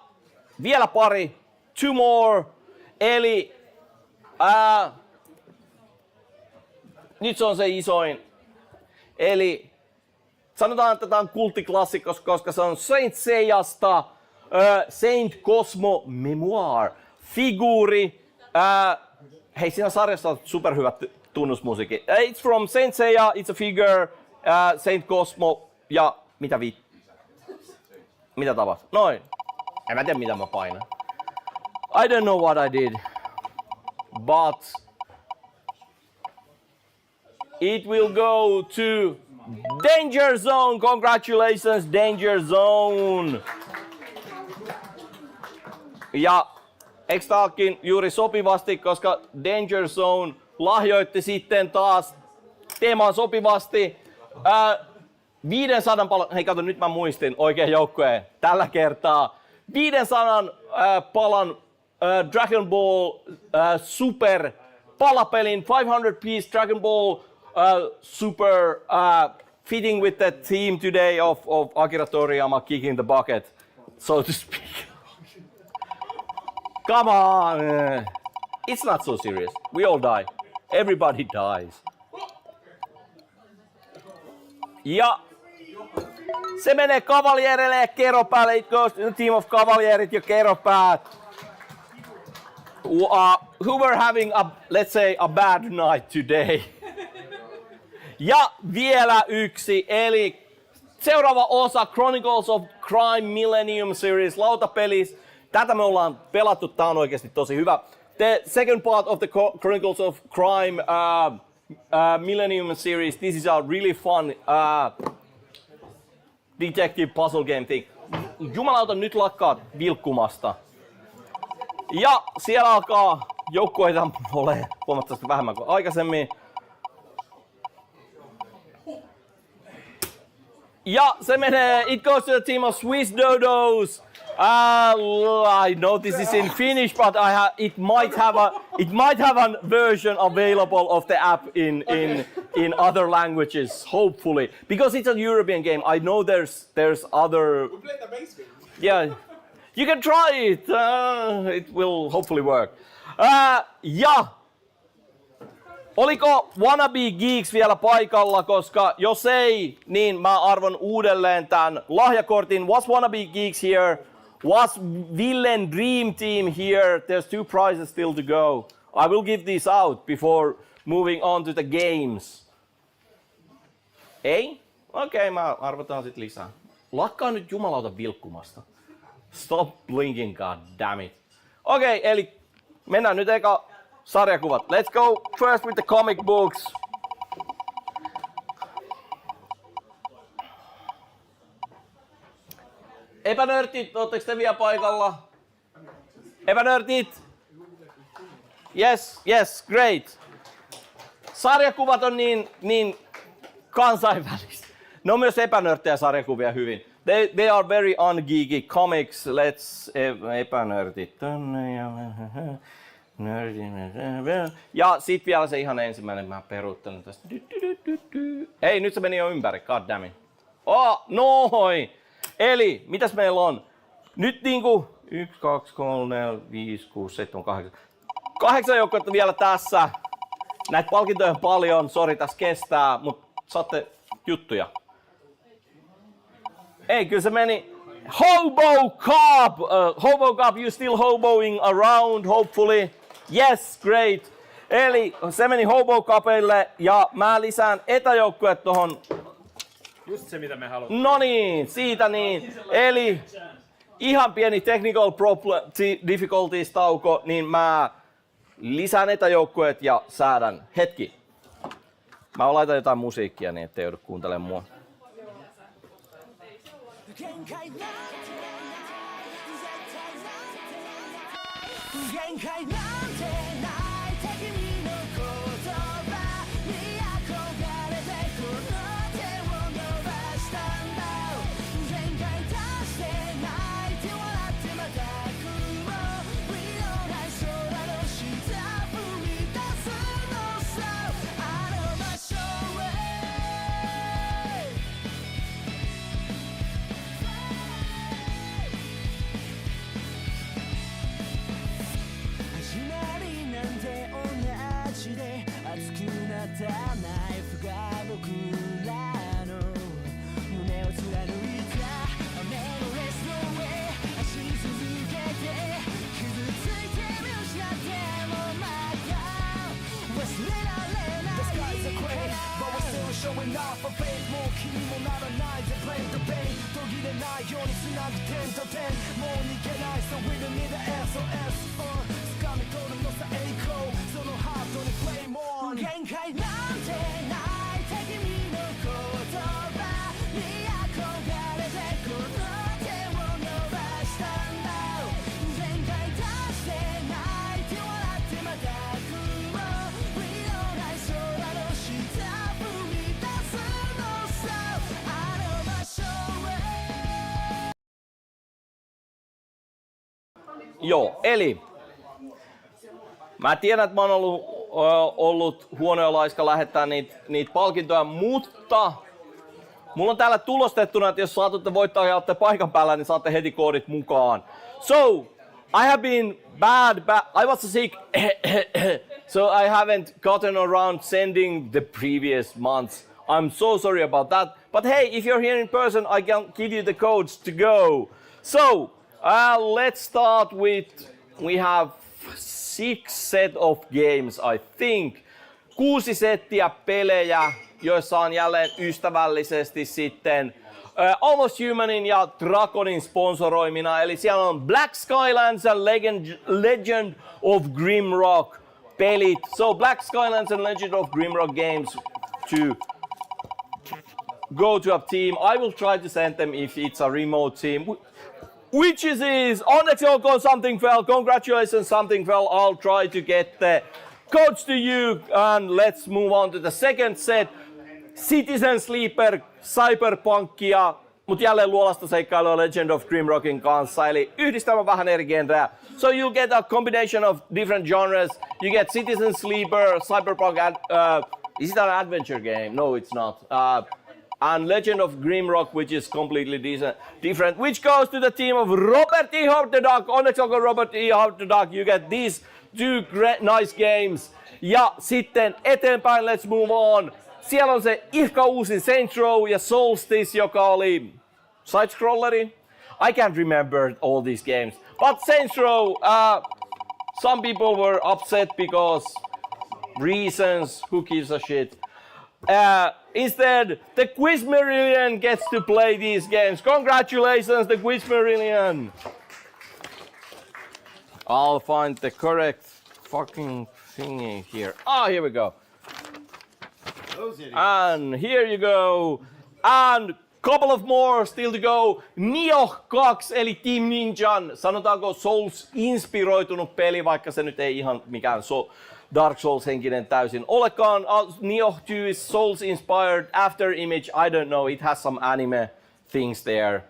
vielä pari. Two more. Eli nyt se on se isoin. Eli sanotaan, että tämä on kulttiklassikko, koska se on Saint Seijasta Saint Cosmo Memoir figuuri. Hei, siinä sarjassa on superhyvä tunnusmusiikki. It's from Saint Seiya, it's a figure, Saint Cosmo ja mitä tapahtui? Noin. En mä tiedä mitä mä painan. I don't know what I did. But it will go to Danger Zone. Congratulations Danger Zone. Ja eikö tääkin juuri sopivasti, koska Danger Zone lahjoitti sitten taas teemaan sopivasti 500 palan, hei kato nyt mä muistin oikein joukkueen tällä kertaa, 500 palan Dragon Ball Super palapelin, 500 piece Dragon Ball Super fitting with the theme today of Akira Toriyama kicking the bucket, so to speak. Come on, it's not so serious, we all die, everybody dies. Ja se menee Kavaljeerille ja Keropäälle. It goes to the team of Kavaljeerit ja Keropäät. Who were having a, let's say, a bad night today. Ja vielä yksi, eli seuraava osa Chronicles of Crime Millennium Series lautapelis. Tätä me ollaan pelattu, tää on oikeasti tosi hyvä. The second part of the Chronicles of Crime Millennium Series, this is a really fun detective puzzle game thing. Jumalauta, nyt lakkaat vilkkumasta. Ja siellä alkaa joukkueita ole huomattavasti vähemmän kuin aikaisemmin. Ja se menee, it goes to the team of Swiss Dodos. I know this is in Finnish, but it might have a version available of the app in other languages, hopefully, because it's a European game. I know there's other. We played the base game. Yeah, you can try it. It will hopefully work. Ja oliko Wannabe Geeks vielä paikalla, koska jos ei, niin mä arvon uudelleen tämän lahjakortin. Was Wannabe Geeks here? Was Villain Dream Team here? There's 2 prizes still to go. I will give these out before moving on to the games. Ei? Okei, mä arvotaan sit lisää. Lakkaa nyt jumalauta vilkkumasta. Stop blinking, god damn it. Okei, eli mennään nyt eka sarjakuvat. Let's go first with the comic books. Epänörtit, ootteko te vielä paikalla? Epänörtit? Yes, great. Sarjakuvat on niin kansainvälistä. Ne on myös epänörttejä sarjakuvia hyvin. They are very ungeeky comics. Let's epänörtit tonne ja sit vielä se ihan ensimmäinen, mä peruuttelen tästä. Ei, nyt se meni jo ympäri, god damn it. Noin! Eli, mitäs meillä on? Nyt niinku 1, 2, 3, 4, 5, 6, 7, 8. 8 joukkuetta vielä tässä. Näitä palkintoja on paljon, sori tässä kestää, mutta saatte juttuja. Ei, kyllä se meni. Hobo Cup, you still hoboing around, hopefully. Yes, great. Eli se meni Hobo Cupille ja mä lisään etäjoukkueet tohon. Just se mitä me halutaan. No niin, siitä niin. Eli ihan pieni technical difficulties tauko, niin mä lisään etäjoukkueet ja säädän hetki. Mä laitan jotain musiikkia niin, ettei joudu kuuntelemaan mua. Showing off a face もう気にもならないで blame the pain 途切れないようにつなぐ点と点もう逃げない so we don't need a SOS 掴み取るのさ栄光そのハートに flame on 限界なんてない敵味の言葉に憧れてこの手を伸ばしたんだ全開出して泣いて笑ってまた雲We don't like 空の下Joo, eli mä tiedän, että mä oon ollut huono ja laiska lähettää niitä palkintoja, mutta mulla on täällä tulostettuna, että jos saatutte voittaa ja olette paikan päällä, niin saatte heti koodit mukaan. So, I have been bad, I was sick, so I haven't gotten around sending the previous months. I'm so sorry about that. But hey, if you're here in person, I can give you the codes to go. So, let's start with, we have 6 set of games, I think. 6 settiä pelejä, joissa on jälleen ystävällisesti sitten Almost Humanin ja Draconin sponsoroimina. Eli siellä on Black Skylands ja Legend of Grimrock pelit. So Black Skylands and Legend of Grimrock games to go to a team. I will try to send them if it's a remote team. Which is onneksi olkoon Something Fell. Congratulations Something Fell. I'll try to get the codes to you and let's move on to the second set. Citizen Sleeper, Cyberpunkia, mut jälleen luolasta seikkailua Legend of Grimrockin kanssa, eli yhdistämään vähän eri genreä. So you get a combination of different genres. You get Citizen Sleeper, Cyberpunk, is it an adventure game? No, it's not. and Legend of Grimrock, which is completely different, which goes to the team of Robert E. Howard the Duck. Onneksi olkoon Robert E. Howard the Duck. You get these two great nice games. Ja sitten eteenpäin, let's move on. Siellä on se ihka uusin Saints Row ja Solstice, joka oli side-scrolleri. I can't remember all these games. But Saints Row, some people were upset because reasons, who gives a shit. Instead, the Quizmarillion gets to play these games. Congratulations, the Quizmarillion! I'll find the correct fucking thingy here. Ah, here we go. And here you go. And couple of more still to go. Nioh 2 eli Team Ninjan, sanotaanko Souls-inspiroitunut peli, vaikka se nyt ei ihan mikään Dark Souls-henkinen täysin olekaan. Nioh 2 is Souls-inspired after image, I don't know, it has some anime things there.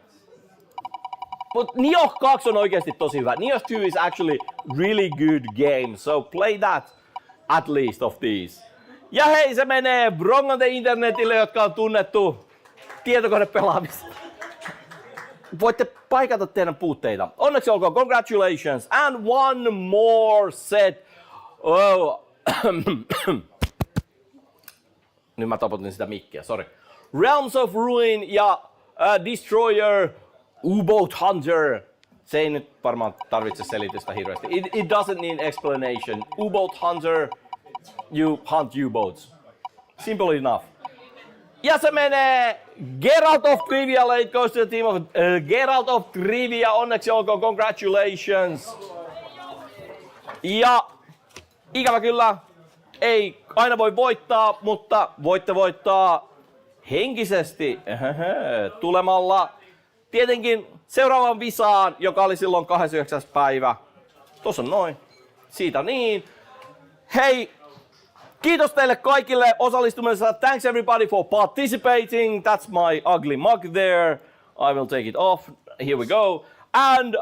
But Nioh 2 on oikeasti tosi hyvä. Nioh 2 is actually really good game, so play that at least of these. Ja hei, se menee Brongante internetille, jotka on tunnettu tietokonepelaamista. Voitte paikata teidän puutteita. Onneksi olkoon, congratulations. And one more set. Oh. Nyt mä tapotin sitä mikkiä, sorry. Realms of Ruin ja Destroyer, U-Boat Hunter. Se ei nyt varmaan tarvitse selitystä hirveästi. It doesn't need explanation. U-Boat Hunter, you hunt U-boats. Simple enough. Ja se menee Geralt of Trivia, it goes to the team of Geralt of Trivia. Onneksi olkoon, congratulations. Ja ikävä kyllä, ei aina voi voittaa, mutta voitte voittaa henkisesti tulemalla tietenkin seuraavaan visaan, joka oli silloin 29. päivä. Tuossa on noin. Siitä niin. Hei, kiitos teille kaikille osallistumisesta. Thanks everybody for participating. That's my ugly mug there. I will take it off. Here we go. And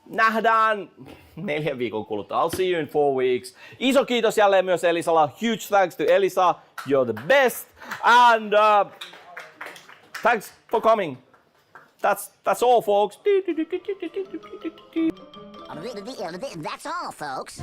nähdään 4 viikon kuluttua. I'll see you in 4 weeks. Iso kiitos jälleen myös Elisalla. Huge thanks to Elisa. You're the best. And thanks for coming. That's all, folks. That's all, folks.